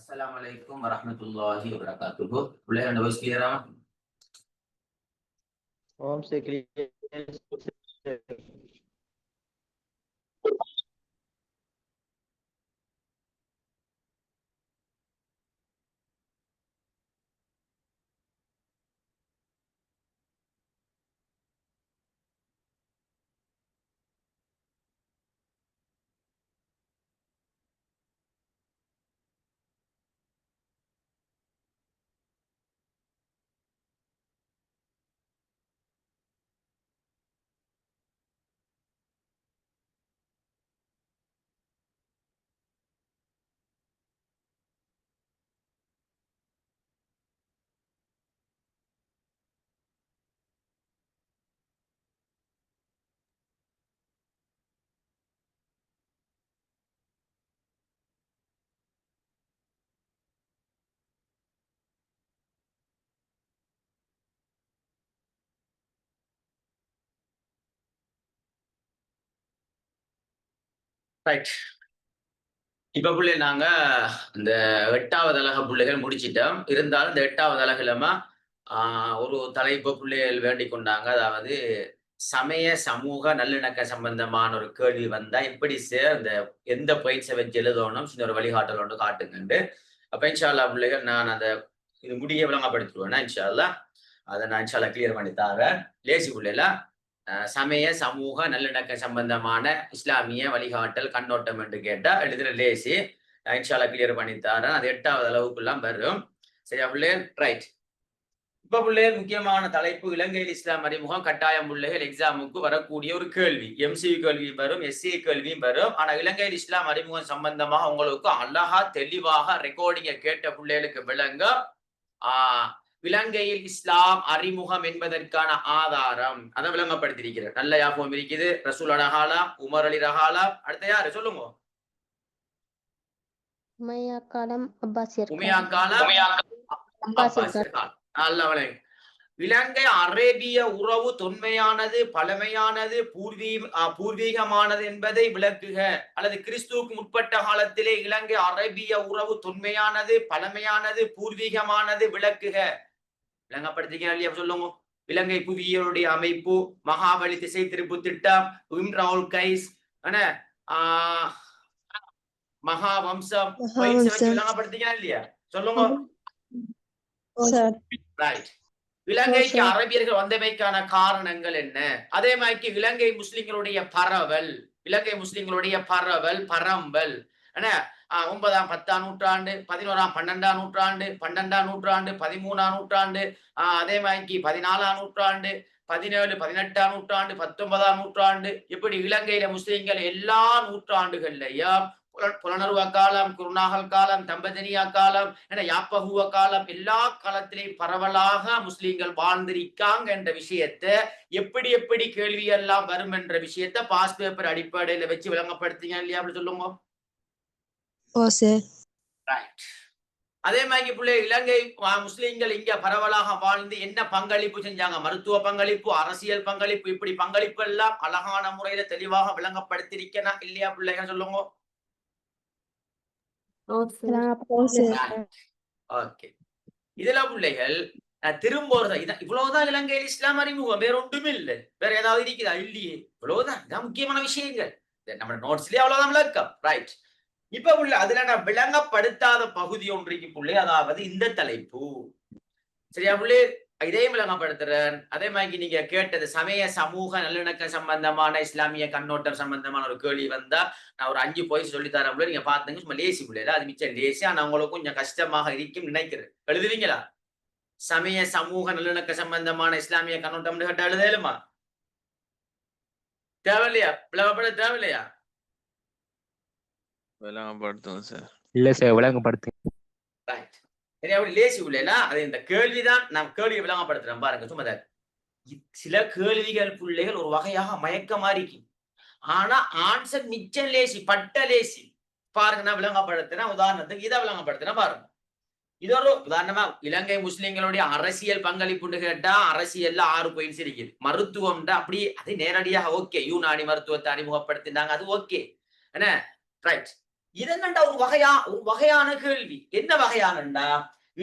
Assalamualaikum warahmatullahi wabarakatuh. Boleh Anda voice clear? Om se clear. Right. இப்ப பிள்ளை நாங்க இந்த 8வது அலக பிள்ளைகள் முடிச்சிட்டோம். இருந்தாலும் இந்த 8வது அலகுலமா ஒரு தலைப்பு பிள்ளைகள் வேண்டிக் கொண்டாங்க. அதாவது சமய சமூக நல்லிணக்க சம்பந்தமான ஒரு கேள்வி வந்தா எப்படி இந்த எந்த பயிற்சியை வச்சு எழுதணும் சின்ன ஒரு வழிகாட்டல் ஒன்று காட்டுங்கண்டு. அப்ப இன்ஷால்லா பிள்ளைகள் நான் அந்த இது முடிய விளங்கப்படுத்திடுவேன்னா இன்ஷால்லா அதை நான் இன்ஷால்லா கிளியர் பண்ணி தரேன். லேசி பிள்ளைல சமய சமூக நல்லிணக்க சம்பந்தமான இஸ்லாமிய வழிகாட்டல் கண்ணோட்டம் என்று கேட்டா எழுதுற லேசி இன்ஷால்லா கிளியர் பண்ணி தரேன். அது 8வது அளவுக்குலாம் வரும். சரியா பிள்ளைகள்? ரைட். இப்ப பிள்ளைகள் முக்கியமான தலைப்பு இலங்கையில் இஸ்லாம் அறிமுகம் கட்டாயம் பிள்ளைகள் எக்ஸாமுக்கு வரக்கூடிய ஒரு கேள்வி. எம்சியூ கேள்வியும் வரும், எஸ்சி கேள்வியும் வரும். ஆனா இலங்கையில் இஸ்லாம் அறிமுகம் சம்பந்தமாக உங்களுக்கு அழகா தெளிவாக ரெக்கார்டிங்க கேட்ட பிள்ளைகளுக்கு விளங்க இலங்கையில் இஸ்லாம் அறிமுகம் என்பதற்கான ஆதாரம் அதை விளங்கப்படுத்திருக்கிறார். நல்ல யாபம் இருக்குது. ரசூல் ரஹாலா, உமர் அலி ரஹாலா, அடுத்த யாரு சொல்லுங்க? உமையா காலம், அப்பாசியர் உமையா காலம், அப்பாசியர் காலம். நல்ல விளங்க. இலங்கை அரேபிய உறவு தொன்மையானது, பழமையானது, பூர்வீகமானது என்பதை விளக்குக. அல்லது கிறிஸ்துவுக்கு முற்பட்ட காலத்திலே இலங்கை அரேபிய உறவு தொன்மையானது, பழமையானது, பூர்வீகமானது விளக்குக. விளங்கப்படுத்திக்க இல்லையா சொல்லுங்க. இலங்கை புவியியலுடைய அமைப்பு, மகாபலி திசை திருப்பு திட்டம், இம்ராவுல் கைஸ், மகாவம்சம் விளங்கப்படுத்திக்க இல்லையா சொல்லுங்க. இலங்கைக்கு அரபியர்கள் வந்தமைக்கான காரணங்கள் என்ன? அதே மாதிரி இலங்கை முஸ்லிம்களுடைய பரவல், இலங்கை முஸ்லிம்களுடைய பரம்பல் 9ஆம் 10ஆம் நூற்றாண்டு, 11ஆம் 12ஆம் நூற்றாண்டு, 12ஆம் நூற்றாண்டு, 13ஆம் நூற்றாண்டு, அதே மாதிரி 14ஆம் நூற்றாண்டு, 17, 18ஆம் நூற்றாண்டு, 19ஆம் நூற்றாண்டு, இப்படி இலங்கையில முஸ்லிம்கள் எல்லா நூற்றாண்டுகள்லயும் புலனருவ காலம், குருநாகல் காலம், தம்பதனியா காலம், யாப்பகுவ காலம், எல்லா காலத்திலையும் பரவலாக முஸ்லிம்கள் வாழ்ந்திருக்காங்க என்ற விஷயத்தை எப்படி எப்படி கேள்வி எல்லாம் வரும் என்ற விஷயத்தை பாஸ் பேப்பர் அடிப்படையில வச்சு விளங்கப்படுத்தீங்க இல்லையா அப்படி சொல்லுங்க. அதே மாதிரி பிள்ளை இலங்கை முஸ்லிம்கள் இங்க பரவலாக வாழ்ந்து என்ன பங்களிப்பு செஞ்சாங்க? மருத்துவ பங்களிப்பு, அரசியல் பங்களிப்பு, இப்படி பங்களிப்பு எல்லாம் அழகான முறையில தெளிவாக விளங்கப்படுத்திருக்கனா இல்லையா பிள்ளைங்க சொல்லுங்க. இதுல பிள்ளைகள் திரும்ப இவ்வளவுதான் இலங்கையில் இஸ்லாம் அறிமுகம், வேற ஒன்றுமே இல்லை. வேற ஏதாவது இருக்குதா? இல்லையே. இவ்வளவுதான், இதான் முக்கியமான விஷயங்கள். நம்ம நோட்ஸ்லயே அவ்வளவுதான் விளக்கம். ரைட். இப்ப உள்ள அதுல நான் விளங்கப்படுத்தாத பகுதி ஒன்றைக்கு புள்ளி, அதாவது இந்த தலைப்பு. சரியா புள்ளி? இதையும் விளங்கப்படுத்துறேன். அதே மாதிரி நீங்க கேட்டது சமய சமூக நல்லிணக்க சம்பந்தமான இஸ்லாமிய கண்ணோட்டம் சம்பந்தமான ஒரு கேள்வி வந்தா நான் ஒரு 5 பாயிண்ட் சொல்லி தரேன். நீங்க பாத்துங்க. சும்மா லேசி பிள்ளைல அது மிச்சம் லேசி. ஆனா உங்களுக்கு கொஞ்சம் கஷ்டமாக இருக்கும் நினைக்கிறேன். எழுதுவீங்களா? சமய சமூக நல்லிணக்க சம்பந்தமான இஸ்லாமிய கண்ணோட்டம் கேட்டா எழுதலுமா? தேவையில்லையா? விளங்கப்பட தேவையில்லையா? விளங்கப்படுத்தும் சார். இல்ல சார், விளங்கப்படுத்து. லேசி உள்ளா அது இந்த கேள்விதான். நான் கேள்வியை விளங்கப்படுத்துறேன் பாருங்க. சும்மா சில கேள்விகள் பிள்ளைகள் ஒரு வகையாக மயக்கமா இருக்கு. ஆனா ஆன்சர் மிச்சம் லேசி, பட்ட லேசி. பாருங்க, நான் விளங்கப்படுத்துறேன். உதாரணத்துக்கு இதை விளங்கப்படுத்துறேன் பாருங்க. இது ஒரு உதாரணமா இலங்கை முஸ்லிம்களுடைய அரசியல் பங்களிப்புன்னு கேட்டா அரசியல்ல 6 பாயிண்ட்ஸ் இருக்குது. மருத்துவம்டா அப்படி அது நேரடியாக ஓகே, யூனானி மருத்துவத்தை அறிமுகப்படுத்தினாங்க, அது ஓகே. என்ன ரைட். இதென்னண்டா ஒரு வகையான கேள்வி. என்ன வகையானண்டா,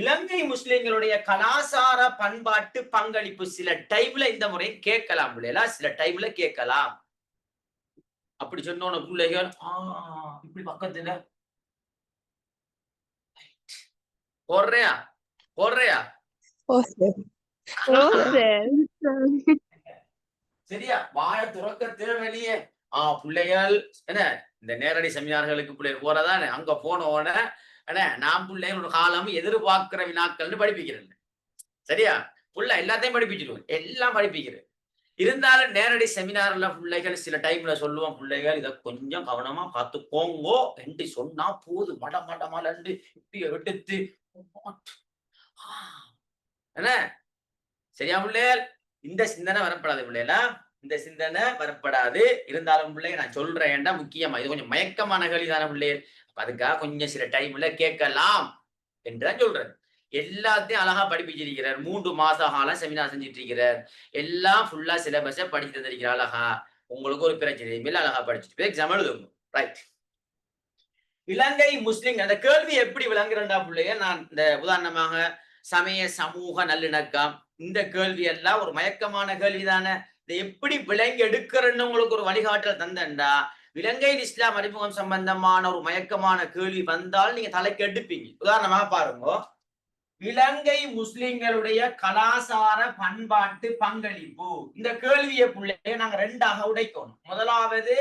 இலங்கை முஸ்லிம்களுடைய கலாசார பண்பாட்டு பங்களிப்பு சில டைம்ல இந்த முறை கேட்கலாம் பிள்ளைகளா, சில டைம்ல கேட்கலாம். அப்படி சொன்னோன பிள்ளைகள் இப்படி பக்கத்துல போடுறியா போடுறியா சரியா, வாய துறக்க தேவையில்லையே. பிள்ளைகள் என்ன இந்த நேரடி செமினார்களுக்கு பிள்ளைகள் போறதானே, அங்க போனோட நான் பிள்ளைகள் ஒரு காலம் எதிர்பார்க்கிற வினாக்கள்னு படிப்பிக்கிறேன். சரியா, புள்ள எல்லாத்தையும் படிப்பிச்சிருவேன், எல்லாம் படிப்பிக்கிறேன். இருந்தாலும் நேரடி செமினார்ல பிள்ளைகள் சில டைம்ல சொல்லுவோம், பிள்ளைகள் இதை கொஞ்சம் கவனமா பார்த்துக்கோங்கோ என்று சொன்னா போது மட மட மலண்டு இப்படி எடுத்து என்ன. சரியா பிள்ளைகள், இந்த சிந்தனை வரப்படாது பிள்ளைகளா, இந்த சிந்தனை வரப்படாது. இருந்தாலும் பிள்ளை நான் சொல்றேன்டா முக்கியமா இது கொஞ்சம் மயக்கமான கேள்விதான பிள்ளைகள், அதுக்காக கொஞ்சம் சில டைம்ல கேட்கலாம் என்றுதான் சொல்றேன். எல்லாத்தையும் அழகா படிப்பிச்சிருக்கிறார், 3 மாச காலம் செமினார் செஞ்சுட்டு இருக்கிறார், எல்லாம் ஃபுல்லா சிலபஸை படிச்சு தந்திருக்கிறார் அழகா. உங்களுக்கு ஒரு பிரச்சனையும் இல்லை, அழகா படிச்சுட்டு எக்ஸாம் எழுதுங்க. ரைட். இலங்கை முஸ்லிம் அந்த கேள்வி எப்படி விளங்குறா பிள்ளைய, நான் இந்த உதாரணமாக சமய சமூக நல்லிணக்கம், இந்த கேள்வி எல்லாம் ஒரு மயக்கமான கேள்விதானே. இதை எப்படி விளங்கி எடுக்கிறன்னு உங்களுக்கு ஒரு வழிகாட்டல் தந்தண்டா, இலங்கையில் இஸ்லாம் அறிமுகம் சம்பந்தமான ஒரு மயக்கமான கேள்வி வந்தால் நீங்க தலைக்கு எடுப்பீங்க. உதாரணமாக பாருங்க, இலங்கை முஸ்லிம்களுடைய கலாசார பண்பாட்டு பங்களிப்பு, இந்த கேள்வியை பிள்ளைய நாங்க ரெண்டாக உடைக்கணும். முதலாவது,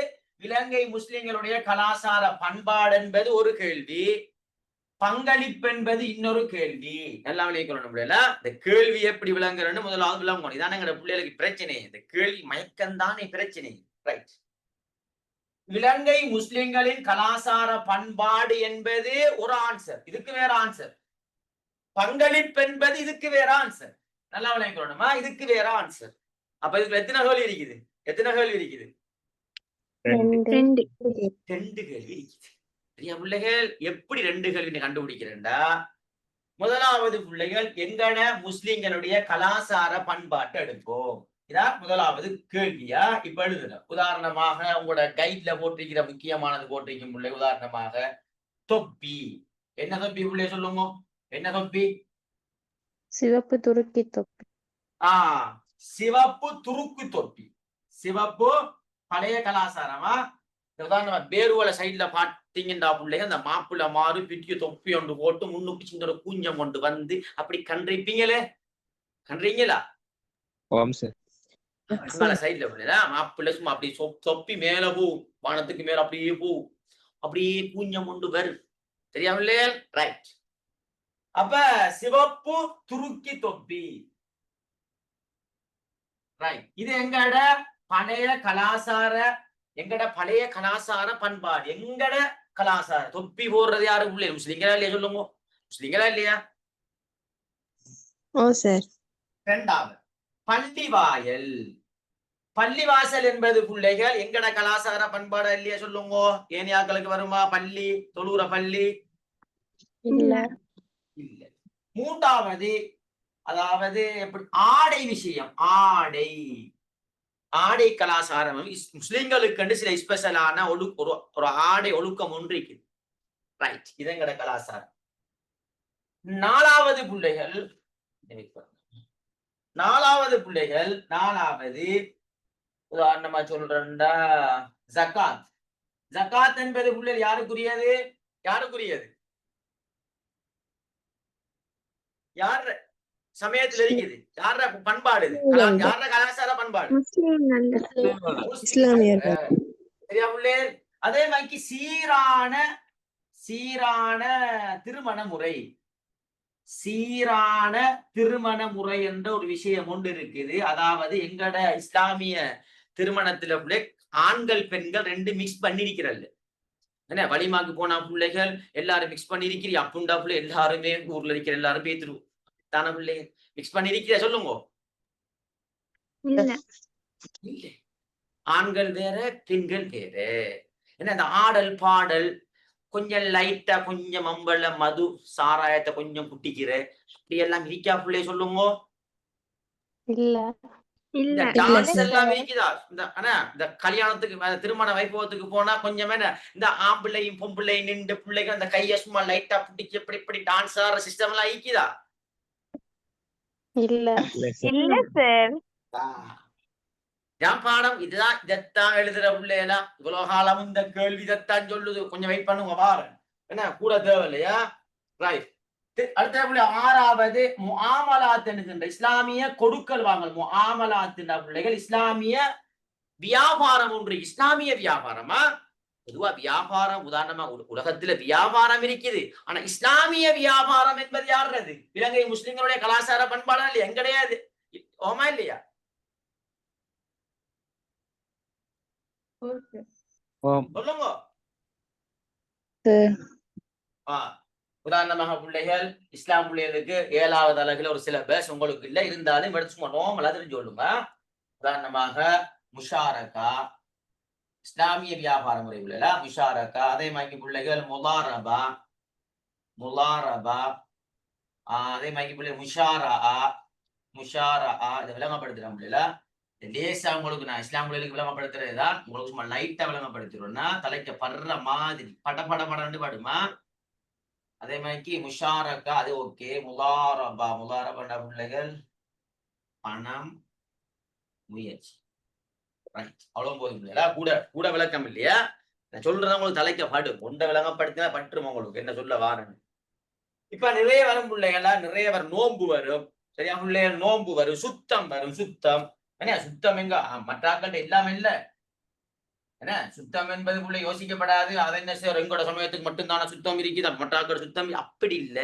இலங்கை முஸ்லிம்களுடைய கலாசார பண்பாடு என்பது ஒரு கேள்வி, பங்களிப்பு என்பது இன்னொரு கேள்வி. எல்லாம் விளங்கிக்கணும். இந்த கேள்வி எப்படி விளங்குறன்னு முதலாவது விளங்கணும். இதான எங்க பிள்ளைகளுக்கு பிரச்சனை, இந்த கேள்வி மயக்கம்தானே பிரச்சனை. ரைட். இலங்கை முஸ்லிம்களின் கலாசார பண்பாடு என்பது ஒரு ஆன்சர், இதுக்கு வேற ஆன்சர். பங்களிப்பு என்பது இதுக்கு வேற ஆன்சர். நல்லா விளங்கிக்கணுமா, இதுக்கு வேற ஆன்சர். அப்ப இதுக்கு எத்தனை கேள்வி இருக்குது, எத்தனை கேள்வி இருக்குது? 2 கேள்வி இருக்குது. பிள்ளைகள் எப்படி 2 கேள்வி கண்டுபிடிக்கிறேன்டா, முதலாவது பிள்ளைகள் எங்கட முஸ்லிம்களுடைய கலாசார பண்பாட்டு எடுப்போம், இதான் முதலாவது கேள்வியா. இப்ப எழுதுற உதாரணமாக உங்களோட கைட்ல போட்டிருக்கிற முக்கியமானது போட்டிருக்கும் பிள்ளை. உதாரணமாக தொப்பி, என்ன தொப்பி பிள்ளை சொல்லுங்க, என்ன தொப்பி? சிவப்பு துருக்கி தொப்பி. சிவப்பு துருக்கு தொப்பி. சிவப்பு பழைய கலாசாரமா. உதாரணமா பேருவல சைட்ல பாத்தீங்கன்னா பிள்ளைங்க அந்த மாப்பிள்ள மாறு பிட்டிய தொப்பி ஒன்று போட்டு முன்னுக்கு சின்ன கூஞ்சம் கொண்டு வந்து அப்படி கண்டிருப்பீங்களே, கன்றீங்களா? சைட்ல பிள்ளைங்களா மாப்பிள்ள சும்மா அப்படி தொப்பி மேல போகும், வானத்துக்கு மேல அப்படியே போகும், அப்படியே கூஞ்சம் கொண்டு வரும். தெரியாமலே. ரைட். அப்ப சிவப்பு துருக்கி தொப்பி. ரைட். இது எங்கட பழைய கலாசார, எங்கட பழைய கலாசார பண்பாடு, எங்கட கலாசார. தொப்பி போடுறது யாரு பிள்ளை? முஸ்லிங்களா இல்லையா சொல்லுங்க, முஸ்லிங்களா இல்லையா? இரண்டாவது பள்ளிவாயல். பள்ளிவாசல் என்பது பிள்ளைகள் எங்கட கலாசார பண்பாடு இல்லையா சொல்லுங்க. ஏனியாக்களுக்கு வருமா பள்ளி, தொழுற பள்ளி? இல்ல. மூன்றாவது, அதாவது எப்படி ஆடை விஷயம், ஆடை, ஆடை கலாசாரம் முஸ்லிம்களுக்கு சில ஸ்பெஷலான ஒரு ஆடை ஒழுக்கம் ஒன்று இருக்குது. ரைட். இது எங்கட கலாசாரம். நாலாவது பிள்ளைகள், உதாரணமா சொல்றா ஜகாத். ஜகாத் என்பது பிள்ளைகள் யாருக்குரியது, யாருக்குரியது? யார் சமயத்துல இருக்குது, யார பண்பாடு, யார கலாச்சார பண்பாடு? அதே மாதிரி சீரான திருமண முறை, சீரான திருமண முறை என்ற ஒரு விஷயம் ஒன்று இருக்குது. அதாவது எங்கட இஸ்லாமிய திருமணத்துல ஆண்கள் பெண்கள் 2 மிக்ஸ் பண்ணிருக்கிறது. என்ன வலிமாக்கு போனா பிள்ளைகள் எல்லாரும் மிக்ஸ் பண்ணிருக்கிறீ அப்புண்டா பிள்ளை, எல்லாருமே ஊர்ல இருக்கிற எல்லாரும் பேத்துருவோம் தான பிள்ளை மிக்ஸ் பண்ணிருக்கிற சொல்லுங்க. இல்ல, ஆண்கள் வேற பெண்கள் வேற. என்ன அந்த ஆடல் பாடல் கொஞ்சம் லைட்டா கொஞ்சம் மம்பள மது சாராயத்தை கொஞ்சம் குட்டிக்கிற அப்படி எல்லாம் இருக்கா பிள்ளை சொல்லுங்க. இல்ல. இந்த இல்ல டான்ஸ் சார். எல்லாம் இருக்குதா இந்த கல்யாணத்துக்கு திருமண வைபவத்துக்கு போனா கொஞ்சம் இந்த ஆம்பிள்ளையும் பொம்பிள்ளையும் நின்று பிள்ளைங்க அந்த கைய சும்மா லைட்டா பிடிச்சி இப்படி இப்படி டான்ஸ் ஆடுற சிஸ்டம் எல்லாம் இருக்குதா? இல்ல இல்ல சார். என் பாடம் இதுதான், இதைத்தான் எழுதுற பிள்ளையெல்லாம் இவ்வளவு காலம் இந்த கேள்வி இதைத்தான் சொல்லுது. கொஞ்சம் வெயிட் பண்ணுங்க பாரு, என்ன கூட தேவை இல்லையா? ரைட். அடுத்த பிள்ளை 6வது முஆமலாத் என்கின்ற இஸ்லாமிய கொடுக்கல் வாங்கல். முஆமலாத் பிள்ளைகள் இஸ்லாமிய வியாபாரம் ஒன்று. இஸ்லாமிய வியாபாரமா? பொதுவா வியாபாரம் உதாரணமா உலகத்துல வியாபாரம் இருக்குது. ஆனா இஸ்லாமிய வியாபாரம் என்பது யாருறது? இலங்கை முஸ்லிம்களுடைய கலாச்சார பண்பாடு இல்லையா? எங்க கிடையாது. ஓமா இல்லையா? சொல்லுங்க. உதாரணமாக பிள்ளைகள் இஸ்லாம் பிள்ளைகளுக்கு 7வது அலகுல ஒரு சில பேஸ் உங்களுக்கு இல்ல, இருந்தாலும் எடுத்து நோமலா தெரிஞ்சு சொல்லுங்க. உதாரணமாக முஷாரகா, இஸ்லாமிய வியாபார முறை உள்ள முஷாரகா. அதே மாதிரி பிள்ளைகள் முலாரபா, அதே மாதிரி பிள்ளைகள் முஷாரா இதை விளங்கப்படுத்துறேன் பிள்ளைல. லேசா உங்களுக்கு நான் இஸ்லாம் பிள்ளைகளுக்கு விளங்கப்படுத்துறதுதான். உங்களுக்கு சும்மா லைட்டா விளங்கப்படுத்திடுவோம்னா தலைக்க படுற மாதிரி படன்னு படுமா. அதே மாதிரி முஷாரக்கா, அது ஓகே. முலாரபா பிள்ளைகள் பணம் முயற்சி. அவ்வளவு போதும் இல்லையா? கூட விளக்கம் இல்லையா? நான் சொல்றேன் உங்களுக்கு தலைக்க படும். ஒன்றை விளங்கப்படுத்தினா பற்றும் உங்களுக்கு என்ன சொல்ல வாரன்னு. இப்ப நிறைய வரும் பிள்ளைகளா, நிறைய வரும். நோன்பு வரும், சரியா பிள்ளைகள்? நோன்பு வரும், சுத்தம் வரும். சுத்தம் எங்க மற்றாக்கள் எல்லாமே இல்ல. என்ன சுத்தம் என்பது பிள்ளை யோசிக்கப்படாது. அதை என்ன செய்ய எங்களோட சமயத்துக்கு மட்டும்தான சுத்தம் இருக்குது, மற்றாக்கள் சுத்தம் அப்படி இல்ல.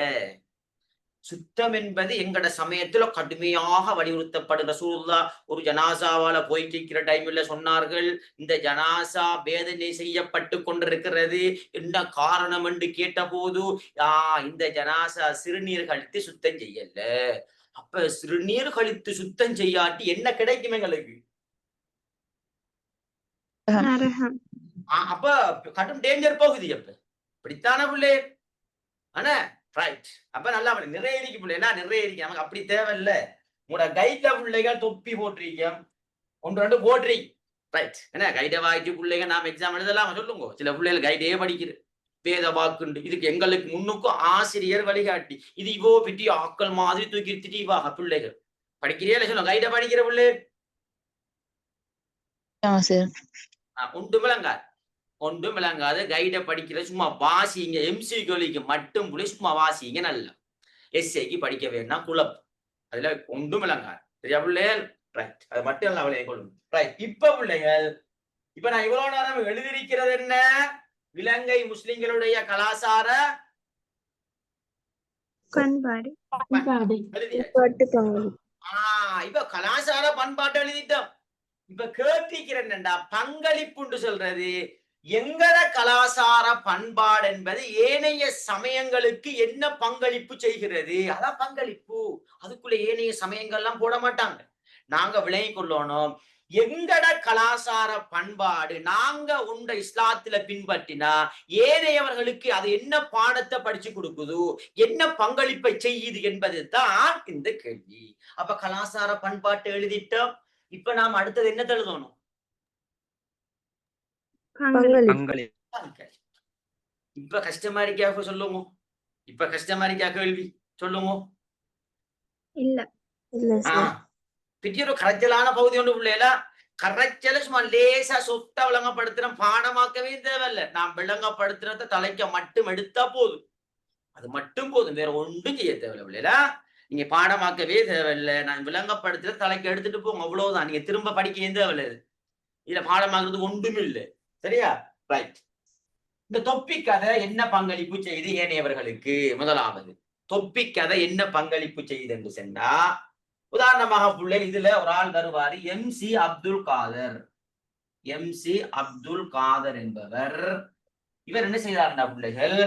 சுத்தம் என்பது எங்கட சமயத்துல கடுமையாக வலியுறுத்தப்படுகிற. ரசூலுல்லாஹ் ஒரு ஜனாசாவால போய் கேட்கிற டைம்ல சொன்னார்கள், இந்த ஜனாசா வேதனை செய்யப்பட்டு கொண்டிருக்கிறது, என்ன காரணம் என்று கேட்ட போது இந்த ஜனாசா சிறுநீர் கழித்து சுத்தம் செய்யல. அப்ப சிறுநீர் கழித்து சுத்தம் செய்யாட்டி என்ன கிடைக்கும் எங்களுக்கு? அப்ப கடும் டேஞ்சர் போகுது. அப்ப இப்படித்தான பிள்ளை. ஆனா ரைட். அப்ப நல்லா நிறைய இருக்கு பிள்ளைனா, நிறைய இருக்கு. நமக்கு அப்படி தேவையில்ல. உங்களோட கைட்ல பிள்ளைகள் தொப்பி போட்டிருக்க, 1-2 போட்டிருக்க. ரைட். என்ன கைட வாய்ச்சி பிள்ளைங்க நாம எக்ஸாம் எழுதலாம் சொல்லுங்க. சில பிள்ளைகள் கைடே படிக்கிற வேத வாக்குண்டு. இதுக்கு எங்களுக்கு முன்னுக்கும் ஆசிரியர் வழிகாட்டி. இது இவோ பிட்டி ஆக்கள் மாதிரி தூக்கி திட்டிவாக பிள்ளைகள். படிக்கிறே சொல்லுங்க. கைட படிக்கிற பிள்ளை ஒன்றும் விளங்காது. கைட படிக்கிற சும்மா வாசிங்க. எம்சிக்கு மட்டும் புள்ளி சும்மா வாசிங்க. நல்லா எஸ்ஏக்கு படிக்க வேண்டாம் குழப்பம். அதுல ஒன்றும் விளங்காது. சரியா பிள்ளைகள்? ரைட். அது மட்டும் நல்லா விளைய கொள்ளும். ரைட். இப்ப பிள்ளைகள், இப்ப நான் இவ்வளவு நேரம் எழுதியிருக்கிறது என்ன? இலங்கை முஸ்லிம்களுடைய கலாச்சார பண்பாடு. இப்ப கலாச்சார பண்பாட்டு எழுதிட்டோம். இப்ப கேட்டிருக்கிறேன்டா பங்களிப்புன்னு சொல்றது. எங்கட கலாச்சார பண்பாடு என்பது ஏனைய சமயங்களுக்கு என்ன பங்களிப்பு செய்கிறது? அதான் பங்களிப்பு. அதுக்குள்ள ஏனைய சமயங்கள்லாம் போட மாட்டாங்க. நாங்க விளங்கி கொள்ளணும். எங்கட கலாச்சார பண்பாடு நாங்க உண்ட இஸ்லாத்துல பின்பற்றினா ஏனையவர்களுக்கு அது என்ன பாடத்தை படிச்சு கொடுக்குது, என்ன பங்களிப்பை செய்யுது என்பது தான் இந்த கேள்வி. அப்ப கலாச்சார பண்பாட்டை எழுதிட்டோம். இப்ப நாம் அடுத்தது என்ன எழுதணும்? இப்ப கஷ்டமா இருக்கா சொல்லுங்க. இப்ப கஷ்டமா இருக்கா கேள்வி சொல்லுங்க. பெரிய ஒரு கரைச்சலான பகுதி ஒன்று பிள்ளைல. கரைச்சல சும்மா லேசா சொத்தா விளங்கப்படுத்துறோம். பாடமாக்கவே தேவையில்ல. நாம் விளங்கப்படுத்துறத தலைக்க மட்டும் எடுத்தா போதும். அது மட்டும் போதும், வேற ஒன்றும் செய்ய தேவையில்லை பிள்ளைல. நீங்க பாடமாக்கவே தேவையில்லை. நான் விளங்கப்படுத்துற தலைக்கு எடுத்துட்டு போங்க, அவ்வளவுதான். நீங்க திரும்ப படிக்க தேவையில்லை. இதுல பாடமாக்குறது ஒன்றும் இல்லை. சரியா? ரைட். இந்த தொப்பி கதை என்ன பங்களிப்பு செய்து ஏனையவர்களுக்கு? முதலாவது தொப்பி கதை என்ன பங்களிப்பு செய்யுது என்று சொன்னா, உதாரணமாக பிள்ளை இதுல ஒரு ஆள் தருவாரு, MC அப்துல் காதர் என்பவர். இவர் என்ன செய்தார்னா பிள்ளைகள்,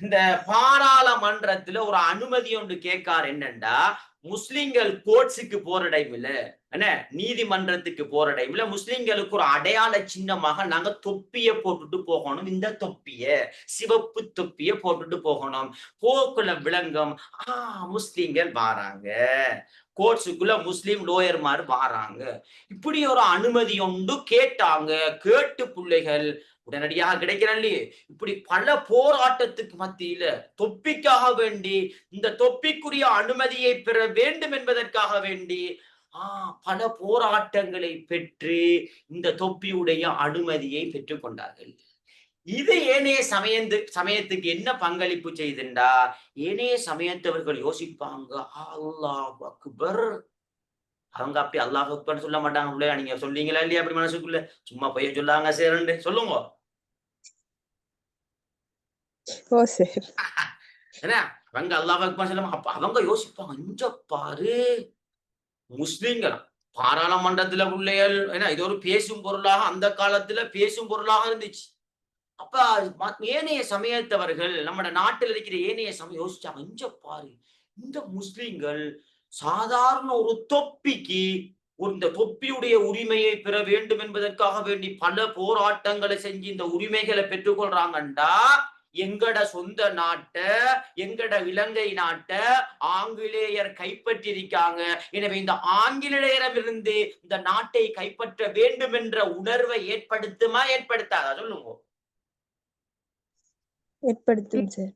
இந்த பாராளுமன்றத்துல ஒரு அனுமதி ஒன்று கேட்கார். என்னண்டா, முஸ்லிம்கள் கோர்ட்ஸுக்கு போற டைம்ல, என்ன நீதிமன்றத்துக்கு போற டைம்ல முஸ்லிம்களுக்கு ஒரு அடையாள சின்னமாக நாங்க தொப்பிய போட்டுட்டு போகணும். இந்த தொப்பிய, சிவப்பு தொப்பிய போட்டுட்டு போகணும். போக்குல விளங்கம் முஸ்லிம்கள் வாராங்க. கோர்ட்ஸுக்குள்ள முஸ்லிம் லோயர்மார் வாராங்க. இப்படி ஒரு அனுமதி ஒன்று கேட்டாங்க. கேட்டு பிள்ளைகள் உடனடியாக கிடைக்கிறல்லையே, இப்படி பல போராட்டத்துக்கு மத்தியில தொப்பிக்காக வேண்டி, இந்த தொப்பிக்குரிய அனுமதியை பெற வேண்டும் என்பதற்காக வேண்டி பல போராட்டங்களை பெற்று இந்த தொப்பியுடைய அனுமதியை பெற்றுக் கொண்டார்கள். இது ஏனைய சமயத்துக்கு என்ன பங்களிப்பு செய்துண்டா, ஏனைய சமயத்தவர்கள் யோசிப்பாங்க, அல்லாஹ் அக்பர். அவங்க அப்படி அல்லாஹ் அக்பர் சொல்ல மாட்டாங்க. நீங்க சொல்றீங்களா இல்லையா அப்படி மனசுக்குள்ள? சும்மா பைய சொல்லாங்க சேரண்டு சொல்லுங்க. என்ன அவங்க அல்லாஹ் அக்பர் சொல்ல, அப்ப அவங்க யோசிப்பாங்க, இங்க பாரு முஸ்லிம்கள் பாராளுமன்றத்துல பிள்ளைகள், ஏன்னா இது ஒரு பேசும் பொருளாக அந்த காலத்துல பேசும் பொருளாக இருந்துச்சு. அப்ப ஏனைய சமயத்தவர்கள் நம்ம நாட்டில் இருக்கிற ஏனைய சமயம் யோசிச்சாங்க, இங்க பாரு இந்த முஸ்லிம்கள் சாதாரண ஒரு தொப்பிக்கு இந்த தொப்பியுடைய உரிமையை பெற வேண்டும் என்பதற்காக வேண்டி பல போராட்டங்களை செஞ்சு இந்த உரிமைகளை பெற்றுக்கொள்றாங்கண்டா, எங்கட சொந்த நாட்டை, எங்கட இலங்கை நாட்டை ஆங்கிலேயர் கைப்பற்றி இருக்காங்க. எனவே இந்த ஆங்கிலேயரிடமிருந்து இந்த நாட்டை கைப்பற்ற வேண்டும் என்ற உணர்வை ஏற்படுத்துமா ஏற்படுத்தாதா சொல்லுங்க. ஏற்படுத்தும் சார்.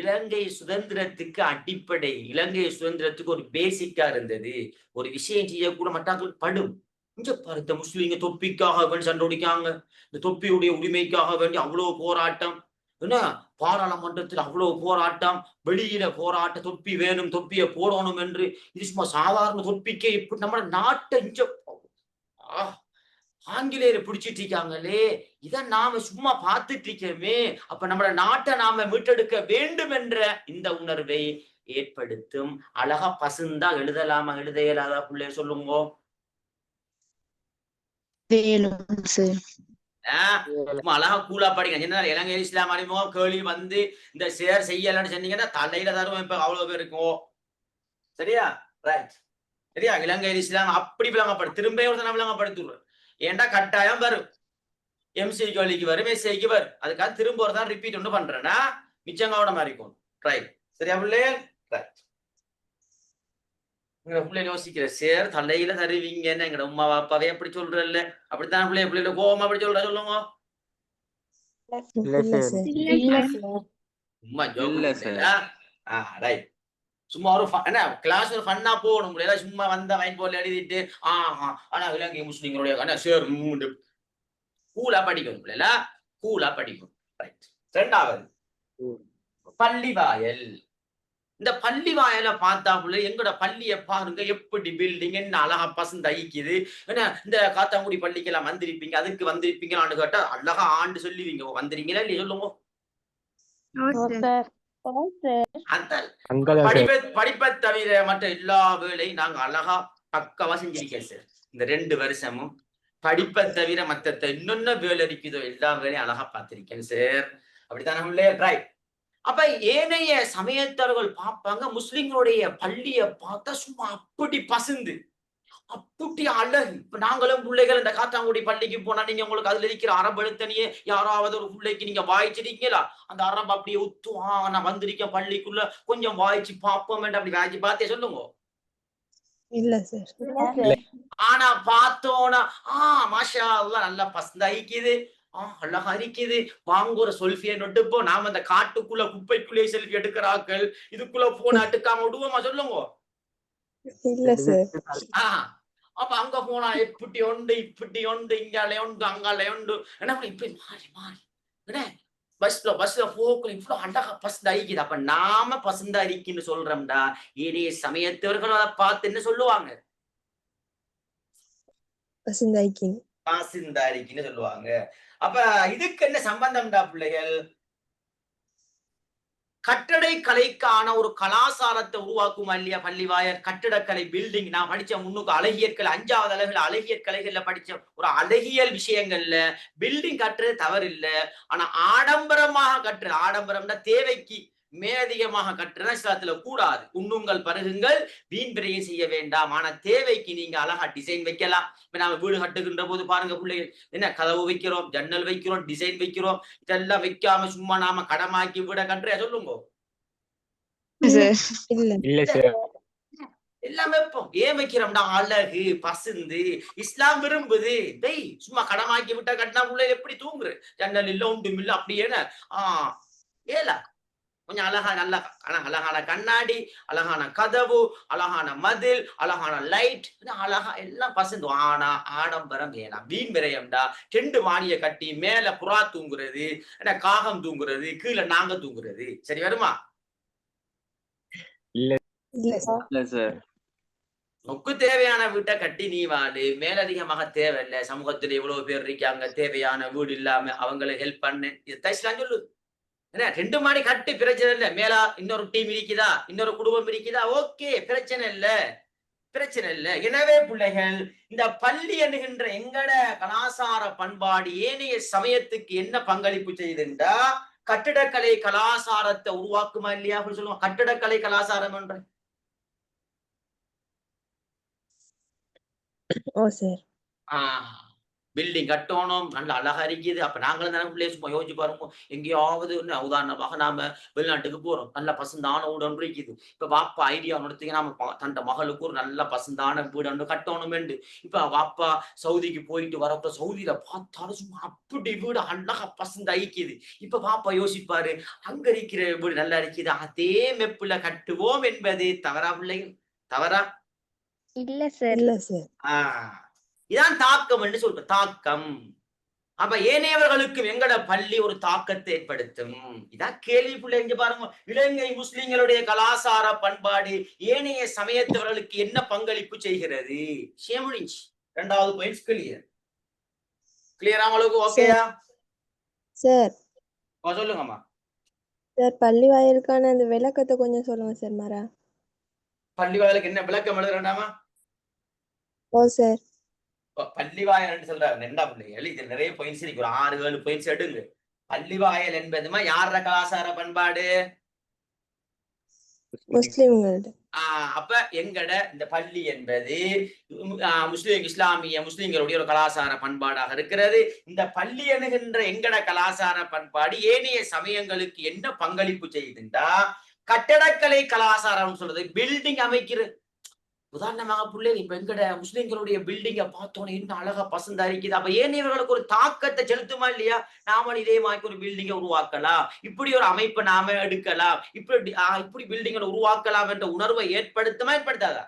இலங்கை சுதந்திரத்துக்கு அடிப்படை, இலங்கை சுதந்திரத்துக்கு ஒரு பேசிக்கா இருந்தது. ஒரு விஷயம் செய்யக்கூட மற்றவர்களுக்கு படும். இங்க பாரு இந்த முஸ்லிங்க தொப்பிக்காக வேண்டி சண்டை பிடிக்காங்க. இந்த தொப்பியுடைய உரிமைக்காக வேண்டி அவ்வளவு போராட்டம். என்ன பாராளுமன்றத்தில் அவ்வளவு போராட்டம், வெளியில போராட்ட தொப்பி வேணும், தொப்பியை போடணும் என்று. இது சும்மா சாதாரண தொப்பிக்கே இப்படி நம்ம நாட்டை இங்க ஆங்கிலேயரை பிடிச்சிட்டு இருக்காங்களே, இதை நாம சும்மா பார்த்துட்டு இருக்கோமே, அப்ப நம்ம நாட்டை நாம மீட்டெடுக்க வேண்டும் என்ற இந்த உணர்வை ஏற்படுத்தும். அழகா பசுந்தா எழுதலாமா எழுத இயலாதா பிள்ளைய சொல்லுங்க. அழகா கூலா படிங்க. என்ன இலங்கை இஸ்லாம் அறிமுகம் கேள்வி வந்து இந்த சேர் செய்யலன்னு சொன்னீங்கன்னா தலையில தருவோம். இப்ப அவ்வளவு பேர் இருக்கும். சரியா? ரைட். சரியா? இலங்கை இஸ்லாம் அப்படி விளங்கப்படு, திரும்ப ஒரு விளங்கப்படுத்துறேன். ஏண்டா கட்டாயம் வரும், எம்சி கேள்விக்கு வரும், எஸ்ஐக்கு வரும். அதுக்காக திரும்ப ஒரு தான் ரிப்பீட் ஒன்று பண்றேன்னா மிச்சங்காவோட மாதிரி இருக்கும். ரைட். சரியா பிள்ளைய? ரைட். பிள்ளை யோசிக்கிற சேர் தலையில தருவீங்கன்னு எங்கட உமா பாப்பாவே அப்படி சொல்றல்ல, அப்படித்தான் பிள்ளைல கோவமா அப்படி சொல்ற சொல்லுங்க. உமா ரைட். சும்மா ஒரு கிளாஸ் ஒரு ஃபன்னா போகணும். சும்மா வந்த வைன் போல எழுதிட்டு ஆனா இலங்கை முஸ்லிம்களுடைய சேர் கூலா படிக்கணும். கூலா படிக்கணும். ரைட். ரெண்டாவது பள்ளிவாயல். இந்த பள்ளி வாயல பார்த்தா எங்கட பள்ளியை பாருங்க எப்படி பில்டிங் என்ன அழகா பசந்து ஐக்குது. ஏன்னா இந்த காத்தாங்குடி பள்ளிக்கெல்லாம் வந்திருப்பீங்க, அதுக்கு வந்திருப்பீங்களான்னு கேட்டா அழகா ஆண்டு சொல்லுவீங்க. வந்திருக்கீங்களா இல்லையா சொல்லுங்க. படிப்பை தவிர மற்ற எல்லா வேலையும் நாங்க அழகா பக்கவா செஞ்சிருக்கேன் சார். இந்த 2 வருஷமும் படிப்பை தவிர மத்த இன்னொன்னு வேலை இருக்குதோ எல்லா வேலையும் அழகா பார்த்திருக்கேன் சார். அப்படித்தானே? ரைட். அப்ப ஏனைய சமயத்தவர்கள் பார்ப்பாங்க, முஸ்லிம்களுடைய பள்ளியை பார்த்தா சும்மா அப்படி பசுந்து அப்படி அழகு. இப்ப நாங்களும் பிள்ளைகள் இந்த காத்தாங்குடி பள்ளிக்கு போனா நீங்க உங்களுக்கு அதுல இருக்கிற அரபு எழுத்தனியே யாராவது ஒரு பிள்ளைக்கு நீங்க வாய்ச்சிருக்கீங்களா? அந்த அரபு அப்படியே உத்து நான் வந்திருக்கேன் பள்ளிக்குள்ள கொஞ்சம் வாய்ச்சி பார்ப்போம் அப்படி வாய்ச்சி பார்த்தே சொல்லுங்க. இல்ல சார். ஆனா பார்த்தோன்னா மாஷா அல்லாஹ் நல்லா பசந்தாயிக்குது, அழகா இருக்குது. வாங்க ஒரு செல்ஃபியை நொட்டுப்போ. நாம அந்த காட்டுக்குள்ள குப்பைக்குள்ளே செல்ஃபி எடுக்கிறார்கள், இதுக்குள்ள போன எடுக்காம விடுவோமா சொல்லுங்க. இல்ல சார். அப்ப அங்க போனா இப்படி உண்டு இப்படி உண்டு, இங்காலே உண்டு அங்காலே உண்டு. என்ன இப்படி மாறி மாறி பஸ்ல போக்குள்ள இவ்வளவு அழகா பசந்தாயிக்குது. அப்ப நாம பசந்தாரிக்குன்னு சொல்றோம்டா, ஏனைய சமயத்தவர்கள் அதை பார்த்து என்ன சொல்லுவாங்க? பசந்தாரிக்குன்னு சொல்லுவாங்க. அப்ப இதுக்கு என்ன சம்பந்தம்டா பிள்ளைகள்? கட்டடை கலைக்கான ஒரு கலாசாரத்தை உருவாக்குமா இல்லையா பள்ளிவாயல்? கட்டிடக்கலை, பில்டிங். நான் படிச்ச முன்னுக்கு அழகியல் கலை, 5வது அழகுல அழகியல் கலைகள்ல படிச்ச ஒரு அழகியல் விஷயங்கள்ல பில்டிங் கட்டுறது தவறு இல்லை. ஆனா ஆடம்பரமாக கட்டுறது, ஆடம்பரம்னா தேவைக்கு மேலதிகமாக கட்டுறதா இஸ்லாத்துல கூடாது. உண்ணுங்கள் பருகுங்கள் வீண் விரையும் செய்ய வேண்டாம். ஆனா தேவைக்கு நீங்க அழகா டிசைன் வைக்கலாம். இப்ப நாம வீடு கட்டுகின்ற போது பாருங்க பிள்ளைகள், என்ன கதவு வைக்கிறோம், ஜன்னல் வைக்கிறோம், டிசைன் வைக்கிறோம். இதெல்லாம் வைக்காம சும்மா நாம கடமாக்கி வீட கட்டுற சொல்லுங்க. எல்லாம் வைப்போம். ஏன் வைக்கிறோம்டா? அழகு, பசுந்து, இஸ்லாம் விரும்புது. டேய் சும்மா கடமாக்கி விட்டா கட்டினா உள்ள எப்படி தூங்குற? ஜன்னல் இல்ல, ஒன்றும் இல்ல அப்படியேன. ஏலா கொஞ்சம் அழகா நல்ல அழகான கண்ணாடி, அழகான கதவு, அழகான மதில், அழகான லைட், அழகா எல்லாம் பசந்து. ஆனா ஆடம்பரம் வேணாம். வீண் விரயம்டா. 2 மாடிய கட்டி மேல புறா தூங்குறது, காகம் தூங்குறது, கீழே நாங்க தூங்குறது. சரி வருமா? இல்ல இல்ல சார். உனக்கு தேவையான வீட்டை கட்டி நீ வாழு. மேலதிகமாக தேவையில்லை. சமூகத்துல எவ்வளவு பேர் இருக்காங்க, தேவையான வீடு இல்லாம அவங்களுக்கு ஹெல்ப் பண்ணு. இது இஸ்லாம் சொல்லுது. என்ன 2 மாடி கட்டு பிரச்சனை இல்ல. மேலா இன்னொரு டீம் இருக்குதா, இன்னொரு குடும்பம் இருக்குதா, ஓகே பிரச்சனை இல்ல, பிரச்சனை இல்ல. எனவே பிள்ளைகள், இந்த பள்ளி என்கின்ற எங்கட கலாசார பண்பாடு ஏனைய சமயத்துக்கு என்ன பங்களிப்பு செய்யுதுண்டா, கட்டிடக்கலை கலாசாரத்தை உருவாக்குமா இல்லையா அப்படின்னு சொல்லுவோம். கட்டிடக்கலை கலாசாரம் என்ற ஓ சார். பில்டிங் கட்டணும், நல்ல அழகா இருக்குது. அப்ப நாங்களும் தானே பிள்ளைய சும்மா யோசிச்சு பாருங்க. எங்கேயாவது உதாரணமாக நாம வெளிநாட்டுக்கு போறோம், நல்ல பசுந்தான வீடு ஒன்று இருக்குது. இப்ப வாப்பா ஐடியா நடத்தீங்க, நாம தன் மகளுக்கு ஒரு நல்ல பசுந்தான வீடு ஒன்று கட்டணும் என்று. இப்ப வாப்பா சவுதிக்கு போயிட்டு வரப்ப சவுதியில பார்த்தாலும் சும்மா அப்படி வீடு அழகா பசுந்து ஐக்குது. இப்ப வாப்பா யோசிப்பாரு, அங்க இருக்கிற வீடு நல்லா இருக்குது, அதே மெப்புல கட்டுவோம் என்பது தவறா பிள்ளைகள்? தவறா? இல்ல சார். இல்ல சார். இதான் தாக்கம் என்று சொல்ற தாக்கம். அப்ப ஏனையவர்களுக்கும் எங்கட பள்ளி ஒரு தாக்கத்தை ஏற்படுத்தும். இதான் கேள்வி பிள்ளைங்க பாருங்க. இலங்கை முஸ்லிம்களுடைய கலாசார பண்பாடு ஏனைய சமயத்தவர்களுக்கு என்ன பங்களிப்பு செய்கிறது? முடிஞ்சு. 2வது பாயிண்ட்ஸ் கிளியர். கிளியரா உங்களுக்கு? ஓகேயா சார்? சொல்லுங்கம்மா. சார் பள்ளி வாயிலுக்கான அந்த விளக்கத்தை கொஞ்சம் சொல்லுங்க சார். மாறா பள்ளி வாயிலுக்கு என்ன விளக்கம் எழுதுறாமா? ஓ சார். பள்ளிவாயல் சொல்றாரு. 2 பிள்ளைகள் இது நிறைய பாயிண்ட்ஸ் இருக்கு. ஒரு 6-7 பாயிண்ட்ஸ் எடுங்க. பள்ளிவாயல் என்பதுமா யார கலாசார பண்பாடு? முஸ்லிம்களோட. அப்ப எங்கட இந்த பள்ளி என்பது முஸ்லிம்களுடைய ஒரு கலாசார பண்பாடாக இருக்கிறது. இந்த பள்ளி என்கின்ற எங்கட கலாசார பண்பாடு ஏனைய சமயங்களுக்கு என்ன பங்களிப்பு செய்யுதுண்டா, கட்டடக்கலை கலாசாரம் சொல்றது பில்டிங் அமைக்கிறது. உதாரணமாக பிள்ளைங்க இப்ப எங்கட முஸ்லிம்களுடைய பில்டிங்கை பார்த்தோன்னே என்ன அழகா பசந்தா இருக்குது. அப்ப ஏனையவர்களுக்கு ஒரு தாக்கத்தை செலுத்துமா இல்லையா? நாம இதே மாதிரி ஒரு பில்டிங்கை உருவாக்கலாம், இப்படி ஒரு அமைப்பை நாம எடுக்கலாம், இப்படி பில்டிங்களை உருவாக்கலாம் என்ற உணர்வை ஏற்படுத்துமா ஏற்படுத்தாதா?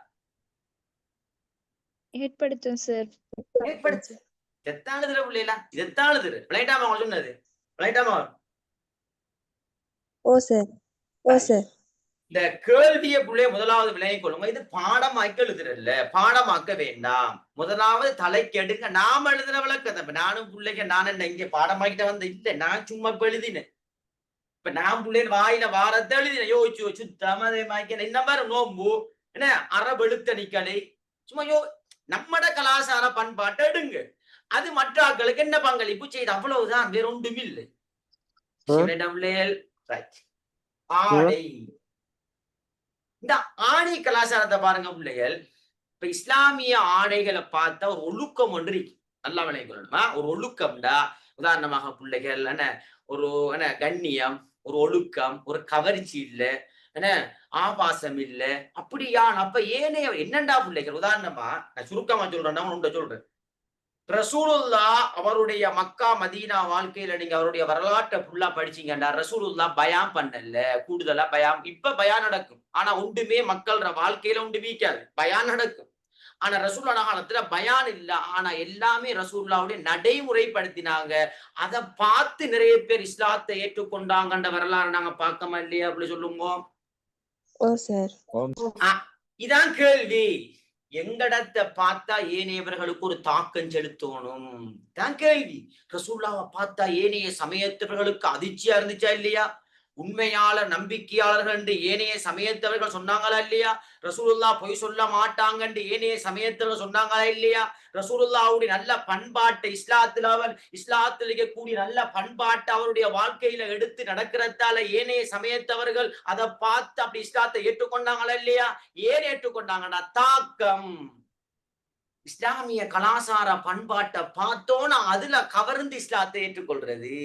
ஏற்படுத்தும் சார். ஏற்படுத்து. எத்தாளுதுற பிள்ளைகளா? இதெத்தாளுதுரு பிளைட்டாமா அவங்க சொன்னது. பிளைட்டாமா? ஓ சார். ஓ சார். இந்த கேள்விய பிள்ளைய முதலாவது விளங்கிக் கொள்ளுங்க. இது பாடமாக்க எழுதுறல்ல, பாடமாக்க வேண்டாம். முதலாவது தலைக்கு எடுங்க. நாம எழுதுற விளக்கத்தை நானும் பிள்ளைங்க நான் என்ன இங்க பாடமாக்கிட்ட வந்த இல்ல, நான் சும்மா இப்ப எழுதினேன். இப்ப நான் பிள்ளைகள் வாயில வாரத்தை எழுதினேன். யோசிச்சு வச்சு தமதமாக்க இந்த மாதிரி நோம்பு என்ன அறவெழுத்தணிக்கலை சும்மா நம்மட கலாசார பண்பாட்டை எடுங்க. அது மற்ற ஆட்களுக்கு என்ன பங்களிப்பு செய்து, அவ்வளவுதான், வேற ஒன்றும் இல்லை. ஆடை, இந்த ஆடை கலாச்சாரத்தை பாருங்க பிள்ளைகள். இப்ப இஸ்லாமிய ஆடைகளை பார்த்தா ஒரு ஒழுக்கம் ஒன்று இருக்கு. நல்லா விளையாடணுமா? ஒரு ஒழுக்கம்டா. உதாரணமாக பிள்ளைகள் என்ன ஒரு என்ன கண்ணியம், ஒரு ஒழுக்கம், ஒரு கவர்ச்சி இல்ல, என்ன ஆபாசம் இல்ல, அப்படியான். அப்ப ஏனைய என்னண்டா பிள்ளைகள்? உதாரணமா நான் சுருக்கமா சொல்றேன், உண்ட சொல்றேன். ரசூலுல்லாஹ் அவருடைய மக்கா மதீனா வாழ்க்கையில நீங்க அவருடைய வரலாற்றை ஃபுல்லா படிச்சீங்கடா, ரசூலுல்லாஹ் பயான் பண்ணல, கூடுதலா பயான். இப்ப பயான் நடக்கும், ஆனா ஒன்றுமே மக்கள் வாழ்க்கையில ஒன்று வீக்காது, பயான் நடக்கும். ஆனா ரசூலுல்லாஹ் காலத்துல பயான் இல்ல, ஆனா எல்லாமே ரசூலுல்லாஹ்வுடைய நடைமுறைப்படுத்தினாங்க. அதை பார்த்து நிறைய பேர் இஸ்லாத்தை ஏற்றுக்கொண்டாங்கன்ற வரலாறு நாங்க பார்க்கமா இல்லையா? அப்படி சொல்லுங்க. ஓ சார். இதான் கேள்வி. எங்கடத்தை பார்த்தா ஏனையவர்களுக்கு ஒரு தாக்கம் செலுத்தணும் தான் கேள்வி. ரசூலுல்லாஹ்வை பார்த்தா ஏனைய சமயத்தவர்களுக்கு அதிர்ச்சியா இருந்துச்சா இல்லையா? உண்மையாளர் நம்பிக்கையாளர்கள் என்று ஏனைய சமயத்தவர்கள் சொன்னாங்களா இல்லையா? ரசூலுல்லாஹ் பொய் சொல்ல மாட்டாங்க என்று ஏனைய சமயத்தவர்கள் சொன்னாங்களா இல்லையா? ரசூலுல்லாஹ்வுடைய நல்ல பண்பாட்டை இஸ்லாத்தில் இருக்கக்கூடிய நல்ல பண்பாட்டை அவருடைய வாழ்க்கையில எடுத்து நடக்கிறதால ஏனைய சமயத்தவர்கள் அதை பார்த்து அப்படி இஸ்லாத்தை ஏற்றுக்கொண்டாங்களா இல்லையா? ஏன் ஏற்றுக்கொண்டாங்கன்னா தாக்கம். இஸ்லாமிய கலாசார பண்பாட்டை பார்த்தோன்னா அதுல கவர்ந்து இஸ்லாத்தை ஏற்றுக்கொள்றது.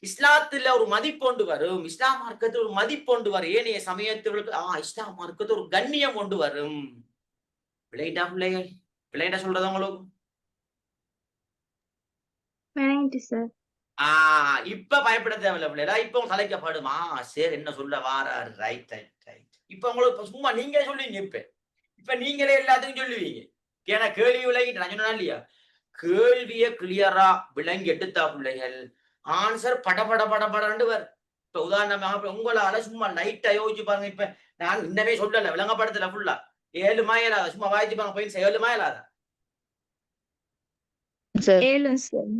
இஸ்லாத்துல ஒரு மதிப்பொண்டு வரும், இஸ்லாம் மார்க்கத்தில் ஒரு மதிப்பொண்டு வரும். ஏனைய சமயத்தவர்களுக்கு இஸ்லாம் மார்க்கத்தில் ஒரு கண்ணியம் கொண்டு வரும். விளையாட்டா பிள்ளைகள்? விளையாட்டா சொல்றது உங்களுக்கு? சார். இப்ப பயப்பட தேவையில்ல பிள்ளைடா. இப்ப தலைக்கப்படுமா? சரி, என்ன சொல்ல வாராரு. Right right right. இப்ப உங்களுக்கு சும்மா நீங்களே சொல்லுவீங்க. இப்ப நீங்களே எல்லாத்துக்கும் சொல்லுவீங்க. ஏன்னா கேள்வி விளங்கிட்டு நான் சொன்னா இல்லையா, கேள்விய கிளியரா விளங்கி எடுத்தா பிள்ளைகள் ஆன்சர் பட படன்னு வரும். இப்ப உதாரணமாக உங்களால சும்மா லைட்டா யோசிச்சு பாருங்க. இப்ப நான் இன்னமே சொல்லல, விளங்கப்படுத்தல ஃபுல்லா. 7 இயலாத சும்மா வாய்ச்சு பாருங்க. போய் 7 இயலாத ஏழும் சார்.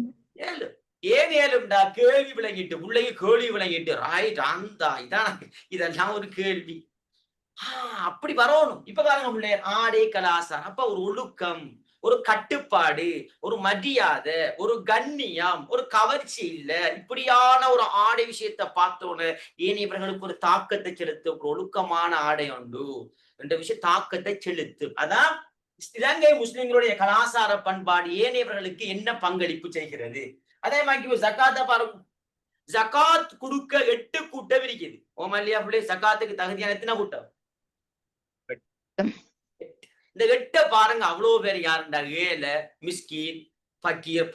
7 ஏன் 7டா? கேள்வி விளங்கிட்டு பிள்ளைக்கு கேள்வி விளங்கிட்டு ரைட் அந்த இதான் இதெல்லாம் ஒரு கேள்வி. அப்படி வரணும். இப்ப பாருங்க பிள்ளை, ஆடை கலாசாரம். அப்ப ஒரு ஒழுக்கம், ஒரு கட்டுப்பாடு, ஒரு மரியாதை, ஒரு கண்ணியம், ஒரு கவர்ச்சி இல்ல. இப்படியான ஒரு ஆடை விஷயத்தை பார்த்தோன்னு ஏனையவர்களுக்கு ஒரு தாக்கத்தை செலுத்தும். ஒரு ஒழுக்கமான ஆடை உண்டு என்ற விஷயம் தாக்கத்தை செலுத்தும். அதான் இலங்கை முஸ்லிம்களுடைய கலாசார பண்பாடு ஏனையவர்களுக்கு என்ன பங்களிப்பு செய்கிறது. அதே மாதிரி ஜக்காத்த பாருங்க. ஜக்காத் கொடுக்க 8 கூட்டம் இருக்குது. ஓமல்லியா பிள்ளை, ஜக்காத்துக்கு தகுதியான எத்தனை கூட்டம்? இந்த 8 பாருங்க. அவ்வளவு பேர் யாருண்டா? ஏழை, மிஸ்கீன், பக்கீர்,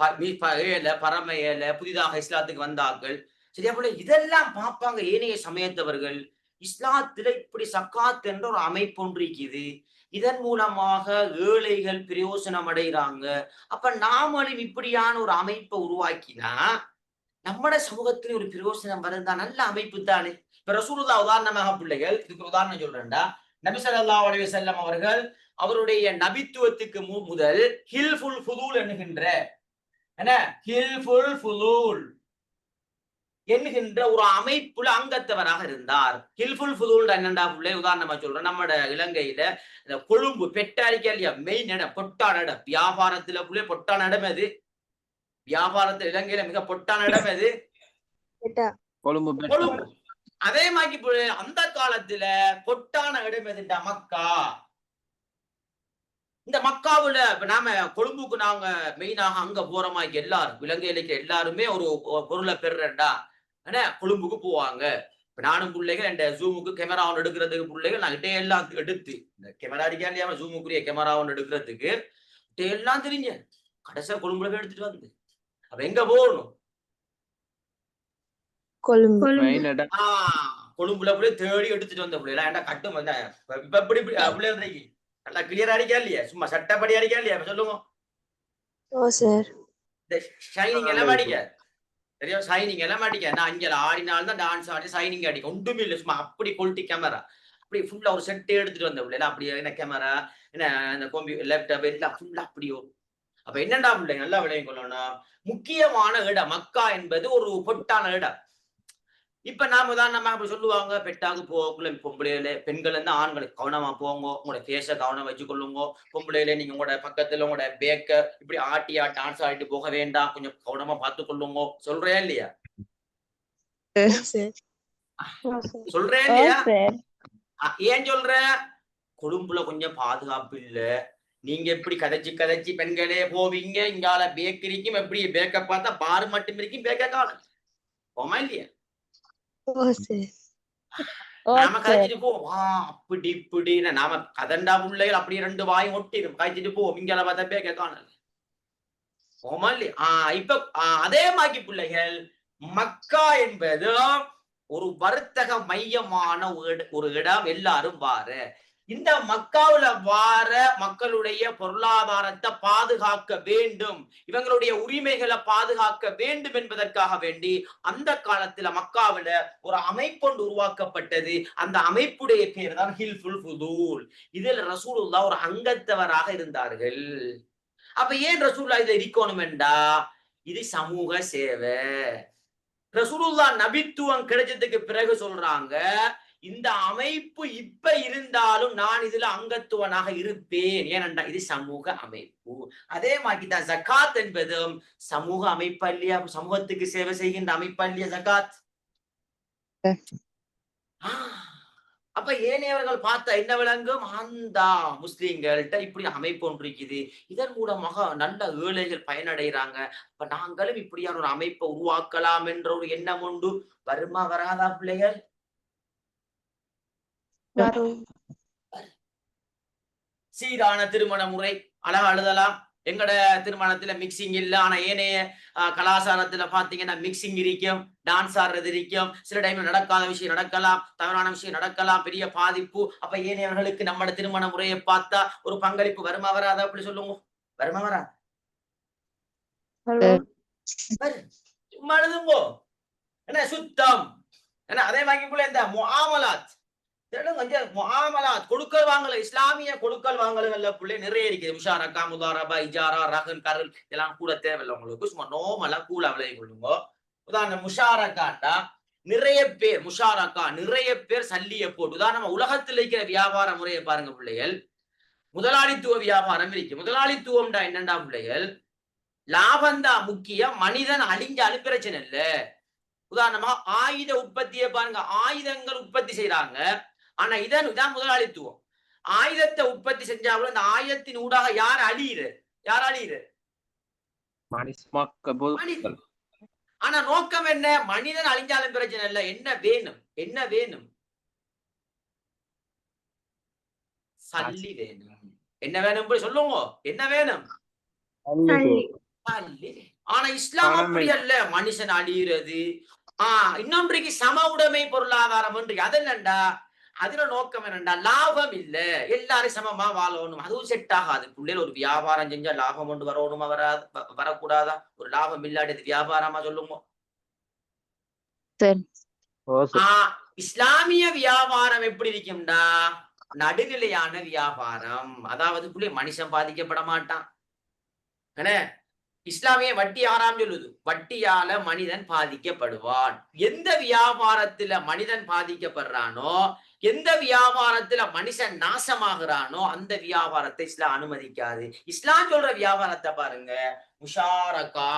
ஏழை, பரம ஏழை, புதிதாக இஸ்லாத்துக்கு வந்தார்கள். சரியா போல இதெல்லாம் பார்ப்பாங்க ஏனைய சமயத்தவர்கள். இஸ்லாத்துல இப்படி சக்காத் என்ற ஒரு அமைப்பு ஒன்று இருக்குது. இதன் மூலமாக ஏழைகள் பிரயோசனம் அடைகிறாங்க. அப்ப நாமளும் இப்படியான ஒரு அமைப்பை உருவாக்கினா நம்மட சமூகத்துல ஒரு பிரயோசனம் வருதா? நல்ல அமைப்பு தானே. இப்ப ரசூலுல்லாஹ் உதாரணமாக பிள்ளைகள், இதுக்கு உதாரணம் சொல்றேன்டா. நபி ஸல்லல்லாஹு அலைஹி வஸல்லம் அவர்கள் அவருடைய நபித்துவத்துக்கு முதல் ஹில்ஃபுல் ஃபுதூல் என்கின்ற என்கின்ற ஒரு அமைப்புல அங்கத்தவராக இருந்தார். ஹில்ஃபுல் ஃபுதூல் என்னண்டா பிள்ளை? உதாரணமா சொல்றேன். நம்ம இலங்கையில இந்த கொழும்பு பெட்டாரிக்கா இல்லையா, மெயின் இடம், பொட்டான இடம். வியாபாரத்துல பிள்ளை பொட்டான இடம் எது? வியாபாரத்தில் இலங்கையில மிக பொட்டான இடம் எது? கொழும்பு. அதே மாதிரி அந்த காலத்துல பொட்டான இடம் எதுண்டா? மக்கா. இந்த மக்காவுல நாம கொழும்புக்கு நாங்க மெயினாக அங்க போறோமா? எல்லாரும் இலங்கையில எல்லாருமே ஒரு பொருளை பெறண்டா கொழும்புக்கு போவாங்க. நானும் பிள்ளைகள் என் ஜூமுக்கு கேமரா ஒன்று எடுக்கிறதுக்கு பிள்ளைகள் நான் எல்லாம் எடுத்து இந்த கேமரா அடிக்கா இல்லையா, ஜூமுக்குரிய கேமரா ஒன்று எடுக்கிறதுக்கு எல்லாம் தெரிஞ்ச கடைசியா கொழும்புல எடுத்துட்டு வந்து அப்ப எங்க போகணும்? கொழும்புல போய் தேடி எடுத்துட்டு வந்த பிள்ளைல ஏன்டா கட்டும் வந்த இப்ப எப்படி பிள்ளைங்க நல்லா கிளியரா அடிக்கா இல்லையா? சும்மா சட்டப்படி அடிக்கா இல்லையா? சொல்லுங்க. ஷைனிங் எல்லாம் அடிக்க தெரியும். ஷைனிங் எல்லாம் அடிக்க நான் அங்கே ஆடினால்தான் டான்ஸ் ஆடி ஷைனிங் அடிக்க ஒன்றுமே இல்லை. சும்மா அப்படி குவாலிட்டி கேமரா அப்படி ஃபுல்லா ஒரு செட்டே எடுத்துட்டு வந்த பிள்ளைல அப்படியே என்ன கேமரா என்ன இந்த லேப்டாப் எல்லாம் ஃபுல்லா அப்படியோ. அப்ப என்னடா பிள்ளைங்க நல்லா விளையும் கொள்ளணும். முக்கியமான இடம் மக்கா என்பது ஒரு பொட்டான இடம். இப்ப நாம தான் நம்ம அப்படி சொல்லுவாங்க, பெட்டாக போகக்குள்ள பொம்பளையில பெண்கள் இருந்து ஆண்களுக்கு கவனமா போங்க, உங்களோட பேச கவனம் வச்சுக்கொள்ளுங்க. பொம்பளையில நீங்க உங்களோட பக்கத்துல உங்களோட பேக்க இப்படி ஆட்டியா டான்ஸ் ஆடிட்டு போக வேண்டாம், கொஞ்சம் கவனமா பார்த்து கொள்ளுங்க. சொல்றேன் இல்லையா? சொல்றேன் இல்லையா? ஏன் சொல்ற? கொழும்புல கொஞ்சம் பாதுகாப்பு இல்ல. நீங்க எப்படி கதைச்சு பெண்களே போவீங்க, இங்கால பேக் இருக்கும். எப்படி பேக்க பார்த்தா பாரு மட்டும் இருக்கும், பேக்க காணும். போமா இல்லையா? நாம கதைச்சிட்டு போவோம். அப்படி இப்படின்னு நாம கதண்டா பிள்ளைகள் அப்படியே 2 வாயும் ஒட்டிடும் கழிச்சிட்டு போவோம். இங்கால பார்த்தா பேக்க காணல. போமா இல்லையா? இப்ப அதே மாதிரி பிள்ளைகள் மக்கா என்பது ஒரு வர்த்தக மையமான ஒரு இடம். எல்லாரும் வார இந்த மக்காவுல வார மக்களுடைய பொருளாதாரத்தை பாதுகாக்க வேண்டும், இவங்களுடைய உரிமைகளை பாதுகாக்க வேண்டும் என்பதற்காக வேண்டி அந்த காலத்துல மக்காவுல ஒரு அமைப்பொன்று உருவாக்கப்பட்டது. அந்த அமைப்புடைய பேர் தான் ஹில்ஃபுல் ஃபுதூல். இதுல ரசூலுல்லாஹ் ஒரு அங்கத்தவராக இருந்தார்கள். அப்ப ஏன் ரசூலுல்லாஹ் இதை இருக்கணும் என்றா, இது சமூக சேவை. ரசூலுல்லாஹ் நபித்துவம் கிடைச்சதுக்கு பிறகு சொல்றாங்க, இந்த அமைப்பு இப்ப இருந்தாலும் நான் இதுல அங்கத்துவனாக இருப்பேன். ஏனென்றா இது சமூக அமைப்பு. அதே மாதிரி தான் ஜகாத் என்பதும் சமூக அமைப்பு இல்லையா? சமூகத்துக்கு சேவை செய்கின்ற அமைப்பு இல்லையா ஜகாத்? அப்ப ஏனையவர்கள் பார்த்தா என்ன விளங்கும்? அந்த முஸ்லிம்கள்ட்ட இப்படி அமைப்பு ஒன்று இருக்குது, இதன் மூலமாக நல்ல ஏழைகள் பயனடைகிறாங்க. அப்ப நாங்களும் இப்படியான ஒரு அமைப்பை உருவாக்கலாம் என்ற ஒரு எண்ணம் உண்டு. வருமா வராதா பிள்ளைகள்? சீரான திருமண முறை அழகா எழுதலாம். எங்கட திருமணத்துல மிக்சிங் இல்ல, ஆனா ஏனைய கலாச்சாரத்துல பாத்தீங்கன்னா மிக்சிங் இருக்கும், டான்ஸ் ஆடுறது இருக்கும், சில டைம்ல நடக்காத விஷயம் நடக்கலாம், தவறான விஷயம் நடக்கலாம், பெரிய பாதிப்பு. அப்ப ஏனையவர்களுக்கு நம்மட திருமண முறையை பார்த்தா ஒரு பங்களிப்பு வருமா வராதா? அப்படி சொல்லுங்க, வருமா வரா? சும்மா எழுதுங்கோ. என்ன சுத்தம், என்ன அதே மாதிரி இந்த முஆமலாத் கொடுக்கல் வாங்கல, இஸ்லாமிய கொடுக்கல் வாங்கல புள்ளை நிறைய இருக்குது. முஷாரக்கா, முதாரபா, இஜாரா, ரகன், கருள் இதெல்லாம் கூட தேவையில்லை உங்களுக்கு. சும்மா நோமலா கூல விளைய கொள்ளுங்க. உதாரணம் முஷாரக்காண்டா நிறைய பேர் முஷாரக்கா நிறைய பேர் சல்லிய போட்டு. உதாரணமா உலகத்தில் இருக்கிற வியாபார முறையை பாருங்க பிள்ளைகள். முதலாளித்துவ வியாபாரம் இருக்கு. முதலாளித்துவம்டா என்னண்டா பிள்ளைகள், லாபந்தா முக்கியம், மனிதன் அழிஞ்சாலும் பிரச்சனை இல்ல. உதாரணமா ஆயுத உற்பத்தியை பாருங்க, ஆயுதங்கள் உற்பத்தி செய்யறாங்க. ஆனா இதான் முதலாளித்துவம். ஆயுதத்தை உற்பத்தி செஞ்சாலும் அந்த ஆயுதத்தின் ஊடாக யார் அழியுது? ஆனா நோக்கம் என்ன? மனிதன் அழிஞ்சாலும் பிரச்சனை இல்லை. என்ன வேணும்? சல்லி வேணும். என்ன வேணும் சொல்லுங்க, என்ன வேணும்? ஆனா இஸ்லாம் அப்படி அல்ல. மனுஷன் அழியிறது. இன்னொன்றைக்கு சம உடைமை பொருளாதாரம் அது என்னண்டா, அதுல நோக்கம் என்னண்டா லாபம் இல்ல, எல்லாரும் சமமா வாழணும். அதுவும் செட் ஆகாது. பிள்ளைகள் ஒரு வியாபாரம் செஞ்சா லாபம் கொண்டு வரணுமா வரக்கூடாதா? ஒரு லாபம் இல்லாதது வியாபாரமா சொல்லுங்க. இஸ்லாமிய வியாபாரம் எப்படி இருக்கும்டா, நடுநிலையான வியாபாரம். அதாவது பிள்ளை மனுஷன் பாதிக்கப்பட மாட்டான். இஸ்லாமிய வட்டி ஆறாம் சொல்லுது, வட்டியால மனிதன் பாதிக்கப்படுவான். எந்த வியாபாரத்துல மனிதன் பாதிக்கப்படுறானோ, எந்த வியாபாரத்துல மனுஷன் நாசமாகிறானோ அந்த வியாபாரத்தை இஸ்லாம் அனுமதிக்காது. இஸ்லாம் சொல்ற வியாபாரத்தை பாருங்க, முஷாரக்கா,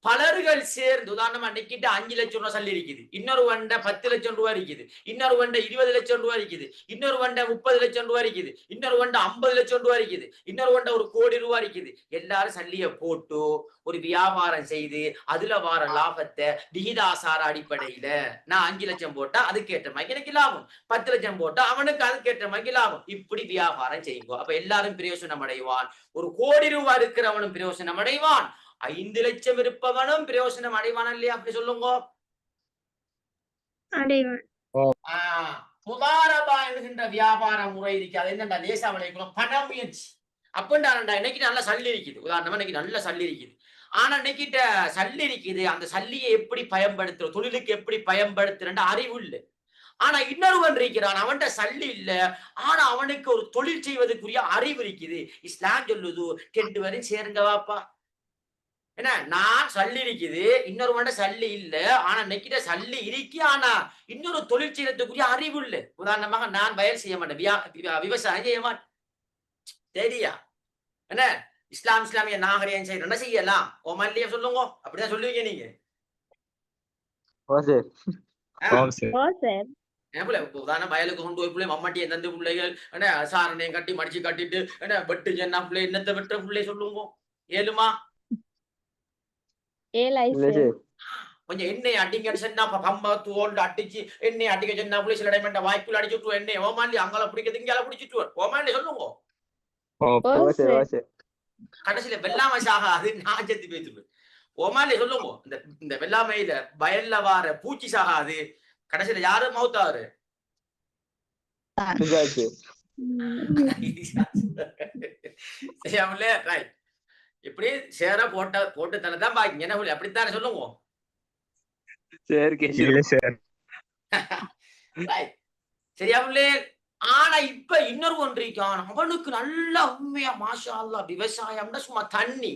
பலர்கள் சேர்ந்து. உதாரணமா நிக்கிட்டு 5 லட்சம் ரூபாய் சல்லி இருக்குது, இன்னொரு வண்ட 10 லட்சம் ரூபாய் இருக்குது, இன்னொரு வண்ட 20 லட்சம் ரூபாய் இருக்குது, இன்னொரு வண்ட 30 லட்சம் ரூபாய் இருக்குது, இன்னொரு வண்ட 50 லட்சம் ரூபாய் இருக்குது, இன்னொரு வண்ட 1 கோடி ரூபாய் இருக்குது. எல்லாரும் சல்லிய போட்டு ஒரு வியாபாரம் செய்து அதுல வார லாபத்தை விகிதாசார அடிப்படையில, நான் 5 லட்சம் போட்டா அதுக்கேற்ற மாதிரி எனக்கு லாபம், 10 லட்சம் போட்டா அவனுக்கு அதுக்கேற்ற மாதிரி லாபம், இப்படி வியாபாரம் செய்யுங்க. அப்ப எல்லாரும் பிரயோசனம் அடைவான். 1 கோடி ரூபாய் இருக்கிறவனும் பிரயோசனம் அடைவான், 5 லட்சம் இருப்பவனும் பிரயோசனம் அடைவான் இல்லையா? அப்படி சொல்லுங்க. முதாரபா என்கின்ற வியாபார முறை இருக்கு. அது என்னடா, லேசா விளைவிக்கணும், பண முயற்சி. அப்படின்டா இன்னைக்கு நல்ல சல்லி இருக்குது. உதாரணமா இன்னைக்கு நல்ல சல்லி இருக்குது. ஆனா இன்னைக்கிட்ட சல்லி இருக்குது, அந்த சல்லியை எப்படி பயன்படுத்துற, தொழிலுக்கு எப்படி பயன்படுத்துறன்ற அறிவு இல்லை. ஆனா இன்னொருவன் இருக்கிறான், அவன்கிட்ட சல்லி இல்ல, ஆனா அவனுக்கு ஒரு தொழில் செய்வதற்குரிய அறிவு இருக்குது. இஸ்லாம் சொல்லுது, 2 பேரும் சேருங்க வாப்பா. என்ன, நான் சல்லி இருக்குது, இன்னொரு சல்லி இல்ல, ஆனா நெக்கிட்ட சல்லி இருக்கு, ஆனா இன்னொரு தொழில் செய்யறதுக்குரிய அறிவு இல்லை. உதாரணமாக நான் வயல் செய்ய மாட்டேன், விவசாயம் செய்ய மாட்டேன், சரியா? என்ன, இஸ்லாமிய நாகரிகம் செய்யற என்ன செய்யலாம்? ஓமல்லையே சொல்லுங்க, அப்படிதான் சொல்லுவீங்க நீங்க. உதாரணம் வயலுக்கு கொண்டு போய் பிள்ளை மம்மாட்டி எந்தெந்த பிள்ளைகள் என்ன சாரணையும் கட்டி மடிச்சு கட்டிட்டு என்ன வெட்டு ஜன்னா பிள்ளை என்னத்த வெட்டுற பிள்ளை சொல்லுங்க, ஏழுமா? கொஞ்சம் எண்ணெய் அடிங்கன்னு சொன்னா கம்பத்தோண்டு அடிச்சு எண்ணெய் அடிக்க சொன்னா பிள்ளை சில டைம் வாய்ப்புல அடிச்சுட்டு எண்ணெய் ஓமாண்டி அங்கால பிடிக்கிறது இங்கால பிடிச்சிட்டு ஓமாண்டி சொல்லுங்க. கடைசியில வெள்ளாமை சாகாது, நான் செத்து போயிட்டு. ஓமாண்டி சொல்லுங்க, இந்த வெள்ளாமையில வயல்ல வார பூச்சி சாகாது, கடைசியில யாரு மௌத்தாரு? இப்படி சேர போட்டு தரதான் பாக்கி என்ன அப்படித்தானே சொல்லுங்க. சரியா பிள்ளை? ஆனா இப்ப இன்னொரு ஒன்று இருக்கான், அவனுக்கு நல்லா உண்மையா மாஷா அல்லாஹ் விவசாயம்னா சும்மா தண்ணி.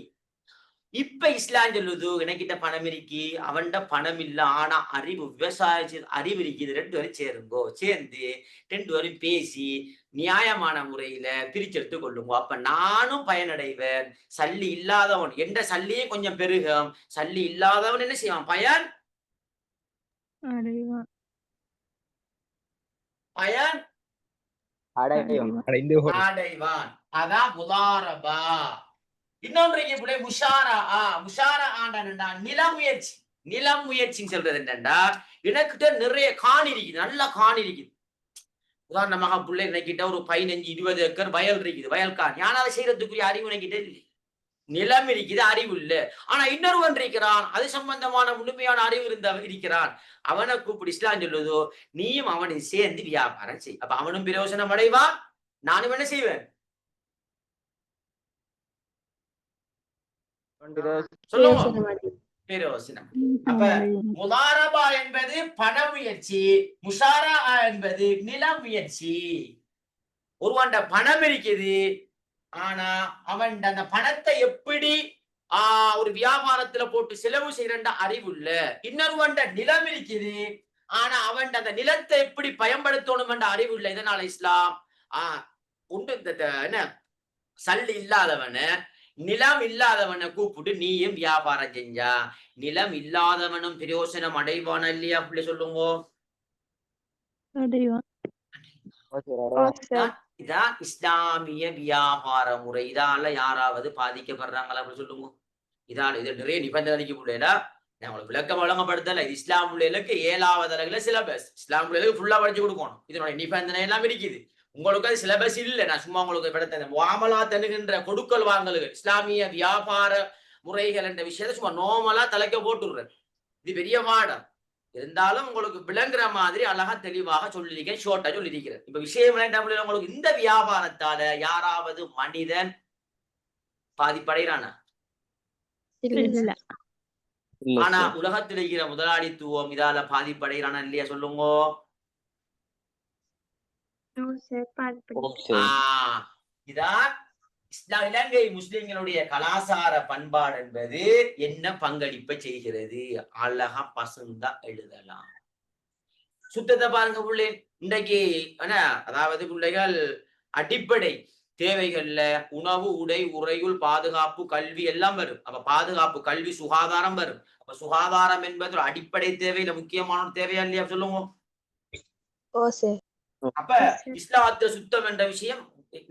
இப்ப இஸ்லாம் சொல்லுது, எனக்கிட்ட பணம் இருக்கு, அவன்கிட்ட பணம் இல்ல, ஆனா அறிவு, விவசாய அறிவு இருக்குது, 2 பேரும் சேருங்கோ, சேர்ந்து 2 பேரும் பேசி நியாயமான முறையில பிரிச்செடுத்து கொள்ளுங்க. அப்ப நானும் பயனடைவேன், சல்லி இல்லாதவன் என்ற சல்லியே கொஞ்சம் பெருகும், சல்லி இல்லாதவன் என்ன செய்வான்? பயன் அடைவான். அதான் முதாரபா. இன்னொன்றைக்கு பிள்ளை முஷாரா. முஷாரா ஆண்டா நிலமுயற்சி. நிலம் முயற்சின்னு சொல்றது என்னண்டா, எனக்கிட்ட நிறைய காணி இருக்குது, நல்ல காணி இருக்குது. உதாரணமாக பிள்ளை நினைக்கிட்ட ஒரு 15-20 ஏக்கர் வயல் இருக்குது, வயல்கான் ஞானாவை செய்யறதுக்குரிய அறிவு நினைக்கிட்டே இல்லை. நிலம் இருக்குது, அறிவு இல்லை. ஆனா இன்னொருவன் இருக்கிறான், அது சம்பந்தமான முழுமையான அறிவு இருக்கிறான். அவனை கூப்பிட்டு இஸ்லாம் சொல்லுதோ, நீயும் அவனை சேர்ந்து வியாபாரம் செய். அப்ப அவனும் பிரயோசனம் அடைவான், நானும் என்ன செய்வேன் சொல்லுவோம் பிரயோசனம். அப்ப முதாரபா என்பது பண முயற்சி, முஷாரா என்பது நில முயற்சி. ஒருவன் பணம் இருக்குது, ஆனா அவன் அந்த பணத்தை எப்படி ஒரு வியாபாரத்துல போட்டு செலவு செய்யற அறிவு இல்ல. இன்னொருவன் நிலம் இருக்குது, ஆனா அவன் அந்த நிலத்தை எப்படி பயன்படுத்தணும் என்ற அறிவு இல்லை. இதனால இஸ்லாம் உண்டு என்ன சல்லி இல்லாதவன நிலம் இல்லாதவனை கூப்பிட்டு நீயும் வியாபாரம் செஞ்சா நிலம் இல்லாதவனும் பிரயோசனம் அடைவான இல்லையா அப்படி சொல்லுங்க. இதான் இஸ்லாமிய வியாபார முறை. இதால யாராவது பாதிக்கப்படுறாங்களா அப்படி சொல்லுங்க. இதால இது நிறைய நிபந்தனை அளிக்க முடியல. நான் உங்களுக்கு விளக்கம் வழங்கப்படுத்தல. இது இஸ்லாம் பிள்ளைகளுக்கு 7வது அலகுல சிலபஸ். இஸ்லாம் பிள்ளைகளுக்கு ஃபுல்லா படிச்சு கொடுக்கணும். இதனுடைய நிபந்தனை எல்லாம் இருக்குது. உங்களுக்கு அது சிலபஸ் இல்லை. நான் சும்மா உங்களுக்கு படுத்த முஆமலா தருகின்ற கொடுக்கல் வாங்கல்கள், இஸ்லாமிய வியாபார முறைகள் என்ற விஷயத்தை சும்மா நோமலா தலைக்க போட்டுடுறேன். இது பெரிய பாடம். இருந்தாலும் உங்களுக்கு விளங்குற மாதிரி அழகா தெளிவாக சொல்லியிருக்கேன், ஷோர்ட்டா சொல்லியிருக்கிறேன். இப்ப விஷயம் உங்களுக்கு இந்த வியாபாரத்தால யாராவது மனிதன் பாதிப்படைகிறானா? ஆனா உலகத்தில் இருக்கிற முதலாளித்துவம் இதால பாதிப்படைகிறானா இல்லையா சொல்லுங்க. இதான் இலங்கை முஸ்லிம்களுடைய கலாச்சார பண்பாடு என்பது என்ன பங்களிப்பை செய்கிறது. அழகா பசுந்தா எழுதலாம். சுத்தத்தை பாருங்க பிள்ளை. இன்றைக்கு அதாவது பிள்ளைகள் அடிப்படை தேவைகள்ல உணவு, உடை, உறையுள், பாதுகாப்பு, கல்வி எல்லாம் வரும். அப்ப பாதுகாப்பு, கல்வி, சுகாதாரம் வரும். அப்ப சுகாதாரம் என்பது ஒரு அடிப்படை தேவையில முக்கியமான ஒரு தேவையா இல்லையா சொல்லுவோம். அப்ப இஸ்லாத்துல சுத்தம் என்ற விஷயம்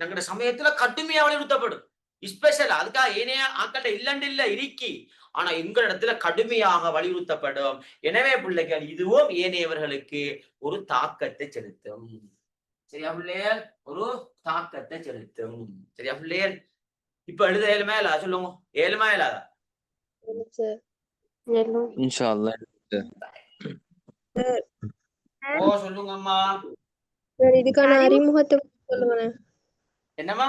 எங்க சமயத்துல கடுமையா வலியுறுத்தப்படும். ஸ்பெஷல் அதுக்காக ஏனைய ஆக்கள்கிட்ட இல்லண்டு இல்ல இருக்கி, ஆனா எங்க இடத்துல கடுமையாக வலியுறுத்தப்படும். எனவே பிள்ளைகள் இதுவும் ஏனையவர்களுக்கு ஒரு தாக்கத்தை செலுத்தும். சரியா பிள்ளைகள்? ஒரு தாக்கத்தை செலுத்தும். சரியா பிள்ளைகள்? இப்ப எழுத ஏழுமா இல்ல சொல்லுங்க. ஏழுமா இல்லாதா? ஓ சொல்லுங்க அம்மா. இதுக்கான அறிமுகத்தை சொல்லுங்க. என்னம்மா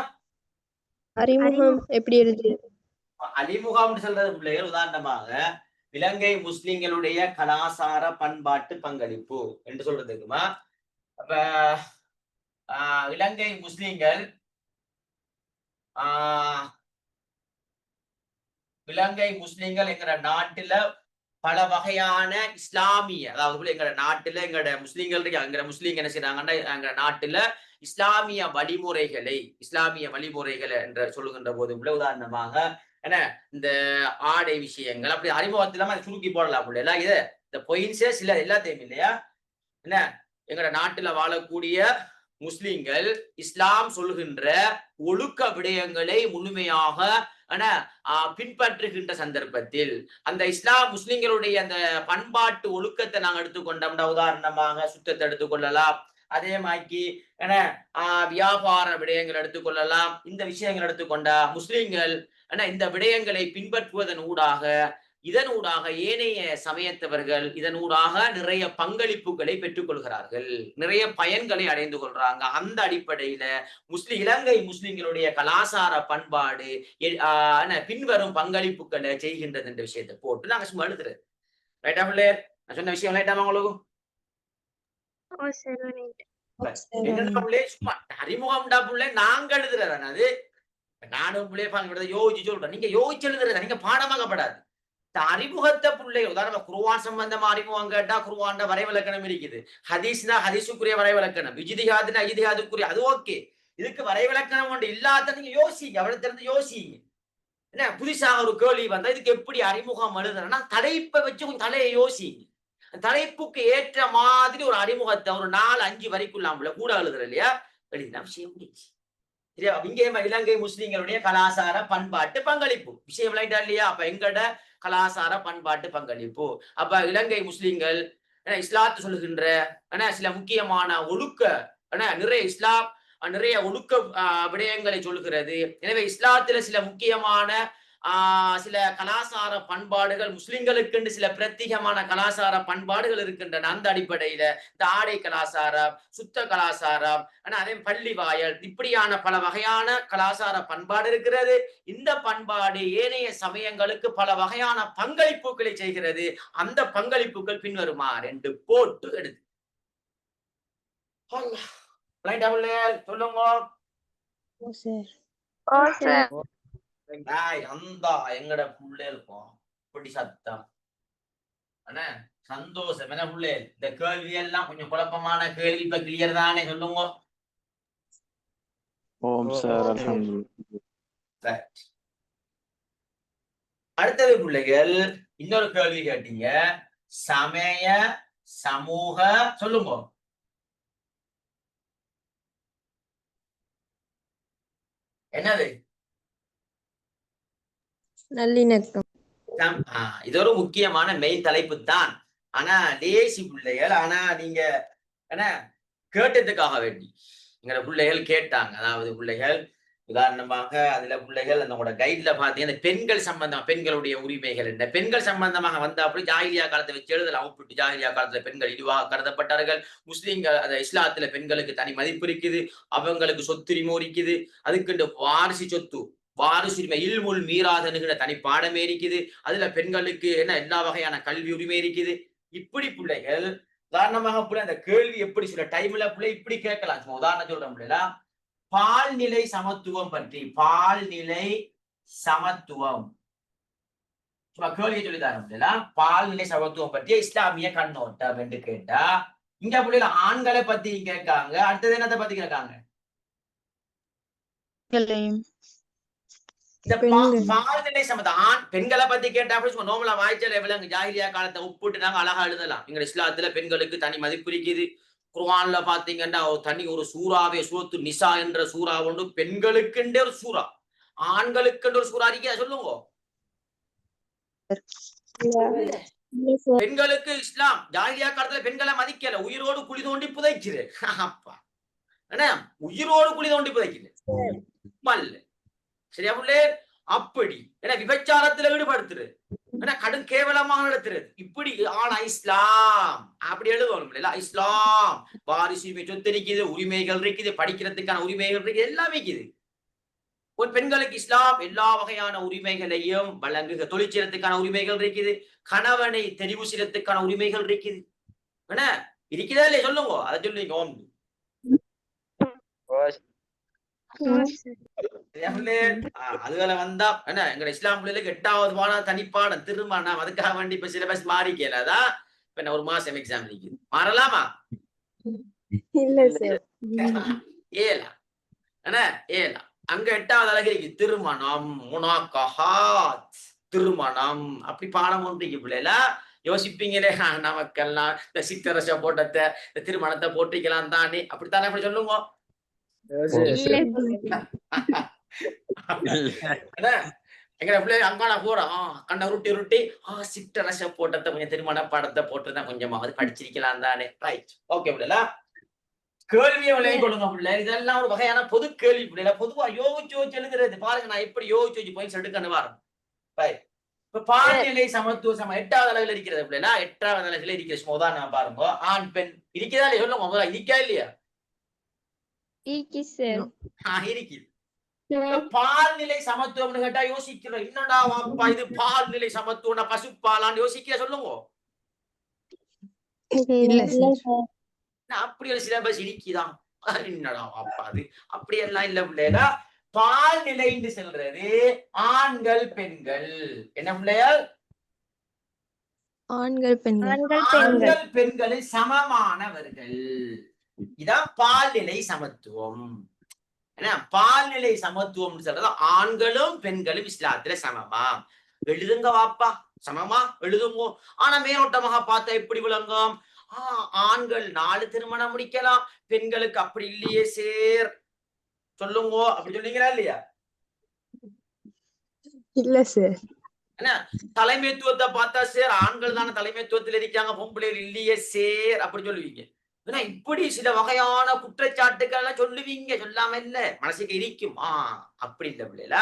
அறிமுகம் எப்படி எழுது? அறிமுகம் சொல்றது பிள்ளைகள் உதாரணமாக இலங்கை முஸ்லிம்களுடைய கலாசார பண்பாட்டு பங்களிப்பு என்று சொல்றதுக்குமா. அப்ப இலங்கை முஸ்லிம்கள் எங்கிற நாட்டுல பல வகையான இஸ்லாமிய, அதாவது எங்க நாட்டுல எங்களோட முஸ்லிம்கள் எங்க முஸ்லீம் என்ன செய்யறாங்கன்னா எங்க நாட்டுல இஸ்லாமிய வழிமுறைகளை என்று சொல்லுகின்ற போது உதாரணமாக என்ன இந்த ஆடை விஷயங்கள் அப்படி அறிமுகத்திலாம அதை சுருக்கி போடலாம் இல்லையா. இது இந்த பொயின்ஸே சில எல்லாத்தையும் இல்லையா. என்ன எங்களோட நாட்டுல வாழக்கூடிய முஸ்லிம்கள் இஸ்லாம் சொல்கின்ற ஒழுக்க விடயங்களை முழுமையாக பின்பற்றுகின்ற சந்தர்ப்பத்தில் அந்த இஸ்லாம் முஸ்லிம்களுடைய அந்த பண்பாட்டு ஒழுக்கத்தை நாங்கள் எடுத்துக்கொண்டோம்னா உதாரணமாக சுத்தத்தை எடுத்துக்கொள்ளலாம். அதே மாதிரி வியாபார விடயங்கள் எடுத்துக்கொள்ளலாம். இந்த விஷயங்கள் எடுத்துக்கொண்டா முஸ்லிம்கள் இந்த விடயங்களை பின்பற்றுவதன் இதனூடாக ஏனைய சமயத்தவர்கள் இதனூடாக நிறைய பங்களிப்புகளை பெற்றுக் கொள்கிறார்கள், நிறைய பயன்களை அடைந்து கொள்றாங்க. அந்த அடிப்படையில இலங்கை முஸ்லிம்களுடைய கலாசார பண்பாடு பின்வரும் பங்களிப்புகளை செய்கின்றது என்ற விஷயத்தை போட்டு நாங்க சும்மா எழுதுறது. ரைட்டா பிள்ளையர்? நான் சொன்ன விஷயம் ரைட்டாமா உங்களுக்கு? சும்மா அறிமுகம்டா பிள்ளை நாங்க எழுதுறதான அது. நானும் பிள்ளைய யோசிச்சு சொல்றேன். நீங்க யோசிச்சு எழுதுறதா, நீங்க பாடமாகப்படாது. அறிமுகத்தை பிள்ளை உதாரணமா குர்ஆன் சம்பந்தமா அறிமுகம் கேட்டா குர்ஆன்ல வரைவிலக்கணம் இருக்குது. ஹதீஸ்னா ஹதீஸுக்குரிய வரைவிலக்கணம், இஜ்திஹாத்னா இஜ்திஹாதுக்குரிய, அது ஓகே. இதுக்கு வரைவிலக்கணம் ஒன்று இல்லாத நீங்க யோசிங்க, அவ்வளவு தெரிந்து யோசிங்க. என்ன புதுசாக ஒரு கேள்வி வந்தா இதுக்கு எப்படி அறிமுகம் எழுதுறேன்னா தலைப்பை வச்சு கொஞ்சம் தலையை யோசிங்க. தலைப்புக்கு ஏற்ற மாதிரி ஒரு அறிமுகத்தை ஒரு 4-5 வரைக்குள்ளாமல கூட எழுதுற இல்லையா, எழுதினா விஷயம் முடிச்சு. சரியா? இங்கே இலங்கை முஸ்லிம்களுடைய கலாசார பண்பாட்டு பங்களிப்பு விஷயம் இல்லையா. அப்ப எங்கட கலாசார பண்பாட்டு பங்களிப்பு. அப்ப இலங்கை முஸ்லிம்கள் இஸ்லாத்து சொல்லுகின்ற சில முக்கியமான ஒழுக்க நிறைய இஸ்லாம் நிறைய ஒழுக்க விடயங்களை சொல்லுகிறது. எனவே இஸ்லாத்துல சில முக்கியமான சில கலாசார பண்பாடுகள், முஸ்லிம்களுக்கு சில பிரத்யேகமான கலாசார பண்பாடுகள் இருக்கின்றன. அந்த அடிப்படையில இந்த ஆடை கலாசாரம், சுத்த கலாசாரம், அதே பள்ளி வாயல், இப்படியான பல வகையான கலாசார பண்பாடு இருக்கிறது. இந்த பண்பாடு ஏனைய சமயங்களுக்கு பல வகையான பங்களிப்புகளை செய்கிறது. அந்த பங்களிப்புகள் பின்வருமாறு என்று போட்டு எடுத்து சொல்லுங்க. அந்த எங்கட புள்ளே இருக்கும் இப்படி சத்தம் சந்தோஷம் என்ன புள்ளே. இந்த கேள்வி எல்லாம் கொஞ்சம் குழப்பமான கேள்வி, இப்ப கிளியர் தானே? சொல்லுங்க. அடுத்தது பிள்ளைகள் இன்னொரு கேள்வி கேட்டீங்க. சமய சமூக சொல்லுங்க. என்னது? நல்லிணக்கம். இது ஒரு முக்கியமான மெயின் தலைப்பு தான். ஆனா லேசி பிள்ளைகள், ஆனா நீங்க என்ன கேட்டதுக்காக வேண்டி எங்களோட பிள்ளைகள் கேட்டாங்க. அதாவது பிள்ளைகள் உதாரணமாக அதுல பிள்ளைகள் அந்த கைட்ல பாத்தீங்கன்னா பெண்கள் சம்பந்தமா, பெண்களுடைய உரிமைகள் என்ன, பெண்கள் சம்பந்தமாக வந்தா அப்படி ஜாகிலியா காலத்தை வச்சு எழுதலாம். அவுட்புட் ஜாகிலியா காலத்துல பெண்கள் இழிவாக கருதப்பட்டார்கள். முஸ்லீம்கள் இஸ்லாத்துல பெண்களுக்கு தனி மதிப்பு இருக்குது, அவங்களுக்கு சொத்துரிமை இருக்குது, அதுக்கு வாரிசு சொத்து வாரிசுரிமை இல்முல் மீராதனுகிற தனி பாடமே இருக்குது. அதுல பெண்களுக்கு என்ன எல்லா வகையான கல்வி உரிமை இருக்குது. இப்படி பிள்ளைகள் உதாரணமாக பிள்ளை அந்த கேள்வி எப்படி சில டைம்ல பிள்ளை இப்படி கேட்கலாம். உதாரணம் சொல்றோம் பிள்ளைங்களா, பால்நிலை சமத்துவம் பற்றி, பால்நிலை சமத்துவம் கேள்வி சொல்லித்தாரோம் பிள்ளைங்களா. பால்நிலை சமத்துவம் பற்றிய இஸ்லாமிய கண்ணோட்டம் என்று கேட்டா, இங்க பிள்ளைல ஆண்களை பத்தி கேட்காங்க. அடுத்தது என்னத்தை பத்தி கேட்காங்க? இந்த பால்நிலை சமத்துவம் ஆண் பெண்களை பத்தி கேட்டா அப்படி நோமலா வாய்ச்சல் விலங்கு ஜாகிலியா காலத்தை உட்பட்டு நாங்க அழகா எழுதலாம். எங்க இஸ்லாத்துல பெண்களுக்கு தனி மதிப்பு இருக்குது. குர்ஆன்ல பாத்தீங்கன்னா தனி ஒரு சூறாவே சூரத்து நிசா என்ற சூறா ஒன்று பெண்களுக்குண்டே ஒரு சூறா, ஆண்களுக்கு ஒரு சூறா இருக்கா? சொல்லுங்க. பெண்களுக்கு இஸ்லாம் ஜாகிலியா காலத்துல பெண்களை மதிக்கல, உயிரோடு குழி தோண்டி புதைக்குது. அப்பா என்ன உயிரோடு குழி தோண்டி புதைக்குது மல்ல, சரியா புள்ளே? அப்படி ஏன்னா விபச்சாரத்துல ஈடுபடுத்துறது, ஏன்னா கடும் கேவலமாக நடத்துறது. இப்படி ஆனா இஸ்லாம் அப்படி எழுதணும் இல்ல. இஸ்லாம் வாரிசுரிமை சொத்து இருக்குது, உரிமைகள் இருக்குது, படிக்கிறதுக்கான உரிமைகள் இருக்குது, எல்லாம் இருக்குது. ஒரு பெண்களுக்கு இஸ்லாம் எல்லா வகையான உரிமைகளையும் வழங்குக. தொழிற்சேரத்துக்கான உரிமைகள் இருக்குது, கணவனை தெரிவு செய்யறதுக்கான உரிமைகள் இருக்குது. என்ன இருக்குதா இல்லையா? சொல்லுங்க, அதை சொல்லுங்க. அதுல வந்தா என்ன எங்க இஸ்லாம் பிள்ளைகளுக்கு 8வது பாடம் தனிப்பாடம் திருமணம். அதுக்காக வேண்டி இப்ப சிலபஸ் மாறிக்கலதா. இப்ப என்ன ஒரு மாசம் எக்ஸாம் இருக்குது, மாறலாமா? ஏலா என்ன ஏலா. அங்க 8வது அழகு இருக்கு திருமணம், முனாக்கஹாத் திருமணம். அப்படி பாடம் ஒன்று இருக்கு பிள்ளைல. யோசிப்பீங்களே நமக்கெல்லாம் இந்த சித்தரச போட்டத்தை இந்த திருமணத்தை போட்டிக்கலாம் தானே, அப்படித்தானே? அப்படி சொல்லுங்க. எங்க பிள்ளைங்க அங்கான போறோம் கண்ண உருட்டி சிற்றரச போட்டத்தை கொஞ்சம் திருமண பாடத்தை போட்டுதான் கொஞ்சமாவது படிச்சிருக்கலாம் தானே. ரைட், ஓகே பிள்ளைல. கேள்வியை விளையாடி கொள்ளுங்க பிள்ளை. இதெல்லாம் ஒரு வகையான பொது கேள்வி பிள்ளைல. பொதுவா யோசிச்சு எழுதுறது பாருங்க. நான் எப்படி யோசிச்சு போய் எடுக்கணும் வாரம். இப்ப பால்நிலை சமத்துவ 8வது அளவில் இருக்கிறது பிள்ளைல. 8வது அளவில் இருக்கிற உதாரணம் பாருங்க. ஆண் பெண் இருக்கிறதா இல்லையா? சொல்லுங்க முதல்ல, இருக்கா இல்லையா? பால்நிலை சமத்துவம்னு கேட்டா யோசிக்கிறோம், என்னடா வாப்பா இது பால்நிலை சமத்துவம், பசுப்பாலான்னு யோசிக்கிற? சொல்லுங்க. அப்படி ஒரு சிலபஸ் இருக்குதான். என்னடா வாப்பா அது அப்படியெல்லாம் இல்ல பிள்ளையா. பால்நிலைன்னு சொல்றது ஆண்கள் பெண்கள். என்ன பிள்ளையால்? ஆண்கள் பெண்களில் சமமானவர்கள். இதான் பால்நிலை சமத்துவம். பால்நிலை சமத்துவம் சொல்றது ஆண்களும் பெண்களும் இஸ்லாத்துல சமமா. எழுதுங்க வாப்பா, சமமா எழுதுங்க. ஆனா மேலோட்டமாக பார்த்தா எப்படி விளங்கும்? ஆண்கள் 4 திருமணம் முடிக்கலாம், பெண்களுக்கு அப்படி இல்லையே சேர். சொல்லுங்க, அப்படி சொன்னீங்களா இல்லையா? இல்ல சார். என்ன தலைமைத்துவத்தை பார்த்தா சேர் ஆண்கள் தானே தலைமைத்துவத்தில் இருக்காங்க, பொம்பளைகள் இல்லையே சேர் அப்படி சொல்லுவீங்க. ஏன்னா இப்படி சில வகையான குற்றச்சாட்டுகள் எல்லாம் சொல்லுவீங்க, சொல்லாம இல்ல மனசுக்கு இருக்கும். அப்படி இல்ல பிள்ளைல,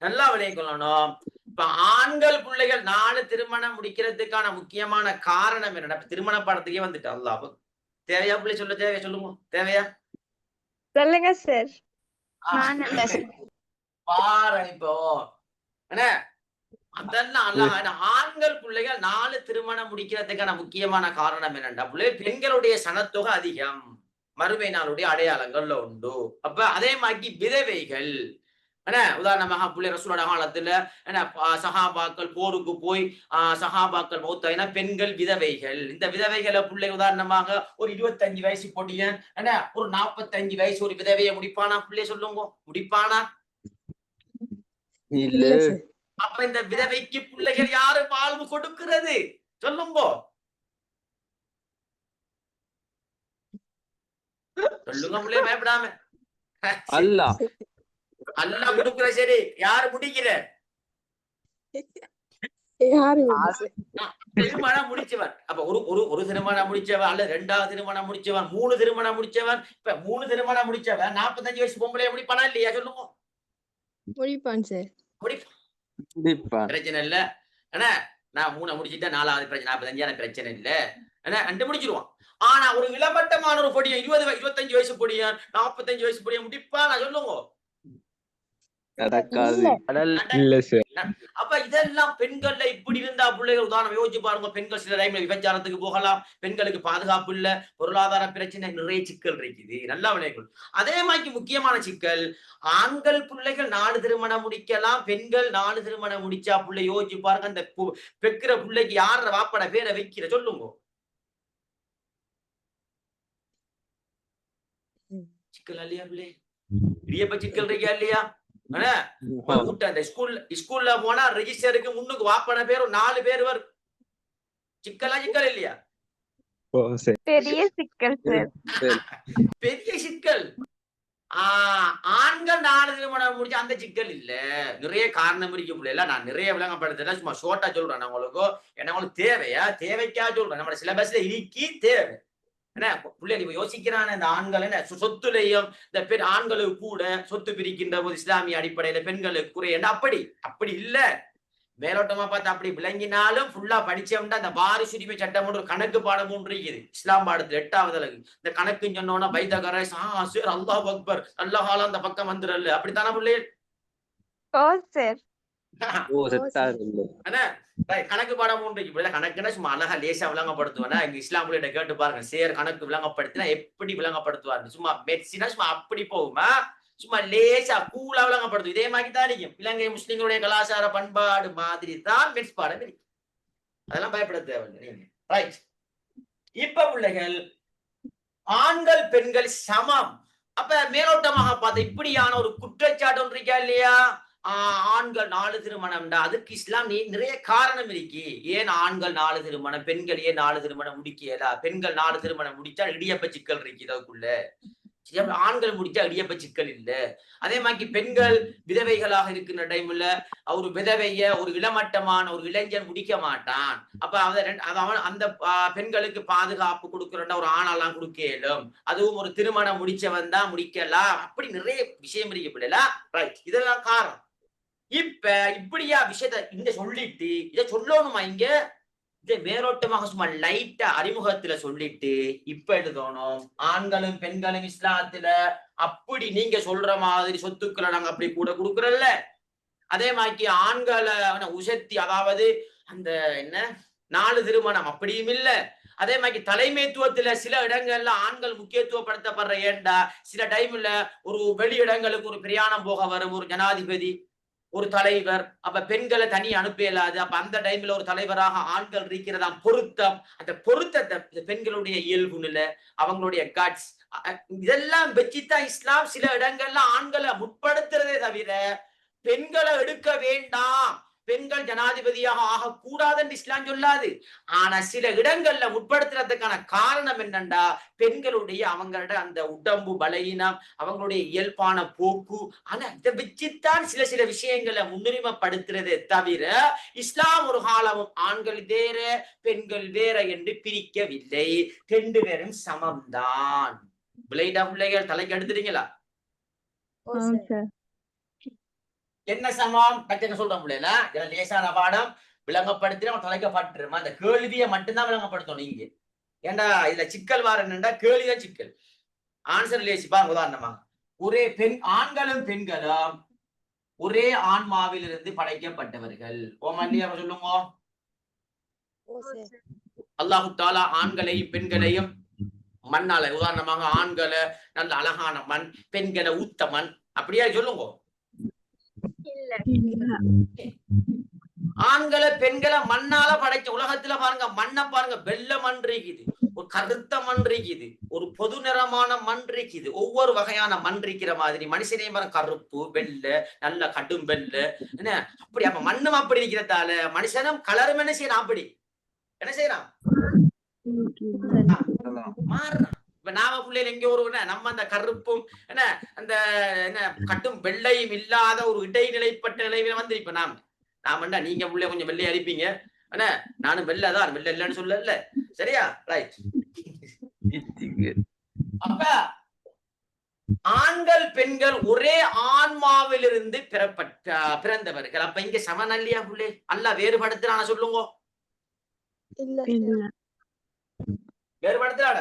நல்லா விளைய கொள்ளணும். இப்ப ஆண்கள் பிள்ளைகள் 4 திருமணம் முடிக்கிறதுக்கான முக்கியமான காரணம் என்னன்னா, திருமண பாடத்துக்கே வந்துட்டு அல்லாஹ் தேவையா பிள்ளை சொல்ல தேவையா சொல்லுங்க, தேவையா? சொல்லுங்க சார். பாரு இப்போ என்ன அதெல்லாம் அல்லாஹ் ஆண்கள் பிள்ளைகள் 4 திருமணம் முடிக்கிறதுக்கான முக்கியமான காரணம் என்னன்னா, பெண்களுடைய சனத்தொகை அதிகம், மறுமை நாளுடைய அடையாளங்கள்ல உண்டு. அப்ப அதே மாதிரி விதவைகள் என்ன உதாரணமாக புள்ளை ரசூலோட காலத்துல என்ன சஹாபாக்கள் போருக்கு போய் சஹாபாக்கள் மௌத்தாயினா பெண்கள் விதவைகள். இந்த விதவைகளை பிள்ளை உதாரணமாக ஒரு 25 வயசு போட்டிய என்ன ஒரு 45 வயசு ஒரு விதவையை முடிப்பானா பிள்ளை சொல்லுங்க, முடிப்பானா? இல்ல சார். அப்ப இந்த விதவைக்கு பிள்ளைகள் யாரு வாழ்வு கொடுக்கிறது சொல்லுங்க, சொல்லுங்க பிள்ளைய பயப்படாம. அல்லாஹ் அல்லாஹ் கொடுக்கிற, சரி யாரு முடிக்கிற? யாரு திருமணம் முடிச்சவன். அப்ப ஒரு திருமணம் முடிச்சவன் அல்ல 2வது திருமணம் முடிச்சவன் 3 திருமணம் முடிச்சவன். இப்ப 3 திருமணம் முடிச்சவன் 45 வயசு பொம்பளைய முடிப்பானா இல்லையா சொல்லுங்க? முடிப்பான் சார். முடிப்பான். பிரச்சனை இல்ல. ஆனா நான் 3 முடிச்சுட்டேன், 4வது பிரச்சனை 45 பிரச்சனை இல்ல, ஏன்னா 2 முடிச்சிருவான். ஆனா ஒரு இளமட்டமான ஒரு பொடியன் 25 வயசு பொடியன் 45 வயசு பொடியன் முடிப்பா நான் சொல்லுங்க? நடக்காது. இல்ல சார். அப்ப இதெல்லாம் பெண்கள்ல இப்படி இருந்தா பிள்ளைகள் உதாரணம் யோசிச்சு பாருங்க. பெண்கள் சில டைம்ல விபச்சாரத்துக்கு போகலாம், பெண்களுக்கு பாதுகாப்பு இல்ல, பொருளாதார பிரச்சனை, நிறைய சிக்கல் இருக்குது. நல்லா விளையாடும். அதே மாதிரி முக்கியமான சிக்கல், ஆண்கள் பிள்ளைகள் 4 திருமணம் முடிக்கலாம், பெண்கள் 4 திருமணம் முடிச்சா பிள்ளை யோசிச்சு பாருங்க, அந்த பெக்கிற பிள்ளைக்கு யார வாப்பட பேரை வைக்கிற சொல்லுங்க? சிக்கல் இல்லையா பிள்ளை? இடியப்ப சிக்கல் இருக்கா இல்லையா? ஸ்கூல்ல போனா ரெஜிஸ்டருக்கு முன்னுக்கு வாப்பன பேர் 4 பேர் வரும். சிக்கலா சிக்கல் இல்லையா? பெரிய சிக்கல் சார். பெரிய சிக்கல். ஆண்கள் 4 திருமணம் முடிச்சு அந்த சிக்கல் இல்ல. நிறைய காரணம் இருக்க முடியல. நான் நிறைய விளங்கப்படுத்தல, சும்மா ஷோர்ட்டா சொல்றேன். உங்களுக்கு என்ன உங்களுக்கு தேவையா? தேவைக்கா சொல்றேன். நம்ம சிலபஸ்ல இருக்கி தேவை என்ன பிள்ளைங்க யோசிக்கிறான இந்த ஆண்கள் என்ன சொத்துலையும் இந்த பெண் ஆண்களுக்கு கூட சொத்து பிரிக்கின்ற போது இஸ்லாமிய அடிப்படையில பெண்களுக்கு குறை அப்படி அப்படி இல்ல. மேலோட்டமா பார்த்து அப்படி விளங்கினாலும் ஃபுல்லா படிச்சோம்னா இந்த வாரிசு உரிமை சட்டம் ஒரு கணக்கு பாடம் ஒன்று இருக்குது இஸ்லாம் பாடத்துல 8வது அலகு. இந்த கணக்குன்னு சொன்னோன்னா பைதகரை அல்லாஹ் அக்பர் நல்ல காலம் அந்த பக்கம் வந்துடல, அப்படித்தானே பிள்ளைகள்? கணக்கு பாடம் ஒன்று கணக்குன்னா சும்மா அழகா லேசா விளங்கப்படுத்துவேன்னா இங்க இஸ்லாமிய கேட்டு பாருங்க. சேர் கணக்கு விளங்கப்படுத்தினா எப்படி விளங்கப்படுத்துவாரு? சும்மா மெட்சினா சும்மா அப்படி போகுமா, சும்மா லேசா கூலா விளங்கப்படுத்தும். இதே மாதிரி தான் இருக்கும். இலங்கை முஸ்லிம்களுடைய கலாச்சார பண்பாடு மாதிரி தான் மெட்ஸ் பாடம் இருக்கு. அதெல்லாம் பயப்பட தேவையில்லை. ரைட். இப்ப பிள்ளைகள் ஆண்கள் பெண்கள் சமம். அப்ப மேலோட்டமாக பார்த்த இப்படியான ஒரு குற்றச்சாட்டு ஒன்று இருக்கா இல்லையா? ஆண்கள் 4 திருமணம், அதுக்கு இஸ்லாம் நிறைய காரணம் இருக்கு. ஏன் ஆண்கள் 4 திருமணம், பெண்கள் ஏன் 4 திருமணம் முடிக்கல? பெண்கள் 4 திருமணம் முடிச்சா இடியப்ப சிக்கல் இருக்கு இதுக்குள்ள, ஆண்கள் முடிச்சா இடியப்ப சிக்கல் இல்ல. அதே மாதிரி பெண்கள் விதவைகளாக இருக்கின்ற டைம்ல ஒரு விதவைய ஒரு இளமட்டமான ஒரு இளைஞன் முடிக்க மாட்டான். அப்ப அவன் அந்த பெண்களுக்கு பாதுகாப்பு கொடுக்கிறோம்னா ஒரு ஆணெல்லாம் கொடுக்க இயலும். அதுவும் ஒரு திருமணம் முடிச்சவன் தான் முடிக்கலாம். அப்படி நிறைய விஷயம் இருக்கு பிள்ளைல. ரைட், இதெல்லாம் காரணம். இப்ப இப்படியா விஷயத்த இங்க சொல்லிட்டு இதை சொல்லணுமா? இங்க இதை மேலோட்டமாக சும்மா லைட்டா அறிமுகத்துல சொல்லிட்டு இப்ப எழுதணும், ஆண்களும் பெண்களும் இஸ்லாத்துல அப்படி நீங்க சொல்ற மாதிரி சொத்துக்களை நாங்க அப்படி கூட கொடுக்கறல்ல, அதே மாதிரி ஆண்களை உசத்தி, அதாவது அந்த என்ன 4 திருமணம் அப்படியும் இல்ல. அதே மாதிரி தலைமைத்துவத்துல சில இடங்கள்ல ஆண்கள் முக்கியத்துவப்படுத்தப்படுற. ஏண்டா சில டைம்ல ஒரு வெளி இடங்களுக்கு ஒரு பிரயாணம் போக வரும் ஒரு ஜனாதிபதி, ஒரு தலைவர், அப்ப பெண்களை தனி அனுப்ப இயலாது. அப்ப அந்த டைம்ல ஒரு தலைவராக ஆண்கள் இருக்கிறதா பொருத்தம். அந்த பொருத்தத்தை பெண்களுடைய இயல்பு நிலை, அவங்களுடைய கட்ஸ், இதெல்லாம் வச்சுதான் இஸ்லாம் சில இடங்கள்ல ஆண்களை முற்படுத்துறதே தவிர பெண்களை எடுக்க வேண்டாம், பெண்கள் ஜனாதிபதியாக ஆகக்கூடாதுன்னு இஸ்லாம் சொல்லாது. ஆனா சில இடங்கள்ல முற்படுத்துறதுக்கான காரணம் என்னண்டா, பெண்களுடைய அவங்களோட அந்த உடம்பு பலகீனம், அவங்களுடைய இயல்பான போக்கு, ஆனா இதை வச்சுத்தான் சில சில விஷயங்களை முன்னுரிமைப்படுத்துறதே தவிர இஸ்லாம் ஒரு காலமும் ஆண்கள் வேற பெண்கள் வேற என்று பிரிக்கவில்லை. 2 பேரும் சமம்தான். விளையாட பிள்ளைகள் தலைக்கு எடுத்துறீங்களா? ஓ ஆமா சார். சார். என்ன சமம் கட்டணம் சொல்றோம் இல்லையா? இதெல்லாம் லேசான பாடம் விளங்கப்படுத்தி அவன் தலைக்கப்பட்டுருமா. அந்த கேள்வியை மட்டும்தான் விளங்கப்படுத்தணும் நீங்க. ஏண்டா இதுல சிக்கல் வார என்னண்டா கேள்விதான் சிக்கல். ஆன்சர் லேசிப்பாங்க. உதாரணமா ஒரே ஆண்களும் பெண்களும் ஒரே ஆன்மாவிலிருந்து படைக்கப்பட்டவர்கள். ஓமல்லியா சொல்லுங்க. ஓ சார். அல்லாஹு தாலா ஆண்களையும் பெண்களையும் மண்ணால, உதாரணமாக ஆண்களை நல்ல அழகான மண், பெண்களை ஊத்த மண், அப்படியா சொல்லுங்க. ஆண்களை பெண்களை மண்ணால படைச்ச உலகத்துல பாருங்க, மண்ணை பாருங்க, வெள்ளை மண் இருக்குது, ஒரு கருத்த மண் இருக்குது, ஒரு பொது நிறமான மண் இருக்குது, ஒவ்வொரு வகையான மண் இருக்கிற மாதிரி மனுஷனையும் பாருங்க, கருப்பு வெள்ளை நல்ல கடும் வெள்ளை என்ன அப்படி. அப்ப மண்ணும் அப்படி இருக்கிறதால மனுஷனும் கலரும் என்ன செய்யறான், அப்படி என்ன செய்யறான், மாறுறான். இப்ப நாம பிள்ளைகள் எங்க ஒரு நம்ம அந்த கருப்பும் என்ன அந்த என்ன கட்டும் வெள்ளையும் இல்லாத ஒரு இடைநிலைப்பட்ட நிலையில வந்து இப்ப நாம நீங்க பிள்ளை கொஞ்சம் வெள்ளை அடிப்பீங்க, என்ன நானும் வெள்ளைதான், வெள்ளை இல்லைன்னு சொல்லல, சரியா? ரைட். அப்ப ஆண்கள் பெண்கள் ஒரே ஆன்மாவிலிருந்து பிறந்தவர்கள். அப்ப இங்க சமநல்லியா பிள்ளை அல்ல வேறுபடுத்துறான சொல்லுங்க. இல்ல வேறுபடுத்துறான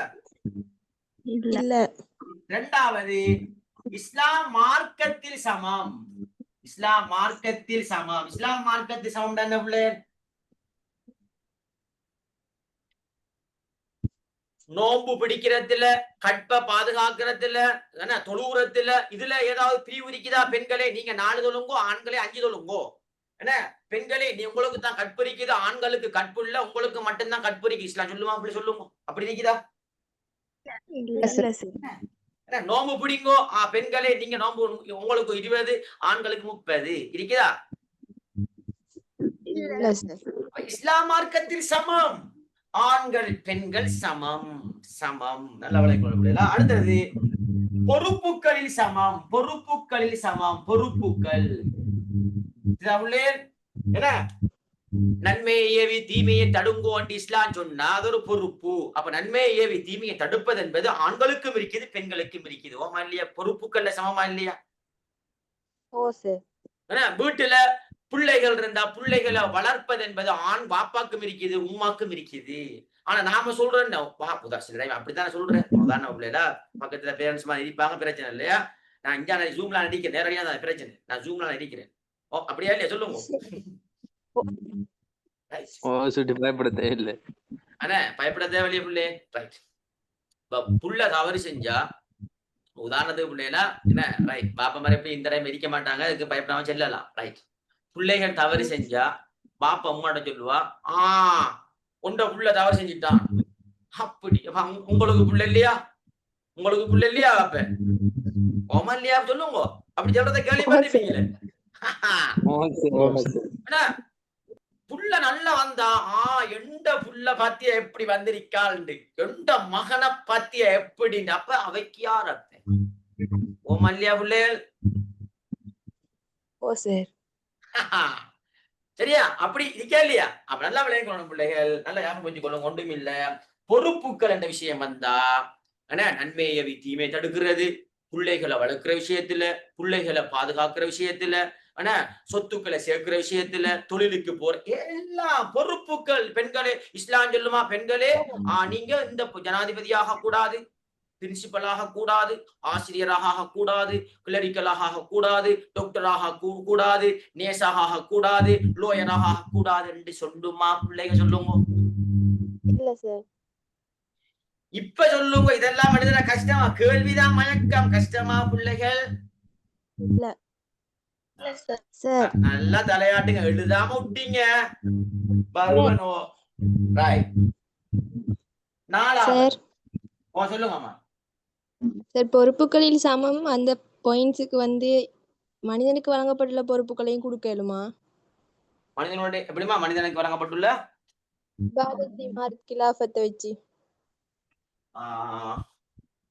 இல்ல. இரண்டாவது, இஸ்லாம் மார்க்கத்தில் சமம். இஸ்லாம் மார்க்கத்தில் சமம். இஸ்லாம் மார்க்கத்தில் சமம் என்ன பிள்ளை? நோம்பு பிடிக்கிறதுல, கற்பை பாதுகாக்கிறதுல, தொழுவுறதுல, இதுல ஏதாவது பிரிவு இருக்குதா? பெண்களே நீங்க 4 தொழுங்கோ, ஆண்களே 5 தொழுங்கோ. என்ன பெண்களே நீ உங்களுக்கு தான் கற்பு இருக்குது, ஆண்களுக்கு கற்பு இல்ல, உங்களுக்கு மட்டும்தான் கற்பு இருக்கு. இஸ்லாம் சொல்லுமா? அப்படி சொல்லுங்க. அப்படி இருக்குதா? நோம்பு பிடிங்கோ, பெண்களே நீங்க நோம்பு உங்களுக்கு 20, ஆண்களுக்கு 30 இருக்குதா? இஸ்லாம் மார்க்கத்தில் சமம். ஆண்கள் பெண்கள் சமம் சமம். நல்ல விளையாட. அடுத்தது பொறுப்புகளில் சமம். பொறுப்புகளில் சமம். பொறுப்புகள் என்ன? நன்மையை ஏவி தீமையை தடுங்கோ என்று இஸ்லாம் சொன்னா அது ஒரு பொறுப்பு. அப்ப நன்மையை ஏவி தீமையை தடுப்பது என்பது ஆண்களுக்கும் இருக்குது பெண்களுக்கும் இருக்குது. ஓமா இல்லையா? பொறுப்புகள்ல சமமா இல்லையா? வீட்டுல பிள்ளைகள் இருந்தா பிள்ளைகளை வளர்ப்பது என்பது ஆண் பாப்பாக்கும் இருக்குது உமாக்கும் இருக்குது. ஆனா நாம சொல்றோம் அப்படித்தானே சொல்றேன். பக்கத்துல பேரண்ட்ஸ் மாதிரி இருப்பாங்க, பிரச்சனை இல்லையா? நான் இங்க ஜூம்ல நடிக்கிறேன், நேரடியா தான் பிரச்சனை, நான் ஜூம்ல நடிக்கிறேன். ஓ அப்படியா இல்லையா சொல்லுங்க. பயப்பட தேவையில்லை. பயப்பட தேவையில்லையே பிள்ளை. ரைட். புள்ள தவறு செஞ்சா உதாரணத்துக்கு பிள்ளைனா என்ன ரைட், பாப்பா மாதிரி எப்படி இந்த டைம் இருக்க மாட்டாங்க, அதுக்கு பயப்படாம செல்லலாம். ரைட். பிள்ளைகள் தவறு செஞ்சா பாப்பா அம்மாட்ட சொல்லுவா, உண்ட புள்ள தவறு செஞ்சுட்டான் அப்படி. உங்களுக்கு புள்ள இல்லையா? உங்களுக்கு புள்ள இல்லையா? அப்ப ஓமா இல்லையா சொல்லுங்க. அப்படி சொல்றத கேள்விப்பட்டிருப்பீங்களே. புள்ள நல்லா வந்தா எந்த புள்ள பாத்தியா எப்படி வந்திருக்காள், எந்த மகனை பாத்தியா எப்படி, அப்ப அவைக்கு யார் அர்த்தம்? ஓ மல்லியா புள்ளைகள். ஓ சார். சரியா? அப்படி இருக்கா இல்லையா? அப்ப நல்லா விளையாடணும் பிள்ளைகள், நல்லா ஞாபகம் வச்சுக்கொள்ளும். ஒன்றும் இல்ல, பொறுப்புகள் என்ற விஷயம் வந்தா நன்மையை தீமையை தடுக்கிறது, பிள்ளைகளை வளர்க்கிற விஷயத்துல, பிள்ளைகளை பாதுகாக்கிற விஷயத்துல, சொத்துக்களை சேர்க்கிற விஷயத்துல, தொழிலுக்கு போற எல்லா பொறுப்புகள். பெண்களே இஸ்லாம் சொல்லுமா, பெண்களே நீங்க இந்த ஜனாதிபதியாக கூடாது, பிரின்சிபலாக கூடாது, ஆசிரியராக கூடாது, கிளரிக்கலாக கூடாது, டாக்டராக கூடாது, நேசாக கூடாது, லோயராக கூடாது என்று சொல்லுமா பிள்ளைங்க? சொல்லுங்க. இல்ல சார். இப்ப சொல்லுங்க. இதெல்லாம் எழுதுற கஷ்டமா? கேள்விதான் மயக்கம். கஷ்டமா பிள்ளைகள்? இல்ல சார். நல்லா தலையாட்டுங்க. எழுதாம விட்டீங்க பருவனோ. ரைட். நாலாவது சொல்லுங்கம்மா. சார், பொறுப்புகளில் சமம் அந்த பாயிண்ட்ஸுக்கு வந்து மனிதனுக்கு வழங்கப்பட்டுள்ள பொறுப்புகளையும் கொடுக்கலுமா? மனிதனுடைய எப்படிமா மனிதனுக்கு வழங்கப்பட்டுள்ள இபாதத் இமாரத் கிலாஃபத்தை வச்சு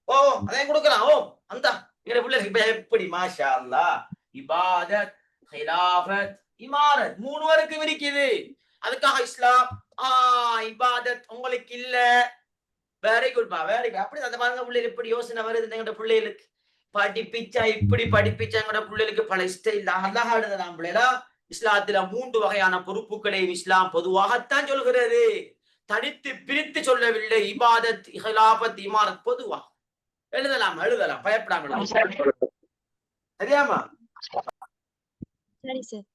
ஓ அதையும் கொடுக்கலாம். ஓ அந்த எங்க பிள்ளைக்கு இப்ப எப்படி மாஷா அல்லாஹ் இபாதத் ஹிலாஃபத் இமாரத் 3 வரைக்கும் இருக்குது. அதுக்காக இஸ்லாம் இபாதத் உங்களுக்கு இல்ல. வெரி குட்பா வெரி குட். அப்படி அந்த மாதிரி பிள்ளைகள் எப்படி யோசனை வருது எங்கட பிள்ளைகளுக்கு படிப்பிச்சா இப்படி படிப்பிச்சா எங்கட பிள்ளைகளுக்கு பல ஸ்டைல் அழகா எழுதலாம் பிள்ளைகளா. இஸ்லாத்துல 3 வகையான பொறுப்புகளையும் இஸ்லாம் பொதுவாகத்தான் சொல்கிறது, தனித்து பிரித்து சொல்லவில்லை. இபாதத் ஹிலாஃபத் இமாரத் பொதுவா எழுதலாம் பயப்படாம சரியாமா. சரி சார்.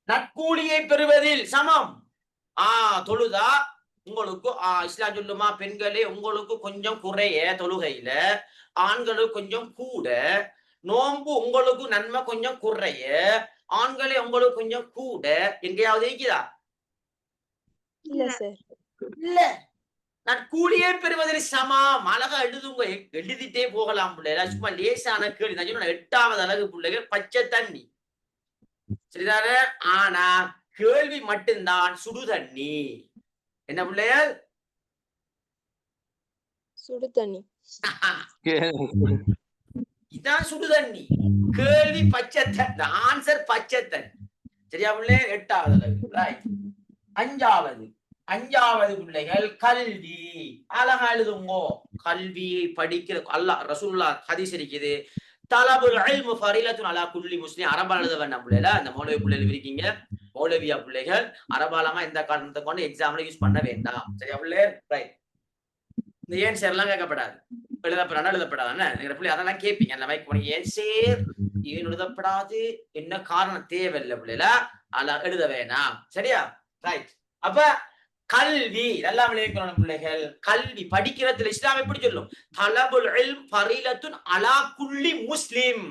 நற்கூலியை பெறுவதில் சமம். தொழுதா உங்களுக்கு இஸ்லாம் சொல்லுமா, பெண்களே உங்களுக்கு கொஞ்சம் குறைய தொழுகையில, ஆண்களுக்கு கொஞ்சம் கூட. நோன்பு உங்களுக்கு நன்மை கொஞ்சம் குறைய, ஆண்களே உங்களுக்கு கொஞ்சம் கூட. எங்கேயாவது இருக்குதா? இல்ல சார். இல்ல. நற்கூலியை பெறுவதில் சமம். அழகா எழுதுங்க, எழுதிட்டே போகலாம் பிள்ளைல. சும்மா லேசான கேள்வி நான் சொன்ன 8வது அழகு பிள்ளைகள் பச்சை தண்ணி சரிதானே. ஆனா கேள்வி மட்டும்தான் சுடு தண்ணி. என்ன பிள்ளைகள்? சுடு தண்ணி. இதான் சுடு தண்ணி. கேள்வி பச்சை தண்ணி, ஆன்சர் பச்சை தண்ணி. சரியா பிள்ளை? 8வது அழகு. ரைட். 5வது பிள்ளைகள் கல்வி. அழகா எழுதுங்கோ. கல்வியை படிக்கிற அல்லாஹ் ரசூலுல்லாஹ் ஹதீஸ் இருக்குது, தலபுல் இல்மு ஃபரீலத்துன் அலா குல்லி முஸ்லிம். அரபால் எழுத வேண்டாம் பிள்ளைல. அந்த மௌலவி பிள்ளைகள் இருக்கீங்க, மௌலவியா பிள்ளைகள், அரபாலமா எந்த காரணத்தை கொண்டு எக்ஸாம்ல யூஸ் பண்ண வேண்டாம். சரியா பிள்ளை? ரைட். இந்த ஏன் சேர்லாம் கேட்கப்படாது, எழுதப்படாதானே எங்க பிள்ளை அதெல்லாம் கேட்பீங்க. அந்த மைக் போனீங்க ஏன் சேர் ஏன் எழுதப்படாது, என்ன காரணம் தேவையில்லை பிள்ளைல, அதெல்லாம் எழுத வேணாம். சரியா? ரைட். அப்ப கல்வி எல்லாம் விளைவிக்கணும் பிள்ளைகள். கல்வி படிக்கிறதுல இஸ்லாம் எப்படி சொல்லும்? தலபுல் இல்ம் ஃபரீலத்துன் அலா குல்லி முஸ்லிம்.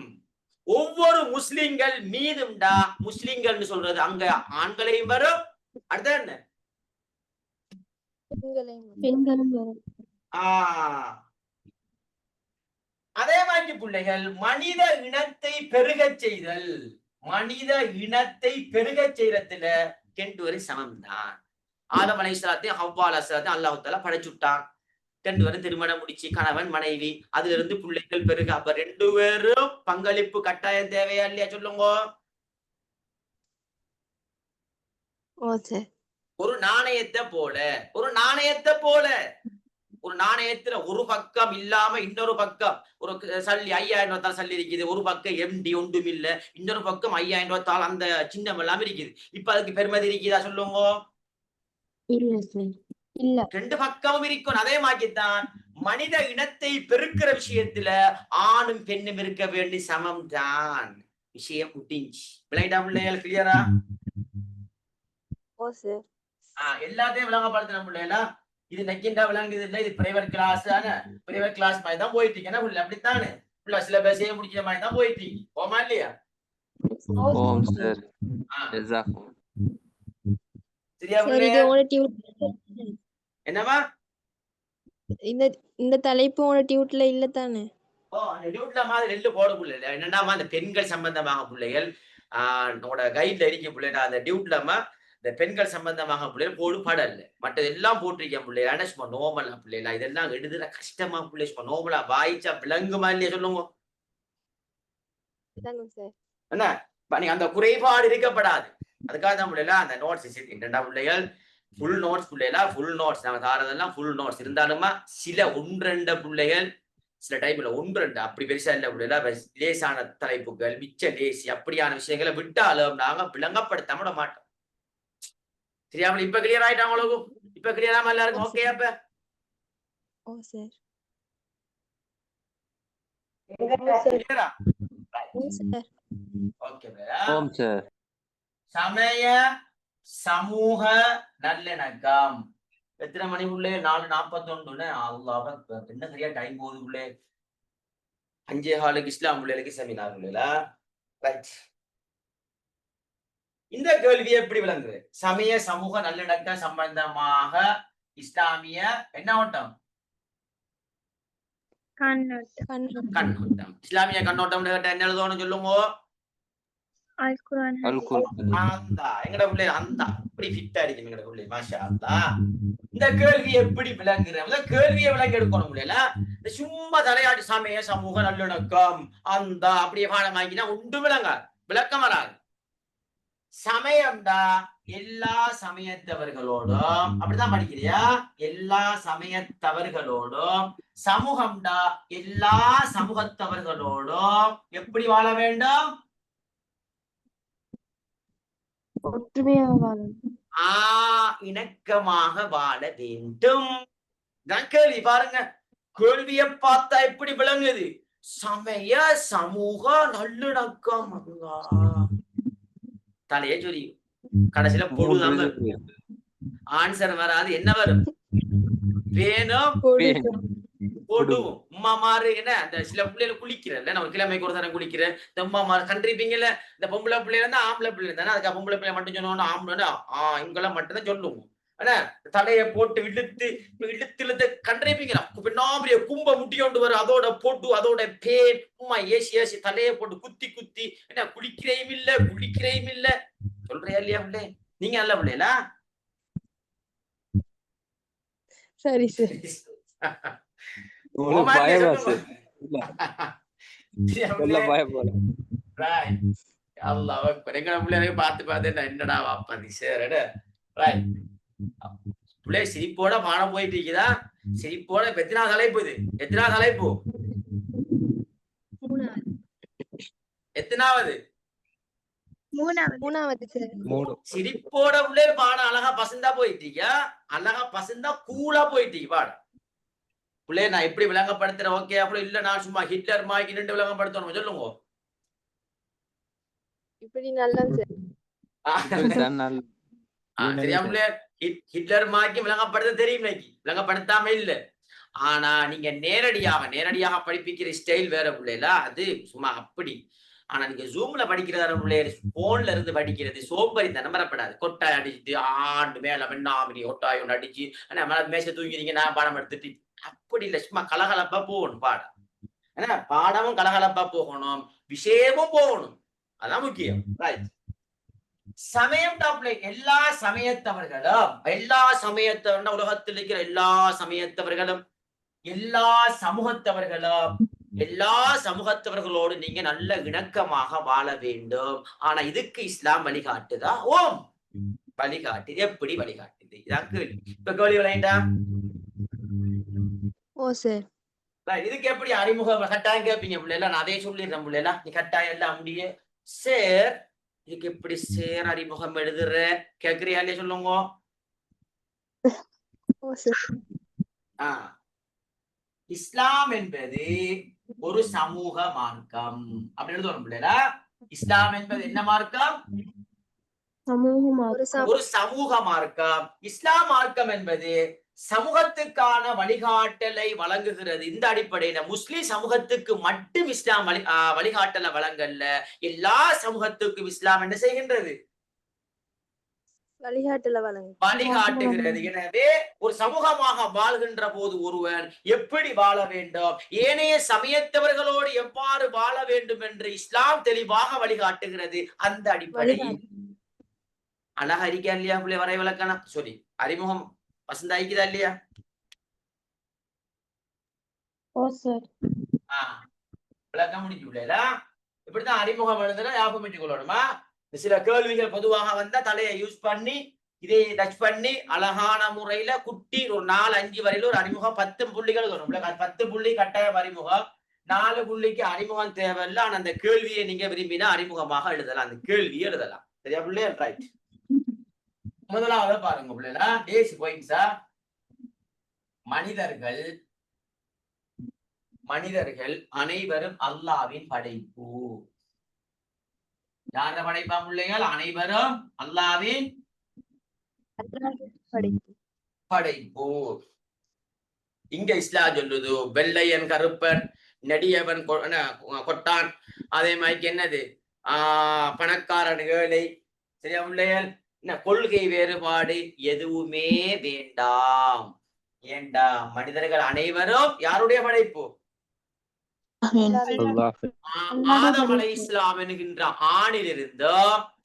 ஒவ்வொரு முஸ்லிம்கள் மீதும்டா. முஸ்லிம்கள் சொல்றது அங்க ஆண்களையும் வரும், அடுத்த என்ன பெண்களும் வரும். அதே மாதிரி பிள்ளைகள் மனித இனத்தை பெருகச் செய்தல். மனித இனத்தை பெருகச் செய்யறதுல 2 வரை சமம் தான். ஆதம் அலைஹிஸ்ஸலாத்தையும் ஹவ்வா அலைஹிஸ்ஸலாத்தையும் அல்லாஹ் தஆலா படைச்சுட்டான். 2 பேரும் திருமணம் முடிச்சு கணவன் மனைவி, அதுல இருந்து பிள்ளைகள் பெருக. அப்ப 2 பேரும் பங்களிப்பு கட்டாயம் தேவையா இல்லையா சொல்லுங்க? ஒரு நாணயத்தை போல ஒரு நாணயத்துல ஒரு பக்கம் இல்லாம இன்னொரு பக்கம் ஒரு சல்லி 5000 ரூபாய் சல்லி இருக்குது, ஒரு பக்கம் எம்டி ஒன்றும் இல்ல, இன்னொரு பக்கம் 5000 ரூபாய் அந்த சின்னம் எல்லாம் இருக்குது. இப்ப அதுக்கு பெருமதி இருக்குதா சொல்லுங்க? இல்ல. 2 பக்கமும் இருக்கும். அதே மாதிரிதான் மனித இனத்தை பெருக்கிற விஷயத்துல ஆணும் பெண்ணும் இருக்க வேண்டிய சமம் தான். விஷயம் முடிஞ்சு. விளையாட்டா பிள்ளைகள் கிளியரா? எல்லாத்தையும் விளங்கப்படுத்தின பிள்ளைகளா. இது நெக்கிண்டா விளங்குது இல்ல, இது பிரைவேட் கிளாஸ் தானே. பிரைவேட் கிளாஸ் மாதிரி தான் போயிட்டு இருக்கேன் பிள்ளை. அப்படித்தானே பிள்ளை சிலபஸே முடிக்கிற மாதிரி தான் போயிட்டு இருக்கீங்க. போமா இல்லையா? என்னமா இந்த தலைப்பு உங்களோட டியூட்ல இல்ல தானே? டியூட்ல மாதிரி 2 போட பிள்ளை. என்னன்னா அந்த பெண்கள் சம்பந்தமாக பிள்ளைகள் உங்களோட கைட்ல இருக்க பிள்ளைடா. அந்த டியூட்லமா இந்த பெண்கள் சம்பந்தமாக பிள்ளைகள் போடு படல, மற்றது எல்லாம் போட்டிருக்கேன் பிள்ளைகள். சும்மா நோமலா பிள்ளைகளா, இதெல்லாம் எழுதுற கஷ்டமா பிள்ளை. சும்மா நோமலா வாய்ச்சா விளங்குமா இல்லையா சொல்லுங்க? என்ன நீங்க அந்த குறைபாடு இருக்கப்படாது. அதுக்காக தான் பிள்ளைல அந்த நோட்ஸ் என்னடா பிள்ளைகள் ஃபுல் நோட்ஸ் பிள்ளைகளா. ஃபுல் நோட்ஸ் நாங்க தாரதெல்லாம் ஃபுல் நோட்ஸ் இருந்தாலுமா சில 1-2 பிள்ளைகள் சில டைம்ல 1-2 அப்படி பெருசா இல்ல பிள்ளைகளா. லேசான தலைப்புகள் மிச்ச லேசி அப்படியான விஷயங்களை விட்டாலும் நாங்க விளங்கப்படுத்த விட மாட்டோம். சரியா? இப்ப கிளியர் ஆயிட்டாங்க உங்களுக்கு? இப்ப கிளியராம எல்லாருக்கும் ஓகே? அப்ப சமய சமூக நல்லிணக்கம். எத்தனை மணி உள்ளே? 4:41. அல்லாஹ் என்ன சரியா டைம் போகுது உள்ளே. 5:15 இஸ்லாம் பிள்ளைகளுக்கு செமினார் பிள்ளைகளா. ரைட். இந்த கேள்வி எப்படி விளங்குது? சமய சமூக நல்லிணக்க சம்பந்தமாக இஸ்லாமிய என்ன ஓட்டம்? கண்ணோட்டம். இஸ்லாமிய கண்ணோட்டம் என்ன எழுதணும் சொல்லுங்க? அல் குர்ஆன் அந்த எங்கட பிள்ளை அந்த அப்படி ஃபிட்டா இருக்கு எங்கட பிள்ளை மாஷா அல்லாஹ். இந்த கேள்வி எப்படி விளங்குற இந்த கேள்வியை விளங்கி எடுக்கணும் முடியல. இந்த சும்மா தலையாட்டி சமய சமூக நல்லிணக்கம் அந்த அப்படியே பாடமாக்கினா உண்டு விளக்கம் வராது. சமயம்டா எல்லா சமயத்தவர்களோடும் அப்படிதான் படிக்கிறியா? எல்லா சமயத்தவர்களோடும். சமூகம்டா எல்லா சமூகத்தவர்களோடும் எப்படி வாழ வேண்டும்? இணக்கமாக வாழ வேண்டும். கேள்வி பாருங்க, கேள்வியை பார்த்தா எப்படி விளங்குது? சமய சமூக நல்லிணக்கம். தலையே சொல்லி கடைசியில பொழுதாங்க ஆன்சர் வராது. என்ன வரும்? வேணும் போடுவோம். உமா மாறு என்ன அந்த சில பிள்ளைகள் குளிக்கிறேன் நம்ம கிழமைக்கு ஒரு தரம் குளிக்கிறேன். இந்த உமா மாறு கண்டிருப்பீங்கல்ல, இந்த பொம்பளை பிள்ளைல இருந்தா ஆம்பளை பிள்ளை தானே. அதுக்கு பொம்பளை பிள்ளை மட்டும் சொன்னோம்னா ஆம்பளை இவங்கெல்லாம் மட்டும்தான் சொல்லுவோம். ஆனா தலையை போட்டு இழுத்து இழுத்து கண்டிருப்பீங்களா? பின்னாபிரிய கும்ப முட்டி கொண்டு வரும், அதோட போட்டு அதோட பேர் உமா ஏசி ஏசி தலையை போட்டு குத்தி குத்தி என்ன குளிக்கிறையும் இல்ல சொல்றியா இல்லையா பிள்ளை? நீங்க நல்ல பிள்ளைகளா? சரி சரி. என்னடா வாப்பா நீ சேரட பிள்ளை சிரிப்போட பாடம் போயிட்டு இருக்குதா? சிரிப்போட எத்தனாவது தலைப்பு? எத்தனாவது தலைப்பு? எத்தனாவது? மூணாவது சார். சிரிப்போட உள்ளே பாடம் அழகா பசந்தா போயிட்டீங்க. அழகா பசந்தா கூலா போயிட்டீங்க பாடம். பிள்ளை நான் எப்படி விளங்கப்படுத்துறேன்? ஓகே அப்படி இல்ல நான் சும்மா ஹிட்லர் மாக்கி நின்று விளங்கப்படுத்தணும் சொல்லுங்க. இப்படி நல்லது சரியா பிள்ளை? ஹிட்லர் மாக்கி விளங்கப்படுத்த தெரியும், விளங்கப்படுத்தாம இல்ல. ஆனா நீங்க நேரடியாக படிப்பிக்கிற ஸ்டைல் வேற பிள்ளைல, அது சும்மா அப்படி. ஆனா நீங்க ஜூம்ல படிக்கிறதான பிள்ளைய போன்ல இருந்து படிக்கிறது சோம்பேறித்தனம் வரப்படாது. கொட்டாய் அடிச்சுட்டு ஆண்டு மேல வெண்ணாமணி ஒட்டாய் ஒன்று அடிச்சு மேச தூங்கிறீங்க, நான் பாடம் எடுத்துட்டு அப்படி இல்லை. சும்மா கலகலப்பா போகணும் பாடம். ஏன்னா பாடமும் கலகலப்பா போகணும், விஷயமும் போகணும். அதான் முக்கியம். சமயம் டாப்ல எல்லா சமயத்தவர்களும், எல்லா சமயத்தவர்கள் உலகத்தில் இருக்கிற எல்லா சமயத்தவர்களும், எல்லா சமூகத்தவர்களும், எல்லா சமூகத்தவர்களோடு நீங்க நல்ல இணக்கமாக வாழ வேண்டும். ஆனா இதுக்கு இஸ்லாம் வழிகாட்டுதா? ஓம் வழிகாட்டுது. எப்படி வழிகாட்டுது? இதான் கேள்வி. இப்ப கேள்வி விளையாண்டா இதுக்கு எப்படி அறிமுகம் கட்டாயம் கேட்பீங்க பிள்ளைல. நான் அதே சொல்லிடுறேன் பிள்ளைல, நீ கட்டாயம் எல்லாம் முடிய சேர் இதுக்கு எப்படி சேர் அறிமுகம் எழுதுற கேக்குறியா இல்லையா சொல்லுங்க. இஸ்லாம் என்பது ஒரு சமூக மார்க்கம் அப்படி எழுதுவோம் பிள்ளைல. இஸ்லாம் என்பது என்ன மார்க்கம்? ஒரு சமூக மார்க்கம். இஸ்லாம் மார்க்கம் என்பது சமூகத்துக்கான வழிகாட்டலை வழங்குகிறது. இந்த அடிப்படையில முஸ்லிம் சமூகத்துக்கு மட்டும் இஸ்லாம் வழிகாட்டலை வழங்கல்ல, எல்லா சமூகத்துக்கும் இஸ்லாம் என்ன செய்கின்றது? வழிகாட்டுகிறது. எனவே ஒரு சமூகமாக வாழ்கின்ற போது ஒருவன் எப்படி வாழ வேண்டும், ஏனைய சமயத்தவர்களோடு எவ்வாறு வாழ வேண்டும் என்று இஸ்லாம் தெளிவாக வழிகாட்டுகிறது. அந்த அடிப்படையில் அழகா இருக்கா இல்லையா பிள்ளை? வரை விளக்கணும் சொல்லி அறிமுகம் வசந்தா இருக்குதா இல்லையா? விளக்க முடிஞ்சு பிள்ளைல. இப்படித்தான் அறிமுகம் எழுதுனா ஞாபகம் வச்சுக் கொள்ளணுமா? சில கேள்விகள் பொதுவாக வந்தா தலையை யூஸ் பண்ணி இதை டச் பண்ணி அழகான முறையில குட்டி ஒரு 4-5 வரையில ஒரு அறிமுகம் 10 புள்ளிகள் வரும். 10 புள்ளி கட்டாயம் அறிமுகம், 4 புள்ளிக்கு அறிமுகம் தேவையில்லை. ஆனா அந்த கேள்வியை நீங்க விரும்பினா அறிமுகமாக எழுதலாம், அந்த கேள்வியை எழுதலாம். சரியா பிள்ளை? ரைட். முதலாவது பாருங்க பிள்ளைல, பேசி பாயிண்ட்ஸா. மனிதர்கள் அனைவரும் அல்லாஹ்வின் படைப்பு. யார படைப்பா பிள்ளைகள்? அனைவரும் அல்லாஹ்வின் படைப்பு. இங்க இஸ்லாம் சொல்லுது வெள்ளையன் கருப்பன், நெடியவன் கொட்டான், அதே மாதிரி என்னது பணக்காரன் ஏழை. சரியா பிள்ளைகள்? கொள்கை வேறுபாடு எதுவுமே வேண்டாம். ஏண்டா மனிதர்கள் அனைவரும் யாருடைய படைப்பு? அல்லாஹ் ஆதம் அலைஹிஸ்ஸலாம் என்கின்ற ஆணிலிருந்து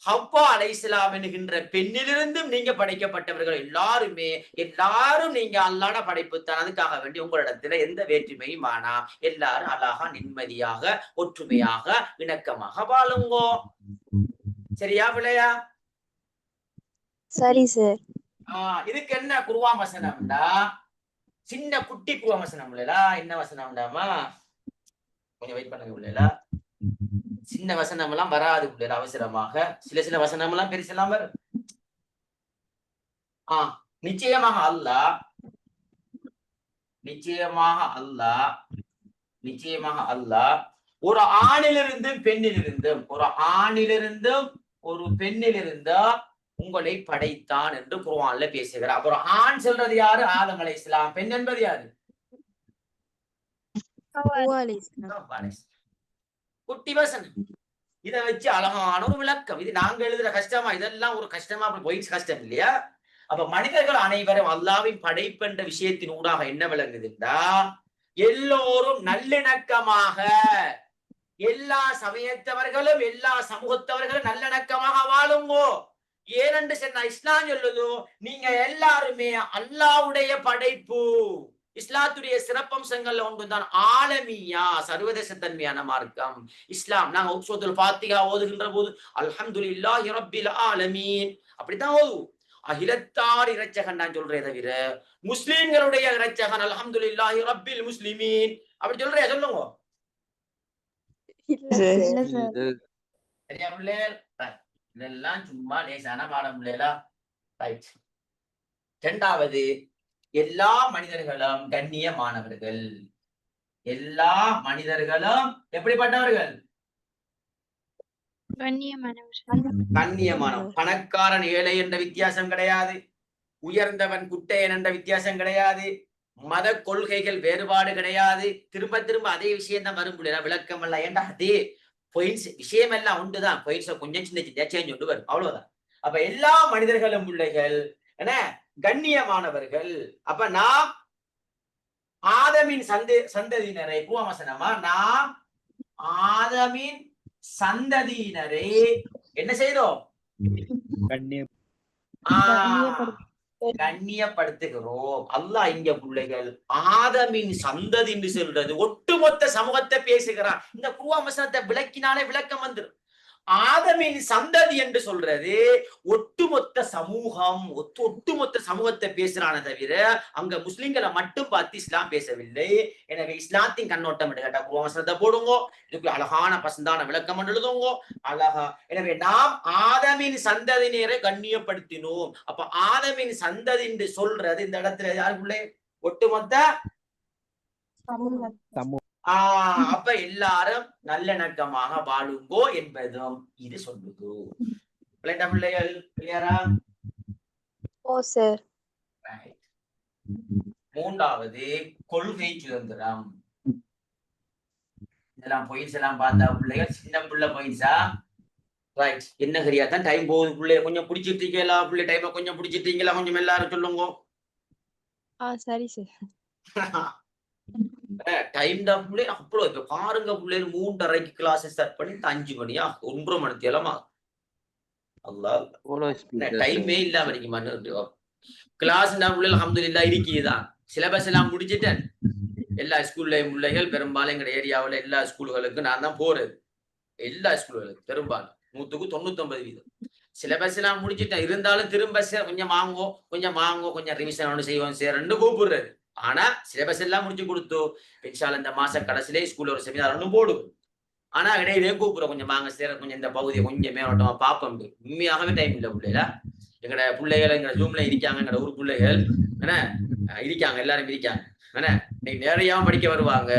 ஹவ்வா அலைஹிஸ்ஸலாம் என்கின்ற பெண்ணிலிருந்தும் நீங்க படைக்கப்பட்டவர்கள் எல்லாரும் நீங்க அல்லாஹ்வுடைய படைப்பு தான். அதுக்காக வேண்டி உங்களிடத்துல எந்த வேற்றுமையும் வேணாம். எல்லாரும் அழகா நிம்மதியாக ஒற்றுமையாக இணக்கமாக வாழுங்கோ. சரியா பிள்ளையா? சரி சார். இதுக்கு என்ன குர்ஆன் வசனம்டா? சின்ன குட்டி குர்ஆன் வசனம் இல்லையா? என்ன வசனம்டாமா? கொஞ்சம் வெயிட் பண்ணுங்க பிள்ளைகளா. சின்ன வசனம் எல்லாம் வராது பிள்ளைகள், அவசரமாக சில வசனம் எல்லாம் பெருசெல்லாம் வரும். நிச்சயமாக அல்லாஹ் ஒரு ஆணிலிருந்தும் ஒரு பெண்ணிலிருந்தும் உங்களை படைத்தான் என்று குர்ஆன்ல பேசுகிறார். அப்புறம் ஆண் சொல்றது யாரு? ஆதம் அலைஹிஸ்ஸலாம். பெண் என்பது யாரு? குட்டி வசனம். இதை வச்சு அழகான ஒரு விளக்கம். இது நாங்க எழுதுற கஷ்டமா? இதெல்லாம் ஒரு கஷ்டமா? போயிட்டு கஷ்டம் இல்லையா? அப்ப மனிதர்கள் அனைவரும் அல்லாஹ்வின் படைப்பு என்ற விஷயத்தின் ஊடாக என்ன விளங்குதுன்னா, எல்லோரும் நல்லிணக்கமாக, எல்லா சமயத்தவர்களும் எல்லா சமூகத்தவர்களும் நல்லிணக்கமாக வாழுங்கோ. ஏனென்று சொன்னா இஸ்லாம் சொல்லுதோ, நீங்க எல்லாருமே அல்லாஹ்வுடைய படைப்பு. இஸ்லாத்துடைய சிறப்பம்சங்கள்ல ஒன்றுதான் ஆலமியா, சர்வதேச தன்மையான மார்க்கம் இஸ்லாம். நாங்க சூரத்துல் ஃபாத்திஹா ஓதுகின்ற போது அல்ஹம்துலில்லாஹி ரப்பில் ஆலமீன் அப்படித்தான் ஓதுவோம். அகிலத்தார் இறைச்சகன் நான் சொல்றேன் தவிர முஸ்லிம்களுடைய இறைச்சகன் அல்ஹம்துலில்லாஹி ரப்பில் முஸ்லிமீன் அப்படி சொல்றேன். சொல்லுங்க. சரியா பிள்ளைகள்? இதெல்லாம் சும்மா லேசான பாடம் பிள்ளைகளா. ரைட். இரண்டாவது, எல்லா மனிதர்களும் கண்ணியமானவர்கள். எல்லா மனிதர்களும் எப்படிப்பட்டவர்கள்? கண்ணியமானவன். பணக்காரன் ஏழை என்ற வித்தியாசம் கிடையாது. உயர்ந்தவன் குட்டையன் என்ற வித்தியாசம் கிடையாது. மத கொள்கைகள் வேறுபாடு கிடையாது. திரும்ப திரும்ப அதே விஷயம் தான் வரும். விளக்கம் எல்லாம் ஏண்டா அதே பாயிண்ட்ஸ் விஷயம் எல்லாம் உண்டுதான். பாயிண்ட்ஸ் கொஞ்சம் சின்ன சின்ன சேஞ்ச் கொண்டு வரும், அவ்வளவுதான். அப்ப எல்லா மனிதர்களும் பிள்ளைகள் என்ன கண்ணியமானவர்கள். அப்ப நாம் ஆதமின் சந்ததியினரை பூவமசனமா நாம் ஆதமின் சந்ததியினரை என்ன செய்தோம்? கண்ணியப்படுத்துகிறோம். அல்லாஹ் இங்க பிள்ளைகள் ஆதமின் சந்ததி என்று சொல்றது ஒட்டுமொத்த சமூகத்தை பேசுகிறான். இந்த பூவமசனத்தை விளக்கினாலே விளக்கம் வந்துடும். ஆதமின் சந்ததி என்று சொல்றது ஒட்டுமொத்த சமூகம், ஒட்டுமொத்த சமூகத்தை பேசுறான தவிர அங்க முஸ்லிம்களை மட்டும் பார்த்து இஸ்லாம் பேசவில்லை. எனவே இஸ்லாத்தின் கண்ணோட்டம் கேட்டா குர்ஆன் போடுங்க. இதுக்கு அழகான பசந்தான விளக்கம் எழுதுங்க அழகா. எனவே நாம் ஆதமின் சந்ததியினரை கண்ணியப்படுத்தினோம். அப்ப ஆதமின் சந்ததி என்று சொல்றது இந்த இடத்துல யாருக்குள்ளே? ஒட்டுமொத்த அப்ப எல்லாரும் நல்லிணக்கமாக வாழுங்கோ என்பதும் இது சொல்லுது. பிள்ளைகள் கிளியரா? மூன்றாவது, கொள்கை சுதந்திரம். இதெல்லாம் பாயிண்ட்ஸ் எல்லாம் பார்த்தா பிள்ளைகள் சின்ன பிள்ளை பாயிண்ட்ஸா? ரைட். என்ன சரியா தான் டைம் போகுது பிள்ளைய. கொஞ்சம் பிடிச்சிட்டு இருக்கீங்களா பிள்ளை? டைமை கொஞ்சம் பிடிச்சிட்டீங்களா? கொஞ்சம் எல்லாரும் சொல்லுங்க. சரி சார். டைம் தான் பிள்ளை. அவ்வளோ இப்ப பாருங்க பிள்ளைகள் 3:30க்கு கிளாஸ் ஸ்டார்ட் பண்ணி 5 மணியா 9 மணி தேலமா டைமே இல்லாம இருக்குமா கிளாஸ்? பிள்ளைகள் அல்ஹம்துலில்லாஹ் இருக்குதான். சிலபஸ் எல்லாம் முடிச்சுட்டேன். எல்லா ஸ்கூல்லையும் பிள்ளைகள் பெரும்பாலும் எங்க ஏரியாவில் எல்லா ஸ்கூல்களுக்கும் நான் தான் போறது. எல்லா ஸ்கூல்களுக்கும் பெரும்பாலும் 100% சிலபஸ் எல்லாம் முடிச்சுட்டேன். இருந்தாலும் திரும்ப கொஞ்சம் கொஞ்சம் ரிவிஷன் ஒன்று செய்வோம் ரெண்டு கூப்பிடுறது. ஆனா சிலபஸ் எல்லாம் முடிச்சு கொடுத்து இன்ஷால்லா இந்த மாச கடைசியிலே ஸ்கூல்ல ஒரு செமினார் ஒன்றும் போடும். ஆனா இடையிலே கூப்பிடுறோம் கொஞ்சம் வாங்க கொஞ்சம் இந்த பகுதியை கொஞ்சம் மேலோட்டமா பார்ப்போம். உண்மையாகவே டைம் இல்லை பிள்ளைல. எங்கட பிள்ளைகள் எங்க ஜூம்ல இருக்காங்க. எங்கட ஊர் பிள்ளைகள் என்ன இருக்காங்க, எல்லாரும் இருக்காங்க. என்ன இன்னைக்கு நேரையாவும் படிக்க வருவாங்க,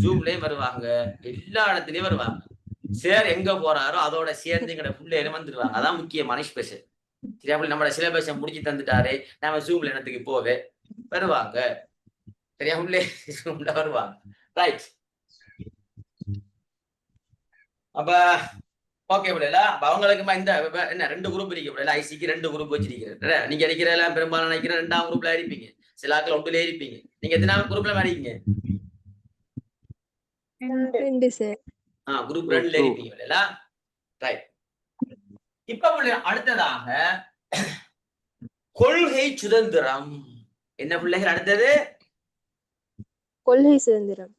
ஜூம்லயும் வருவாங்க, எல்லா இடத்துலயும் வருவாங்க. சார் எங்க போறாரோ அதோட சேர்ந்து எங்கட பிள்ளைகளும் வந்துருவாங்க. அதான் முக்கியமான ஸ்பெஷல். சரி, அப்படி நம்மளோட சிலபஸை முடிச்சு தந்துட்டாரு, நம்ம ஜூம்ல இடத்துக்கு போவே வருவாங்க. சரியா? உள்ளே வருவாங்க. ரைட். அப்ப ஓகே பிள்ளைல. அவங்களுக்குமா இந்த என்ன 2 குரூப் இருக்கு பிள்ளைல. ஐசிக்கு 2 குரூப் வச்சிருக்கீங்க. நீங்க அடிக்கிற எல்லாம் பெரும்பாலும் நினைக்கிற 2ஆம் குரூப்ல இருப்பீங்க. சிலாக்கள் 1ல இருப்பீங்க. நீங்க எத்தனாவது குரூப்ல இருக்கீங்க? ரெண்டு சார். குரூப் 2ல இருப்பீங்களா? ரைட். இப்ப அடுத்ததாக கொள்கை சுதந்திரம். என்ன பிள்ளைகள் அடுத்தது? கொள்கை சுதந்திரம்.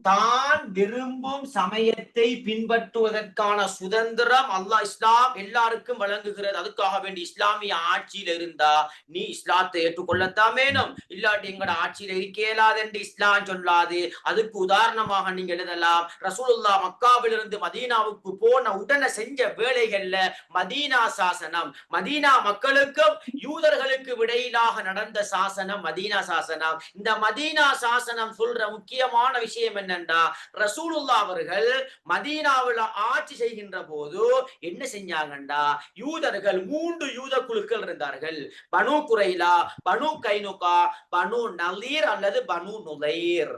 தான் விரும்பும் சமயத்தை பின்பற்றுவதற்கான சுதந்திரம் அல்லாஹ் இஸ்லாம் எல்லாருக்கும் வழங்குகிறது. அதுக்காக வேண்டி இஸ்லாமிய ஆட்சியில இருந்தா நீ இஸ்லாத்தை ஏற்றுக்கொள்ளத்தான் வேணும், இல்லாட்டி எங்கட ஆட்சியில இருக்க இயலாது என்று இஸ்லாம் சொல்லாது. அதுக்கு உதாரணமாக நீங்க எழுதலாம், ரசூலுல்லாஹ் மக்காவிலிருந்து மதீனாவுக்கு போன உடனே செஞ்ச வேலைகள்ல மதீனா சாசனம், மதீனா மக்களுக்கும் யூதர்களுக்கு இடையிலாக நடந்த சாசனம் மதீனா சாசனம். இந்த மதீனா சாசனம் சொல்ற முக்கியமான விஷயம் என்னன்னா, ரசூலுல்லாஹ் அவர்கள் மதீனாவில் ஆட்சி செய்கின்ற போது என்ன செஞ்சாங்கண்டா, யூதர்கள் 3 யூத குழுக்கள் இருந்தார்கள். பனு குரைலா, பனு கைனுகா, பனு நலீர் அல்லது பனு நுதைர்.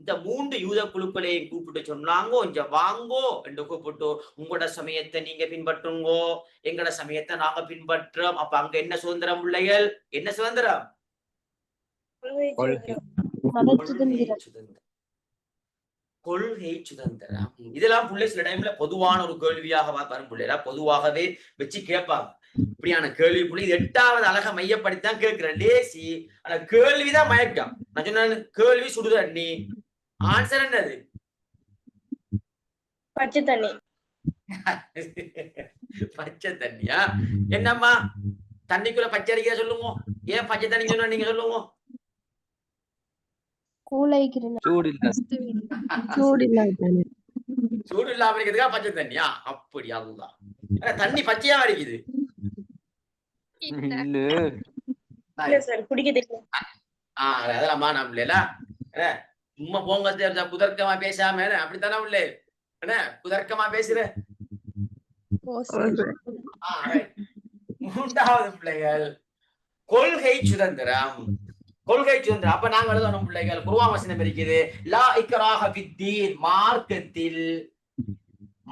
இந்த 3 யூத குழுக்களையும் கூப்பிட்டு சொன்னாங்க, கொஞ்சம் வாங்கோ என்று கூப்பிட்டு, உங்களோட சமயத்தை நீங்க பின்பற்றுங்கோ, எங்களோட சமயத்தை நாங்க பின்பற்றோம். அப்ப அங்க என்ன சுதந்திரம் பிள்ளைகள்? என்ன சுதந்திரம்? கொள்கை சுதந்திரம். இதெல்லாம் பிள்ளை சில டைம்ல பொதுவான ஒரு கேள்வியாக வரும் பிள்ளைகளா, பொதுவாகவே வச்சு கேட்பாங்க. இப்படியான கேள்வி பிள்ளை 8வது அழகை மையப்படுத்திதான் கேட்கிறேன். லேசி ஆனா கேள்விதான் மயக்கம். நான் சொன்ன கேள்வி சுடுதண்ணி, ஆன்சர் என்னது? பச்சை தண்ணி. பச்சை தண்ணியா? என்னம்மா தண்ணிக்குள்ள பச்சை அடிக்க சொல்லுங்க. ஏன் பச்சை தண்ணி சொன்னா நீங்க சொல்லுங்க. சூடு இல்லாம இருக்கிறதுக்கா பச்சை தண்ணியா? அப்படி அதுதான். தண்ணி பச்சையா அடிக்குது. அதெல்லாம் நம்மள சும்மா போங்க குதர்க்கமா பேசாம அப்படித்தானே உள்ள என்ன குதர்க்கமா பேசுற. 3வது பிள்ளைகள் கொள்கை சுதந்திரம். கொள்கை சுதந்திரம். அப்ப நாங்க எழுதணும் பிள்ளைகள், குர்ஆன் வசனம் இருக்குது, லா இக்ராஹ ஃபித்தீன்,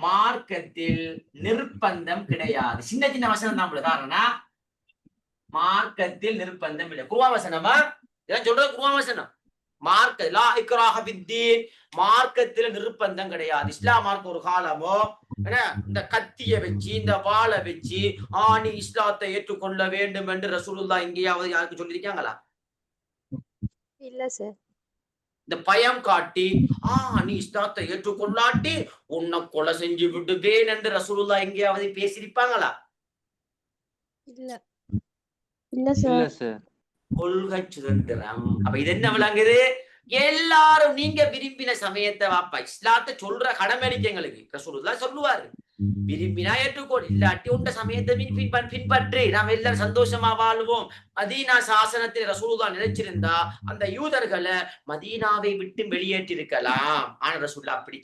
மார்க்கத்தில் நிர்பந்தம் கிடையாது. சின்ன சின்ன வசனம் தான் காரணம், மார்க்கத்தில் நிர்பந்தம் இல்லை. குர்ஆன் வசனமா இதெல்லாம் சொல்றது? குர்ஆன் வசனம். லா இக்ராஹ ஃபித்தீன், மார்க்கத்தில் நிர்பந்தம் கிடையாது. இஸ்லாம் மார்க்க ஒரு காலமோ இந்த கத்திய வச்சு இந்த வாளை வச்சு நீ இஸ்லாத்தை ஏற்றுக்கொள்ள வேண்டும் என்று ரசூலுல்லாஹ் எங்கேயாவது யாருக்கு சொல்லியிருக்காங்களா? இல்ல சார். இந்த பயம் காட்டி நீ இஸ்லாத்தை ஏற்றுக்கொள்ளாட்டி உன்னை கொலை செஞ்சு விடுவேன் என்று ரசூலுல்லாஹ் எங்கேயாவது பேசியிருப்பாங்களா? இல்ல சார். கொள்கை சுதந்திரம். அப்ப இது என்ன விளங்குது? எல்லாரும் நீங்க விரும்பின சமயத்தை வாப்பா, இஸ்லாத்தை சொல்ற கடமை இருக்கு எங்களுக்கு. ரசூலுல்லாஹ் சொல்லுவாரு, விரும்பினா ஏற்றுக்கொள், இல்லாட்டி உண்ட சமயத்தை பின்பற்றி நாம் எல்லாரும் சந்தோஷமா வாழ்வோம். மதீனா சாசனத்தில் ரசூலுல்லாஹ் நினைச்சிருந்தா அந்த யூதர்களை மதீனாவை விட்டு வெளியேற்றி இருக்கலாம். ஆனா ரசூலுல்லாஹ் அப்படி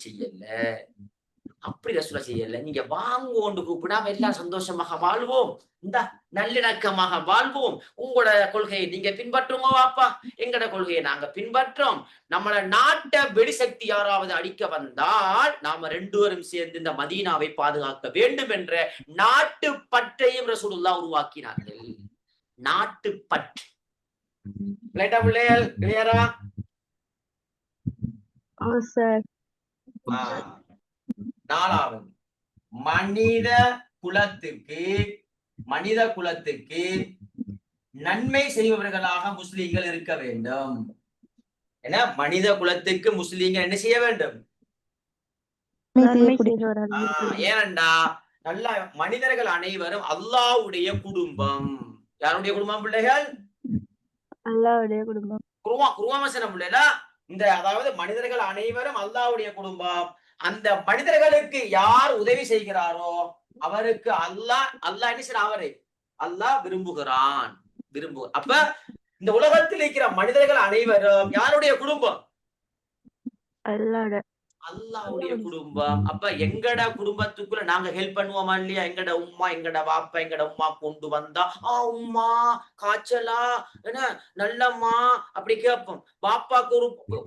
செய்யல. நீங்க வாங்கோண்டு கூப்பிடாம எல்லாம் சந்தோஷமாக வாழ்வோம், இந்த நல்லிணக்கமாக வாழ்வோம். உங்களோட கொள்கையை நீங்க பின்பற்றுங்க வாப்பா, எங்கட கொள்கையை நாங்க பின்பற்றோம். நம்மள நாட்டை வெடிசக்தி யாராவது அடிக்க வந்தால் நாம 2 பேரும் சேர்ந்து இந்த மதீனாவை பாதுகாக்க வேண்டும் என்ற நாட்டு பற்றையும் ரசூலுல்லாஹ் உருவாக்கினார்கள். நாட்டு பற்று. பிள்ளைகள் கிளியரா? சார். 4வது மனித குலத்துக்கு நன்மை செய்பவர்களாக முஸ்லிம்கள் இருக்க வேண்டும். ஏன்னா மனித குலத்துக்கு முஸ்லிம்கள் என்ன செய்ய வேண்டும்? ஏனண்டா நல்லா மனிதர்கள் அனைவரும் அல்லாஹ்வுடைய குடும்பம். யாருடைய குடும்பம் பிள்ளைகள்? அல்லாஹ்வுடைய குடும்பம். குர்ஆன் வசனம் பிள்ளைகளா, இந்த அதாவது மனிதர்கள் அனைவரும் அல்லாஹ்வுடைய குடும்பம். அந்த மனிதர்களுக்கு யார் உதவி செய்கிறாரோ அவருக்கு அல்லாஹ் என்ன செய்யறான்? அவரை அல்லாஹ் விரும்புகிறான். அப்ப இந்த உலகத்தில் இருக்கிற மனிதர்கள் அனைவரும் யாருடைய குடும்பம்? அல்லாஹ்வுடைய குடும்பம். அப்ப எங்கட குடும்பத்துக்குள்ள நாங்க ஹெல்ப் பண்ணுவோமா இல்லையா? எங்கட உம்மா எங்கட வாப்பா எங்கட உம்மா கொண்டு வந்தா உம்மா காய்ச்சலா என்ன நல்லம்மா அப்படி கேட்போம். பாப்பாக்கு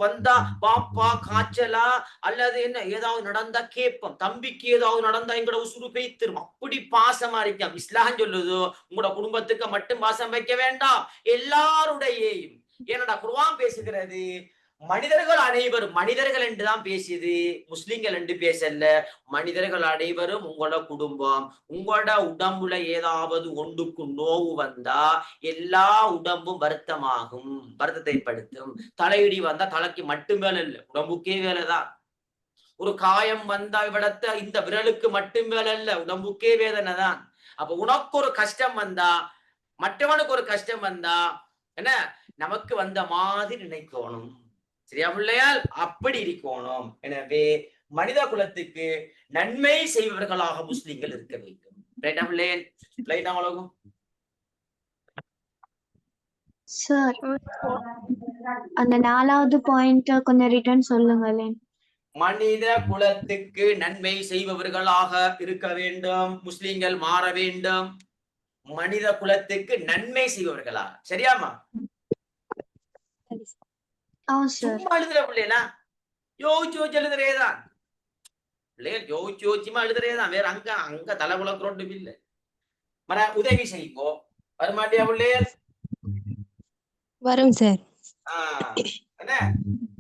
வந்தா பாப்பா காய்ச்சலா அல்லது என்ன ஏதாவது நடந்தா கேட்போம். தம்பிக்கு ஏதாவது நடந்தா எங்கட உசுறு பெய்த்திரும். அப்படி பாசமா இருக்கோம். இஸ்லாம் சொல்லுதோ உங்களோட குடும்பத்துக்கு மட்டும் பாசம் வைக்க வேண்டாம், எல்லாருடையையும். ஏனடா குர்ஆன் பேசுகிறது, மனிதர்கள் அனைவரும் மனிதர்கள் என்றுதான் பேசியது, முஸ்லிம்கள் என்று பேசல. மனிதர்கள் அனைவரும் உங்களோட குடும்பம். உங்களோட உடம்புல ஏதாவது ஒன்றுக்கு நோவு வந்தா எல்லா உடம்பும் வருத்தமாகும், வருத்தத்தை படுத்தும். தலையிடி வந்தா தலைக்கு மட்டும் வேலை இல்லை, உடம்புக்கே வேலைதான். ஒரு காயம் வந்தா விடத்த இந்த விரலுக்கு மட்டும் வேலை இல்லை, உடம்புக்கே வேதனை தான். அப்ப உனக்கு ஒரு கஷ்டம் வந்தா மற்றவனுக்கு ஒரு கஷ்டம் வந்தா என்ன நமக்கு வந்த மாதிரி நினைக்கணும். சரியா பிள்ளையால்? அப்படி இருக்கணும். எனவே மனித குலத்துக்கு நன்மை செய்பவர்களாக முஸ்லிம்கள் இருக்க வேண்டும். ரைட்டா பிள்ளையன்? ரைட்டா உலகம்? சார் அந்த 4வது பாயிண்ட் கொஞ்சம் ரிட்டர்ன் சொல்லுங்களேன். மனித குலத்துக்கு நன்மை செய்பவர்களாக இருக்க வேண்டும், முஸ்லிம்கள் மாற வேண்டும். மனித குலத்துக்கு நன்மை செய்பவர்களா? சரியாமா? சும்மா எழுதுற பிள்ளைகளா? யோசிச்சு எழுதுறேதான் பிள்ளைகள், யோசிச்சுமா எழுதுறேதான். வேற அங்க தலை குளக்குறோம் இல்லை. மர உதவி செய்யுங்கோ. வரமாட்டியா பிள்ளைகள்? வரும் சார். என்ன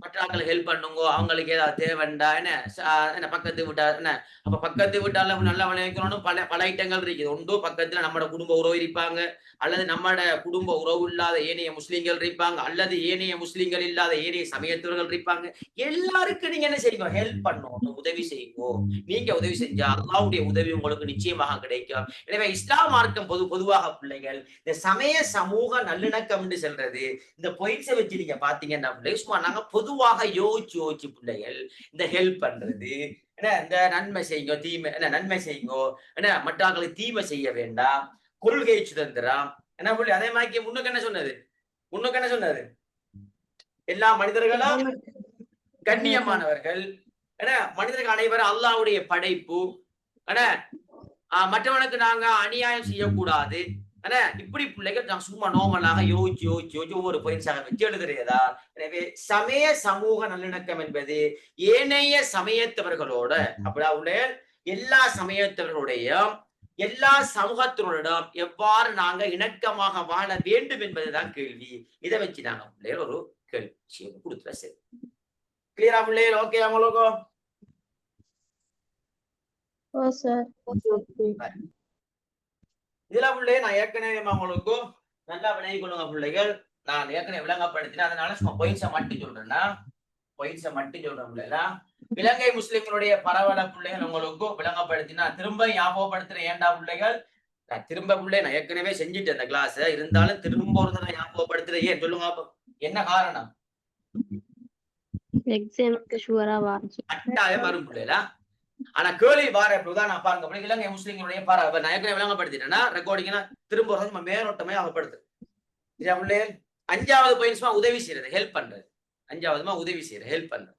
மற்றாக்களை ஹெல்ப் பண்ணுங்க, அவங்களுக்கு ஏதாவது தேவைண்டா என்ன பக்கத்து விட்டா என்ன. அப்ப பக்கத்து விட்டால நல்லா விளைவிக்கணும். பல ஐட்டங்கள் இருக்குது. ஒன்று பக்கத்துல நம்மட குடும்ப உறவு இருப்பாங்க, அல்லது நம்மட குடும்ப உறவு இல்லாத ஏனைய முஸ்லிம்கள் இருப்பாங்க, அல்லது ஏனைய முஸ்லிம்கள் இல்லாத ஏனைய சமயத்தவர்கள் இருப்பாங்க. எல்லாருக்கும் நீங்க என்ன செய்யுங்க? ஹெல்ப் பண்ணணும், உதவி செய்யுங்க. நீங்க உதவி செஞ்சா அல்லாஹ்வுடைய உதவி உங்களுக்கு நிச்சயமாக கிடைக்கும். எனவே இஸ்லாம் மார்க்கம் பொதுவாக பிள்ளைகள் இந்த சமய சமூக நல்லிணக்கம் என்று சொல்றது, இந்த பொயிட்ஸை வச்சு நீங்க பாத்தீங்கன்னா சும்மா நாங்க பொதுவாக யோசிச்சு பிள்ளைகள் இந்த ஹெல்ப் பண்றது என்ன, இந்த நன்மை செய்யுங்க, தீமை என்ன நன்மை செய்யுங்கோ, என்ன மற்றவர்களுக்கு தீமை செய்ய வேண்டாம், கொள்கை சுதந்திரம் என்ன பிள்ளை. அதே மாதிரி முன்னுக்கு என்ன சொன்னது? எல்லா மனிதர்களும் கண்ணியமானவர்கள் என்ன, மனிதர்கள் அனைவரும் அல்லாஹ்வுடைய படைப்பு என்ன, மற்றவனுக்கு நாங்க அநியாயம் செய்யக்கூடாது. இப்படி பிள்ளைகள் நான் சும்மா நோமலாக யோசிச்சு ஒவ்வொரு பாயிண்ட்ஸாக வச்சு எழுதுறதா. எனவே சமய சமூக நல்லிணக்கம் என்பது ஏனைய சமயத்தவர்களோட அப்படியா உள்ள எல்லா சமயத்தவர்களுடைய எல்லா சமூகத்தினரிடம் எவ்வாறு நாங்க இணக்கமாக வாழ வேண்டும் என்பதுதான் கேள்வி. இதை வச்சு நாங்க பிள்ளைகள் ஒரு கேள்வி கொடுத்துட சரி. கிளியரா பிள்ளைகள்? ஓகே அவங்களுக்கு? இதுல பிள்ளை நான் ஏற்கனவே உங்களுக்கு நல்லா விளங்கி கொள்ளுங்க பிள்ளைகள். நான் ஏற்கனவே விளங்கப்படுத்தினேன், அதனால சும்மா பொயின்ஸை மட்டும் சொல்றேன்னா பிள்ளைகளா. இலங்கை முஸ்லிம்களுடைய பரவல பிள்ளைகள் உங்களுக்கு விளங்கப்படுத்தினா திரும்ப ஞாபகப்படுத்துறேன். ஏண்டா பிள்ளைகள்? நான் திரும்ப பிள்ளை நான் ஏற்கனவே செஞ்சுட்டேன் அந்த கிளாஸ், இருந்தாலும் திரும்ப ஒரு தடவை ஞாபகப்படுத்துறேன். ஏன் சொல்லுங்க, என்ன காரணம்? எக்ஸாமுக்கு ஷூரா வாச்சு கட்டாயம் வரும் பிள்ளைகளா. ஆனா கேள்வி வார நான் பாருங்க, இலங்கை முஸ்லிம்களுடைய பரவல் நான் ஏற்கனவே விளங்கப்படுத்திட்டேன்னா ரெக்கார்டிங்னா திரும்ப ஒரு மேலோட்டமே ஆகப்படுது. 5வது பாயிண்ட்ஸ்மா உதவி செய்யறது, ஹெல்ப் பண்றது. 5வதுமா உதவி செய்யறது, ஹெல்ப் பண்றது.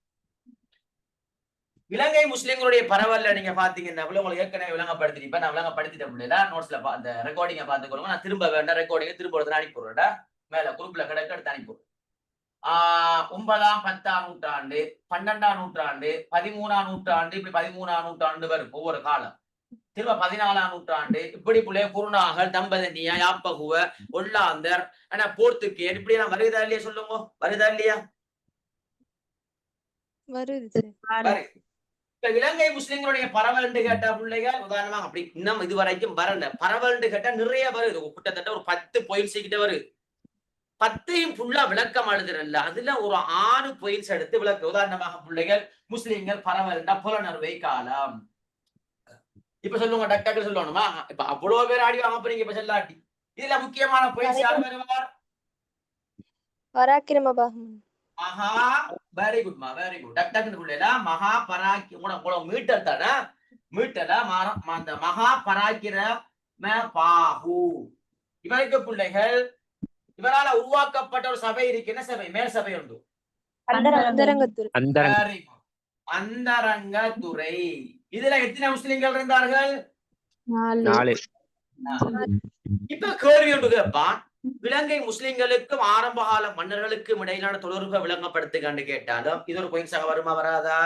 இலங்கை முஸ்லிம்களுடைய பரவல்ல நீங்க பாத்தீங்கன்னா உங்களுக்கு ஏற்கனவே விளங்கப்படுத்திருப்பேன். நான் விளங்கப்படுத்திட்டேன் நோட்ஸ்ல அந்த ரெக்கார்டிங்க பாத்துக்கொள்ளுங்க. நான் திரும்ப வேண்டாம், ரெக்கார்டிங்க திரும்ப ஒரு அனுப்பிடுறேன்டா, மேல குரூப்ல கிடைக்க எடுத்து அனுப்பிடுறேன். 9ஆம் 10ஆம் நூற்றாண்டு, 12ஆம் நூற்றாண்டு, 13ஆம் நூற்றாண்டு, இப்படி 13ஆம் நூற்றாண்டு வரும் ஒவ்வொரு காலம். திரும்ப 14ஆம் நூற்றாண்டு இப்படி பிள்ளை குருநாகல், தம்பதனியா, யாப்பகுவ, ஒல்லாந்தர், போர்த்துக்கேயர் இப்படி எல்லாம் வருதா இல்லையா? சொல்லுங்க, வருதா இல்லையா? வருது. இலங்கை முஸ்லிம்களுடைய பரவல் என்று கேட்ட பிள்ளைகள் உதாரணமாக அப்படி இன்னும் இதுவரைக்கும் வரல. பரவல் என்று கேட்டா நிறைய வருது, கிட்டத்தட்ட ஒரு 10 பாயிண்ட்ஸ் கிட்ட வருது. 10ஐயும் ஃபுல்லா விளக்கம் எழுதுறல்ல, அதுல ஒரு 6 பாயிண்ட்ஸ் எடுத்து விளக்க. உதாரணமாக பிள்ளைகள் முஸ்லிம்கள் பரவல்டா புலனறுவை காலம். இப்ப சொல்லுங்க, டாக்டர் சொல்லணுமா? இப்ப அவ்வளவு பேர் ஆடி வாங்க போறீங்க, இப்ப சொல்லாட்டி இதுல முக்கியமான பாயிண்ட்ஸ் யார் வருவார்? பராக்கிரமபாகம். மகா, வெரி குட்மா, வெரி குட். டாக்டர் பிள்ளைல மகா பராக்கி மீட்டர் தானே, மீட்டர்ல அந்த மகா பராக்கிரம பாகு. இவருக்கு பிள்ளைகள் இவரால உருவாக்கப்பட்ட ஒரு சபை இருக்கு. என்ன சபை? மேல் சபை உண்டு, அந்தரங்கத்துறை. இதுல எத்தனை முஸ்லிம்கள் இருந்தார்கள்? 4. இப்ப கேள்வி ஒன்று கேட்பான், இலங்கை முஸ்லிம்களுக்கும் ஆரம்பகால மன்னர்களுக்கும் இடையிலான தொடர்பை விளங்கப்படுத்துகன்னு கேட்டாலும் இது ஒரு பாயிண்ட்ஸாக வருமா வராதா?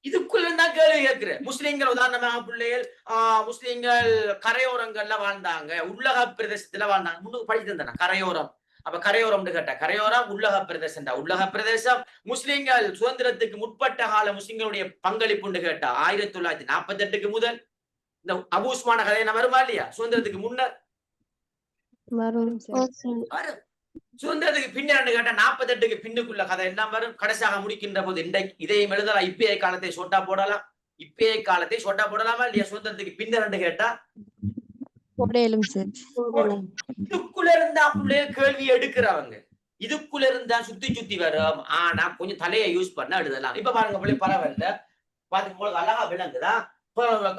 இதுக்குள்ள இருந்தா கேள்வி கேட்கிறேன். முஸ்லிம்கள் உதாரணமாக பிள்ளைகள் முஸ்லிம்கள் கரையோரங்கள்ல வாழ்ந்தாங்க, உள்ளக பிரதேசத்துல வாழ்ந்தாங்க. முன்னுக்கு படித்து இருந்தேன் கரையோரம். அப்ப கரையோரம் கேட்டா கரையோரம் உள்ளக பிரதேசம். உள்ளக பிரதேசம் முஸ்லிம்கள் சுதந்திரத்துக்கு முற்பட்ட கால முஸ்லிம்களுடைய பங்களிப்புன்னு கேட்டா 1948 முதல் இந்த அபு உஸ்மான கதை என்ன வருமா இல்லையா? சுதந்திரத்துக்கு முன்னர் வரும் சார். வரும். சுதந்திரத்துக்கு பின்னர் கேட்டா 48க்கு பின்னுக்குள்ள கதை எல்லாம் வரும். கடைசியாக முடிக்கின்ற போது இதையும் எழுதலாம். இப்பயே காலத்தை சொட்டா போடலாம். இப்பயே காலத்தை சொட்டா போடலாமா இல்லையா? சுதந்திரத்துக்கு பின்னர் கேட்டா போடலும் சார். இதுக்குள்ள இருந்தா கேள்வி எடுக்கிறவங்க இதுக்குள்ள இருந்தா சுத்தி சுத்தி வரும். ஆனா கொஞ்சம் தலையை யூஸ் பண்ண எழுதலாம். இப்ப பாருங்க பிள்ளை பரவாயில்ல, பாத்துக்கு உங்களுக்கு அழகா விளங்குதா?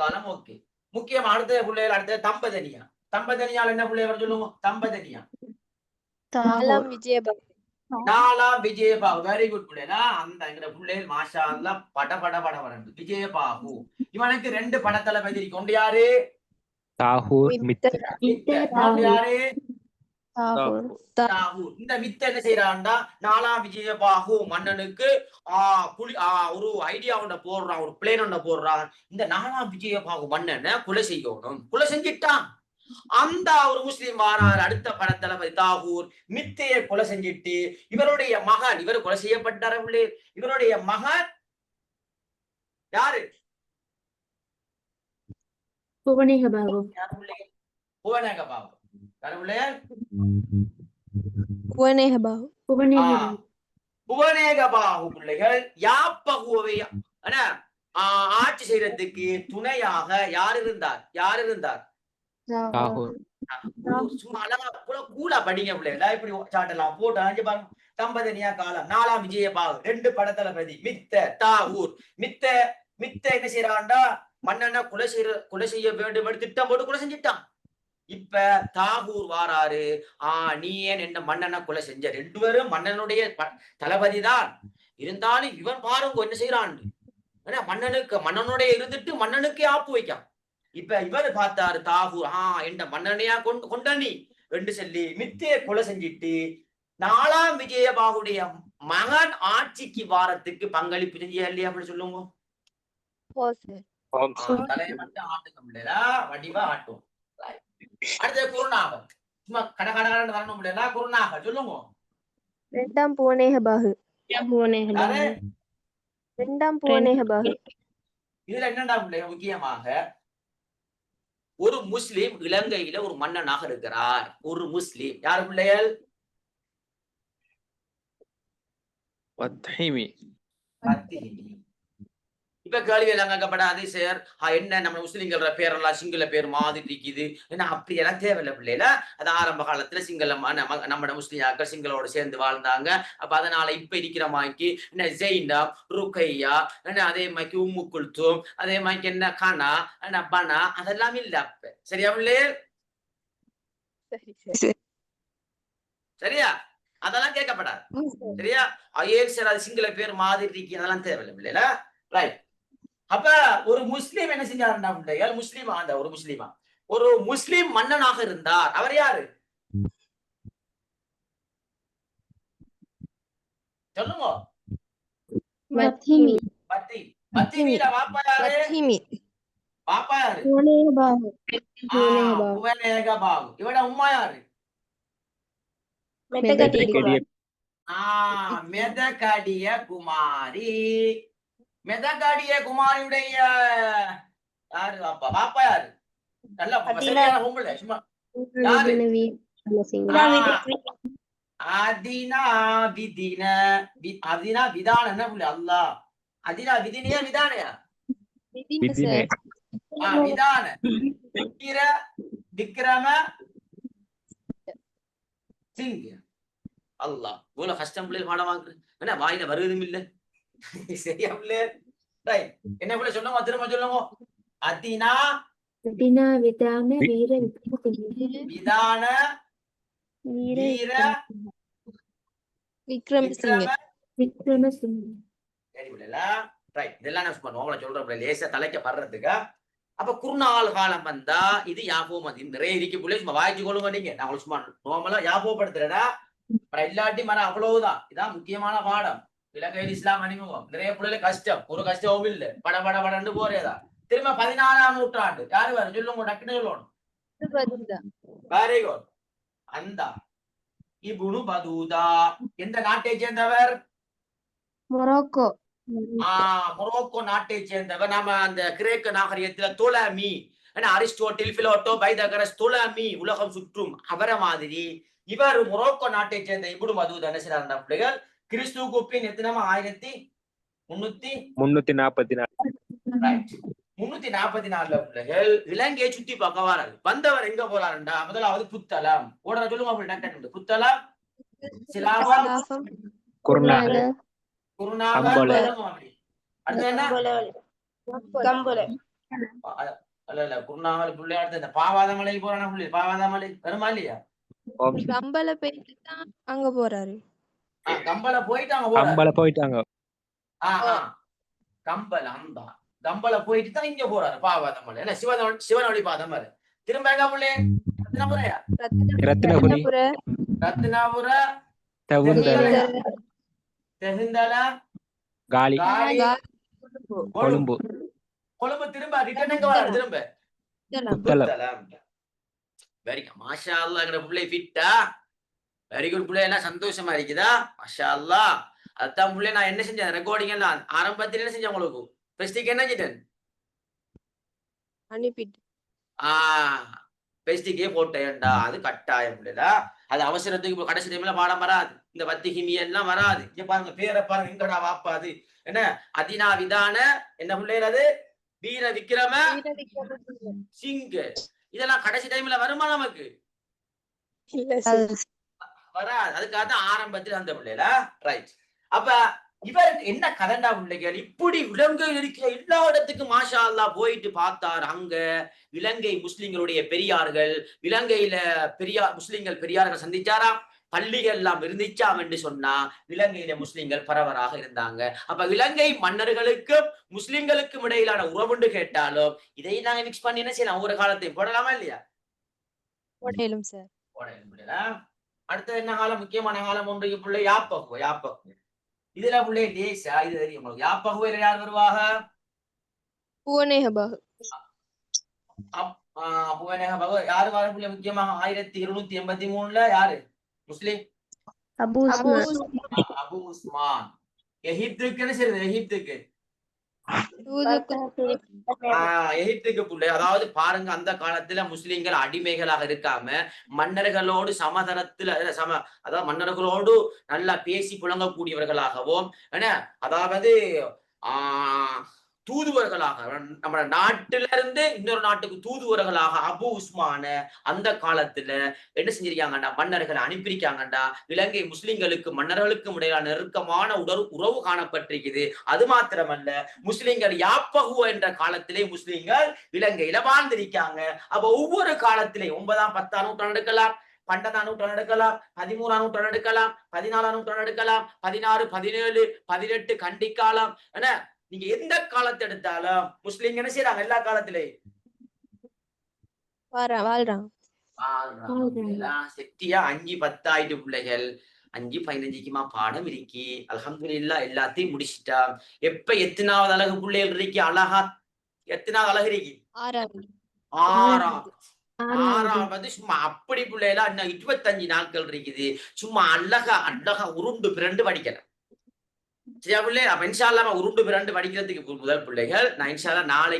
காலம் ஓகே. முக்கியமா அடுத்த பிள்ளைகள் அடுத்த தம்பதனியா. தம்பதனியால் என்ன பிள்ளைகள் சொல்லுவோம்? தம்பதனியா 4ஆம் விஜயபாகு. 4ஆம் விஜயபாகு. வெரி குட் பிள்ளைகளா. அந்த பிள்ளைகள் மாஷா அல்லாஹ் பட பட பட வரண்டு. விஜயபாகு இவனுக்கு 2 படத்தளபதி கொண்டு யாரு? தாகூர் மித்தர். யாரு? தாகூர். இந்த மித்த என்ன செய்யறான்டா 4ஆம் விஜயபாகு மன்னனுக்கு ஒரு ஐடியா ஒண்ண போடுறான், ஒரு பிளேன் ஒண்ண போடுறான். இந்த 4ஆம் விஜயபாகு மன்னனை கொலை செய்யணும். கொலை செஞ்சிட்டான். அந்த ஒரு முஸ்லிம் வாரார். அடுத்த படத்தளபதி தாகூர் மித்தைய கொலை செஞ்சிட்டு இவருடைய மகன், இவர் கொலை செய்யப்பட்டார். இவருடைய மகன் யாரு? புவனேகபாகு. புவனேகபாகு. புவனேகபாகு. புவனேகபாகு பிள்ளைகள் யாப்பகுவை ஆட்சி செய்யறதுக்கு துணையாக யார் இருந்தார்? தாகூர். சும்மா அழகா கூலா படிங்க பிள்ளைகளா. இப்படி சாட்டெல்லாம் போட்டு பாருங்க. தம்பதனியா காலம் 4ஆம் விஜயபாகு 2 படத்தளபதி மித்த தாகூர். மித்த என்ன செய்யறான்டா மன்னனை கொலை செய்ய வேண்டும் திட்டம் போட்டு கொலை செஞ்சிட்டான். இப்ப தாகூர் வாராரு. நீ ஏன் என்ன மன்னனை கொலை செஞ்ச? 2 பேரும் மன்னனுடைய தளபதி தான். இருந்தாலும் இவன் பாருங்க என்ன செய்யறான். மன்னனுடைய இருந்துட்டு மன்னனுக்கே ஆப்பு வைக்கான். இப்ப இவர் பார்த்தாரு தாகூர், என்ற மன்னனையா கொண்ட நீ என்று சொல்லி மித்தைய கொலை செஞ்சிட்டு 4ஆம் விஜயபாகுடைய மகன் ஆட்சிக்கு வாரத்துக்கு பங்களிப்பு செஞ்ச இல்லையா? அப்படி சொல்லுங்க. தலையை மட்டும் ஆட்டுக்க முடியல, வடிவா ஆட்டும். அடுத்த குருநாகர். சும்மா கடகடன்னு வரணும் முடியல. குருநாகர் சொல்லுங்க. 2ஆம் புவனேகபாகு. 2ஆம் புவனேகபாகு. இதுல என்னடா பிள்ளைங்க முக்கியமாக ஒரு முஸ்லிம் இலங்கையில ஒரு மன்னனாக இருக்கிறார். ஒரு முஸ்லிம் யார் பிள்ளைகள்? வத்தஹிமி. இப்ப கேள்வி எல்லாம் கேட்கப்படாது சார். என்ன நம்ம முஸ்லிம்கள பேரெல்லாம் சிங்கள பேர் மாதிரி இருக்குது. ஏன்னா அப்படி எல்லாம் தேவையில்லை பிள்ளைல. அது ஆரம்ப காலத்துல நம்ம முஸ்லிம்கள் சிங்களோட சேர்ந்து வாழ்ந்தாங்க. அப்ப அதனால இப்ப இருக்கிற மாய்க்கு என்ன ஜெயினா, ருக்கையா, அதே மாதிரி உம்மு குல்தும், அதே மாதிரி என்ன கனா, என்ன பனா, அதெல்லாம் இல்ல அப்ப. சரியா பிள்ளை? சரியா? அதெல்லாம் கேட்கப்படாது. சரியா? சார் அது சிங்கள பேர் மாதிரி இருக்கு, அதெல்லாம் தேவையில்லை பிள்ளைல. ரைட். அப்ப ஒரு முஸ்லீம் என்ன செஞ்சாருன்னா பிள்ளைகள், ஒரு முஸ்லீம் மன்னனாக இருந்தார். அவர் யாரு சொல்லுங்க? பாப்பா யாரு? புவனேகபாகு. இவட உம்மா யாரு? மெதகடிய குமாரி. மெதகடிய குமாரியுடைய யாரு பாப்பா யாரு? நல்ல சரியான பொம்பளை. சும்மா யாரு? அதினா விதின. அதினா விதான என்ன புள்ள? அல்லாஹ். அதினா விதினியா விதானயா? விதான. விக்ரம சிங். அல்லாஹ். இவ்வளவு கஷ்டம் பிள்ளைகள் பாடம் வாங்குறது என்ன வாயில வருவதும் இல்லை. சரியா பிள்ளை? என்ன பிள்ளை சொல்லுங்க, திரும்ப சொல்லுங்க. அதினா விதான வீர விதான வீர விக்ரமசிங்க. இதெல்லாம் நான் உங்களை சொல்றேன் லேசா தலைக்கப்படுறதுக்கு. அப்ப குறுநாள் காலம் வந்தா இது யாபகம் நிறைய இருக்கு பிள்ளை. சும்மா வாய்ச்சி கொள்ளுங்க. நீங்க நான் சும்மா நோமலா யாபகப்படுத்துறேன்னா இல்லாட்டி மரம் அவ்வளவுதான். இதான் முக்கியமான பாடம். இலங்கையில் இஸ்லாம் அறிமுகம். நிறைய பிள்ளைல கஷ்டம், ஒரு கஷ்டமும் இல்ல. பட பட படன்னு போறேதா. திரும்ப 14ஆம் நூற்றாண்டு யாரு வரும் சொல்லுங்க, டக்குன்னு சொல்லணும். Very good. அந்த இப்னு பதூதா எந்த நாட்டை சேர்ந்தவர்? மொரோக்கோ. மொரோக்கோ நாட்டை சேர்ந்தவர். நாம அந்த கிரேக்க நாகரிகத்துல தொலமி, அரிஸ்டோட்டில், பிலோட்டோ, பைதகரஸ், தொலமி உலகம் சுற்றும் அவரை மாதிரி இவர் மொரோக்கோ நாட்டை சேர்ந்த இப்னு பதூதா என்ன செய்யறாருன்னா பிள்ளைகள் கிறிஸ்துவுக்கு பின் எத்தனை 344 344 பிள்ளைகள் இலங்கையை சுத்தி பார்க்க வராரு. வந்தவர் எங்க போறாருண்டா முதலாவது புத்தளம். ஓடுற சொல்லுங்க அப்படி டக்கு. புத்தளம், சிலாபம், குருநாகல், குருநாகல், கம்போல. அப்படி அடுத்து என்ன? இல்ல குருநாகல் புள்ளி அடுத்து இந்த பாவாதமலை போறான புள்ளி. பாவாதமலை வருமா இல்லையா? கம்பல போயிட்டு தான் அங்க போறாரு. கம்பல போயிட்டு அங்க போறாரு. கம்பல போயிட்டாங்க. கம்பல போயிட்டு தான் இங்க போறாரு. பாவாதமலை என்ன சிவனொளி பாதமலை. திரும்ப எங்க புள்ளி? ரத்தினபுரி, ரத்தினாபுர, தெகுந்தல, காலி, காலி, கொழும்பு, கொழும்பு. திரும்ப ரிட்டர்ன் எங்க வராரு? திரும்ப புத்தளம். Very good. மாஷா அல்லாஹ்ங்கற புள்ளை ஃபிட்டா. வெரி குட் புள்ளை. என்ன சந்தோஷமா இருக்குதா? மாஷா அல்லாஹ். அதான் புள்ளை நான் என்ன செஞ்சேன் ரெக்கார்டிங் எல்லாம் ஆரம்பத்துல என்ன செஞ்சேன் உங்களுக்கு பெஸ்டிக் என்ன செஞ்சேன் அனுப்பிட்டு பெஸ்டிக்கே போட்டேன்டா. அது கட்டாயம் புள்ளைடா. அது அவசரத்துக்கு கடைசி டைம்ல பாடம் வராது. இந்த வத்தி ஹிமி எல்லாம் வராது. இங்க பாருங்க பேரை பாருங்க எங்கடா வாப்பாது என்ன அதினா விதான என்ன பிள்ளைறது வீர விக்ரம சிங்க. இதெல்லாம் கடைசி டைம்ல வருமா நமக்கு? வராது. அதுக்காக தான் ஆரம்பத்தில் அந்த பிள்ளைல ரைட். அப்ப இவருக்கு என்ன கதண்டா பிள்ளைகள் இப்படி இலங்கையில் இருக்கிற எல்லா இடத்துக்கும் மாஷா அல்லாஹ் போயிட்டு பார்த்தார். அங்க இலங்கை முஸ்லிம்களுடைய பெரியார்கள், இலங்கையில முஸ்லிம்கள் பெரியார்கள் சந்திச்சாராம். பள்ளிகள் எல்லாம் இருந்துச்சாம் என்று சொன்னா இலங்கையில முஸ்லிம்கள் பரவராக இருந்தாங்க. அப்ப இலங்கை மன்னர்களுக்கும் முஸ்லிம்களுக்கும் இடையிலான உறவுண்டு கேட்டாலும் இதை நாங்க மிக்ஸ் பண்ணி என்ன செய்யலாம்? ஒவ்வொரு காலத்தையும் போடலாமா இல்லையா? போடலும் சார். அடுத்த என்ன காலம்? முக்கியமான காலம் ஒன்று பிள்ளை யாப்பகுவை. இதுல பிள்ளை லேசா இது தெரியும். யாப்பகுவையில யார் வருவாங்க? பூவனேகபாகு. பூவனேகபாகு யாரு வர பிள்ளை? முக்கியமாக 1283 யாரு முஸ்லிம்? அபு உஸ்மான். எகிப்துக்கு என்ன செய்யறது? எகிப்துக்கு பிள்ளை. அதாவது பாருங்க அந்த காலத்துல முஸ்லிம்கள் அடிமைகளாக இருக்காம மன்னர்களோடு சமதரத்துல அதாவது மன்னர்களோடு நல்லா பேசி புழங்கக்கூடியவர்களாகவும் அதாவது தூதுவர்களாக நம்ம நாட்டுல இருந்து இன்னொரு நாட்டுக்கு தூதுவர்களாக அபு உஸ்மான அந்த காலத்துல என்ன செஞ்சிருக்காங்கடா மன்னர்கள் அனுப்பியிருக்காங்கடா. இலங்கை முஸ்லிம்களுக்கு மன்னர்களுக்கும் இடையிலான நெருக்கமான உறவு காணப்பட்டிருக்குது. அது மாத்திரமல்ல முஸ்லிம்கள் யாப்பகுவ என்ற காலத்திலே முஸ்லிம்கள் இலங்கையில வாழ்ந்திருக்காங்க. அப்ப ஒவ்வொரு காலத்திலே 9ஆம் 10ஆம் நூற்றாண்டு எடுக்கலாம், 12ஆம் நூற்றாண்டு எடுக்கலாம், 13ஆம் நூற்றாண்டு எடுக்கலாம், 14ஆம் நூற்றாண்டு எடுக்கலாம், 16, 17, 18 கண்டிக்காலம் என்ன நீங்க எந்த காலத்தை எடுத்தாலும் முஸ்லிம் என்ன செய்யறாங்க? எல்லா காலத்திலேயும் வாழ்றாங்க. செட்டியா 5, 10 ஆயிட்டு பிள்ளைகள் 5, 15க்குமா பாடம் இருக்கி. அல்ஹம்துலில்லாஹ் எல்லாத்தையும் முடிச்சிட்டா. எப்ப எத்தனாவது அழகு பிள்ளைகள் இருக்கி? அழகா எத்தனாவது அழகு இருக்கி? 6வது. சும்மா அப்படி பிள்ளைகளா இன்னும் 25 நாட்கள் இருக்குது. சும்மா அழகா உருண்டு பிறண்டு படிக்கிறேன். சரியா பிள்ளை? அப்ப இன்ஷால்லா உருண்டு பிறண்டு படிக்கிறதுக்கு முதல் பிள்ளைகள் நான் இன்ஷால்லா நாளை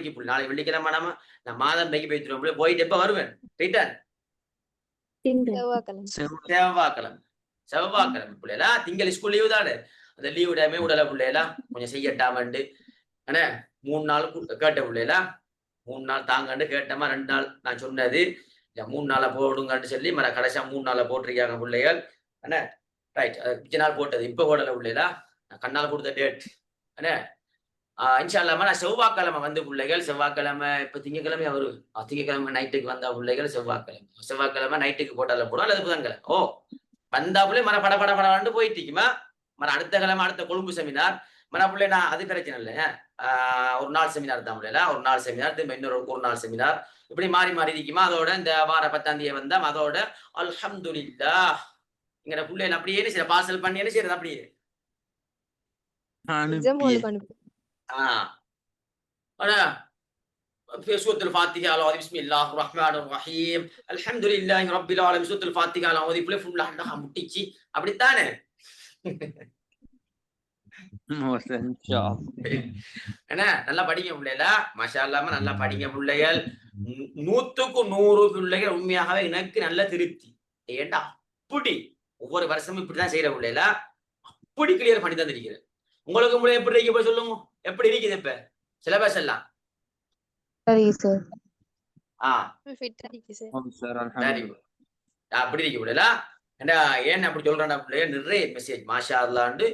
வெள்ளிக்கிழமை நான் மாதம் போயிட்டு போயிட்டு எப்ப வருவேன்? ரிட்டர்ன் செவ்வாய்க்கிழமை பிள்ளைகளா. திங்கள் ஸ்கூல் லீவு தானே. அந்த லீவு டைமே உடல பிள்ளைகளா கொஞ்சம் செய்யட்டாமண்டு என்ன 3 நாள் கேட்ட பிள்ளைகளா 3 நாள் தாங்கண்டு கேட்டமா 2 நாள் நான் சொன்னது 3 நாளை போடுங்கன்னு சொல்லி கடைசியா 3 நாளை போட்டிருக்காங்க பிள்ளைகள் என்ன ரைட். 5 நாள் போட்டது இப்ப போடல பிள்ளைகளா கண்ணால கொடுத்த டேட் என்ன இன்ஷால்லா நான் செவ்வாய்க்கிழமை வந்து பிள்ளைகள் செவ்வாய்க்கிழமை இப்ப திங்கக்கிழமை வரும். திங்கக்கிழமை நைட்டுக்கு வந்தா பிள்ளைகள் செவ்வாய்க்கிழமை நைட்டுக்கு போட்டால போடும் அல்லது புதன்கிழமை வந்தா பிள்ளை படப்படப்படாண்டு போயிட்டுக்குமா அடுத்த கிழமை அடுத்த கொழும்பு செமினார் பிள்ளை நான் அது பிரச்சனை இல்லை. ஒரு நாள் செமினார் தான் பிள்ளைல ஒரு நாள் செமினார் திரும்ப ஒரு நாள் செமினார் இப்படி மாறி இருக்குமா. அதோட இந்த வார 10ஆம் தேதி வந்தா அதோட அல்ஹம்துலில்லாஹ் இங்க பிள்ளைகள் அப்படியே என்ன செய்ய பார்சல் பண்ணி என்ன செய்யறது அப்படியே في سورة الفاتحة على بسم الله الرحمن الرحيم الحمد لله رب العالمين سورة الفاتحة على ஓதி ஃபுல்லா ஹண்டா முட்டிச்சு அப்படித்தானே என்ன நல்லா படிங்க பிள்ளைல மாஷா அல்லாம நல்லா படிங்க பிள்ளைகள் 100க்கு 100 பிள்ளைகள் உண்மையாகவே எனக்கு நல்ல திருப்தி ஏண்டா அப்படி ஒவ்வொரு வருஷமும் இப்படிதான் செய்யற பிள்ளைல அப்படி கிளியர் பண்ணி தந்திருக்கிறேன் உங்களுக்கு முன்னாடி எப்படி இருக்கு போய் சொல்லுங்க எப்படி இருக்குது இப்ப சிலபஸ் எல்லாம் சரி சார் சரி அப்படி இருக்கு பிள்ளைல ஏண்டா ஏன் அப்படி சொல்றேன்டா பிள்ளைய நிறைய மெசேஜ் மாஷா அல்லாண்டு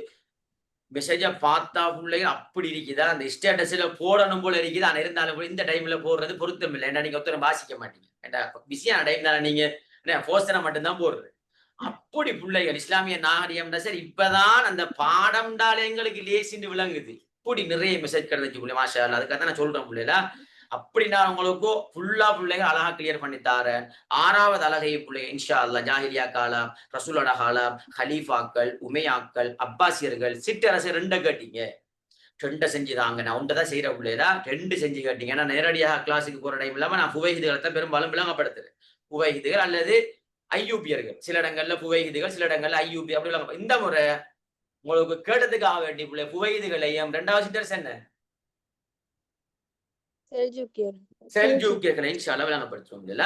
மெசேஜ பார்த்தா பிள்ளைங்க அப்படி இருக்குதா அந்த ஸ்டேட்டஸ்ல போடணும் போல இருக்குது ஆனா இருந்தாலும் கூட இந்த டைம்ல போடுறது பொருத்தம் இல்லை ஏன்னா நீங்க ஒருத்தரும் வாசிக்க மாட்டீங்க ஏண்டா பிஸியான டைம் தானே நீங்க போஸ்டரை மட்டும்தான் போடுறது அப்படி பிள்ளைகள் இஸ்லாமிய நாகரிகம்டா சரி இப்பதான் அந்த பாடம்டால எங்களுக்கு லேசின்னு விளங்குது இப்படி நிறைய மெசேஜ் கிடைச்சு பிள்ளை மாஷா அல்லா அதுக்காக தான் நான் சொல்றேன் பிள்ளைல அப்படி நான் உங்களுக்கு ஃபுல்லா பிள்ளைங்க அழகா கிளியர் பண்ணி தாரேன் 6வது அழகை பிள்ளைங்க இன்ஷா அல்லா ஜாஹிலியா காலம் ரசூலோட காலம் ஹலீஃபாக்கள் உமையாக்கள் அப்பாசியர்கள் சிற்றரசர் 2 கேட்டீங்க 2 செஞ்சுதாங்க நான் 1 தான் செய்யற பிள்ளைடா 2 செஞ்சு கேட்டீங்க ஏன்னா நேரடியாக கிளாஸுக்கு போற டைம் இல்லாம நான் புவைஹிதுகளை தான் பெரும்பாலும் விளங்கப்படுத்துறேன் புவைஹிதுகள் அல்லது ஐயூபியர்கள் சில இடங்கள்ல புவைஹிதுகள் சில இடங்கள்ல ஐயூபி அப்படி விளங்க இந்த முறை உங்களுக்கு கேட்டதுக்காக வேண்டி பிள்ளை புவைஹிதுகளையும் 2வது சிற்றரசு என்ன செல்ஜூக்கியர்களை இன்ஷா அல்லாஹ் விளங்கப்படுத்துறோம் இல்ல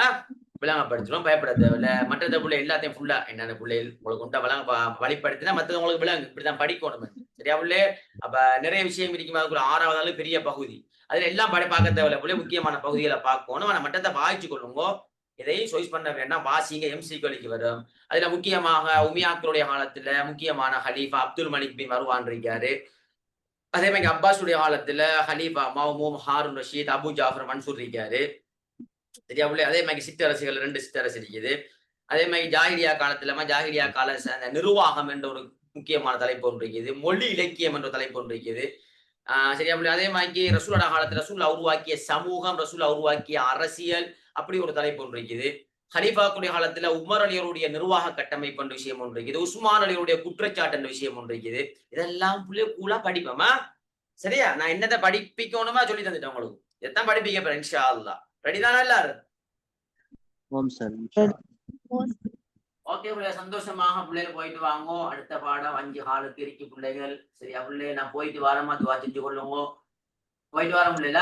விளங்கப்படுத்துறோம் பயப்பட தேவையில்ல மற்ற பிள்ளை எல்லாத்தையும் ஃபுல்லா என்னென்ன பிள்ளைகள் உங்களுக்கு உண்டா வழிப்படுத்தினா மற்றது உங்களுக்கு விளங்கு இப்படிதான் படிக்கணும் சரியா பிள்ளை அப்ப நிறைய விஷயம் இருக்கும் அதுக்குள்ள 6வது பெரிய பகுதி அதுல எல்லாம் பார்க்க தேவையில்ல பிள்ளை முக்கியமான பகுதிகளை பார்க்கணும் ஆனா மற்றத்தை வாய்ச்சு கொள்ளுங்க எதையும் சாய்ஸ் பண்ண வேண்டாம் வாசிங்க எம்சிக்களுக்கு வரும் அதுல முக்கியமாக உமியாக்களுடைய காலத்துல முக்கியமான ஹலீஃபா அப்துல் மலிக் பின் மர்வான் இருக்காரு அதே மாதிரி அப்பாஸுடைய காலத்துல ஹலீஃபா மஹ்மூம் ஹாரூன் ரஷீத் அபு ஜாஃபர் மன்சூர் இருக்காரு சரியா பிள்ளை அதே மாதிரி சிற்றரசுகள் 2 சிற்றரசு இருக்குது அதே மாதிரி ஜாஹிலியா காலத்துல ஜாஹிலியா கால நிர்வாகம் என்ற ஒரு முக்கியமான தலைப்பு ஒன்று இருக்குது மொழி இலக்கியம் என்ற தலைப்பு ஒன்று இருக்குது சரியா பிள்ளை அதே மாதிரி ரசூலோட காலத்துல ரசூல் உருவாக்கிய சமூகம் ரசூல் உருவாக்கிய அரசியல் அப்படி ஒரு தலைப்பு ஒன்று இருக்குது ஹலீஃபாக்குடைய காலத்துல உமர் அலியருடைய நிர்வாக கட்டமைப்பு என்ற விஷயம் ஒன்று இருக்குது உஸ்மான் அலியருடைய குற்றச்சாட்டு என்ற விஷயம் ஒன்று இருக்குது இதெல்லாம் பிள்ளை கூலா படிப்போமா சரியா நான் என்னத்தை படிப்பிக்கணுமா சொல்லி தந்துட்டேன் உங்களுக்கு இதைத்தான் படிப்பிக்க போறேன் இன்ஷா அல்லாஹ் ரெடிதானா எல்லாரும் ஓகே பிள்ளை சந்தோஷமாக பிள்ளைகள் போயிட்டு வாங்க அடுத்த பாடம் 5 காலுக்கு இருக்கு பிள்ளைகள் சரியா பிள்ளை நான் போயிட்டு வரமா துவா செஞ்சு கொள்ளுங்க போயிட்டு வர பிள்ளைல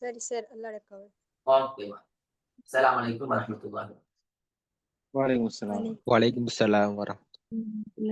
சரி சார் அல்லாஹ் கவர் ஓகே அஸ்ஸலாமு அலைக்கும் வரஹ்மத்துல்லாஹி வலைக்கும் அஸ்ஸலாம் வரஹ்மத்துல்லாஹி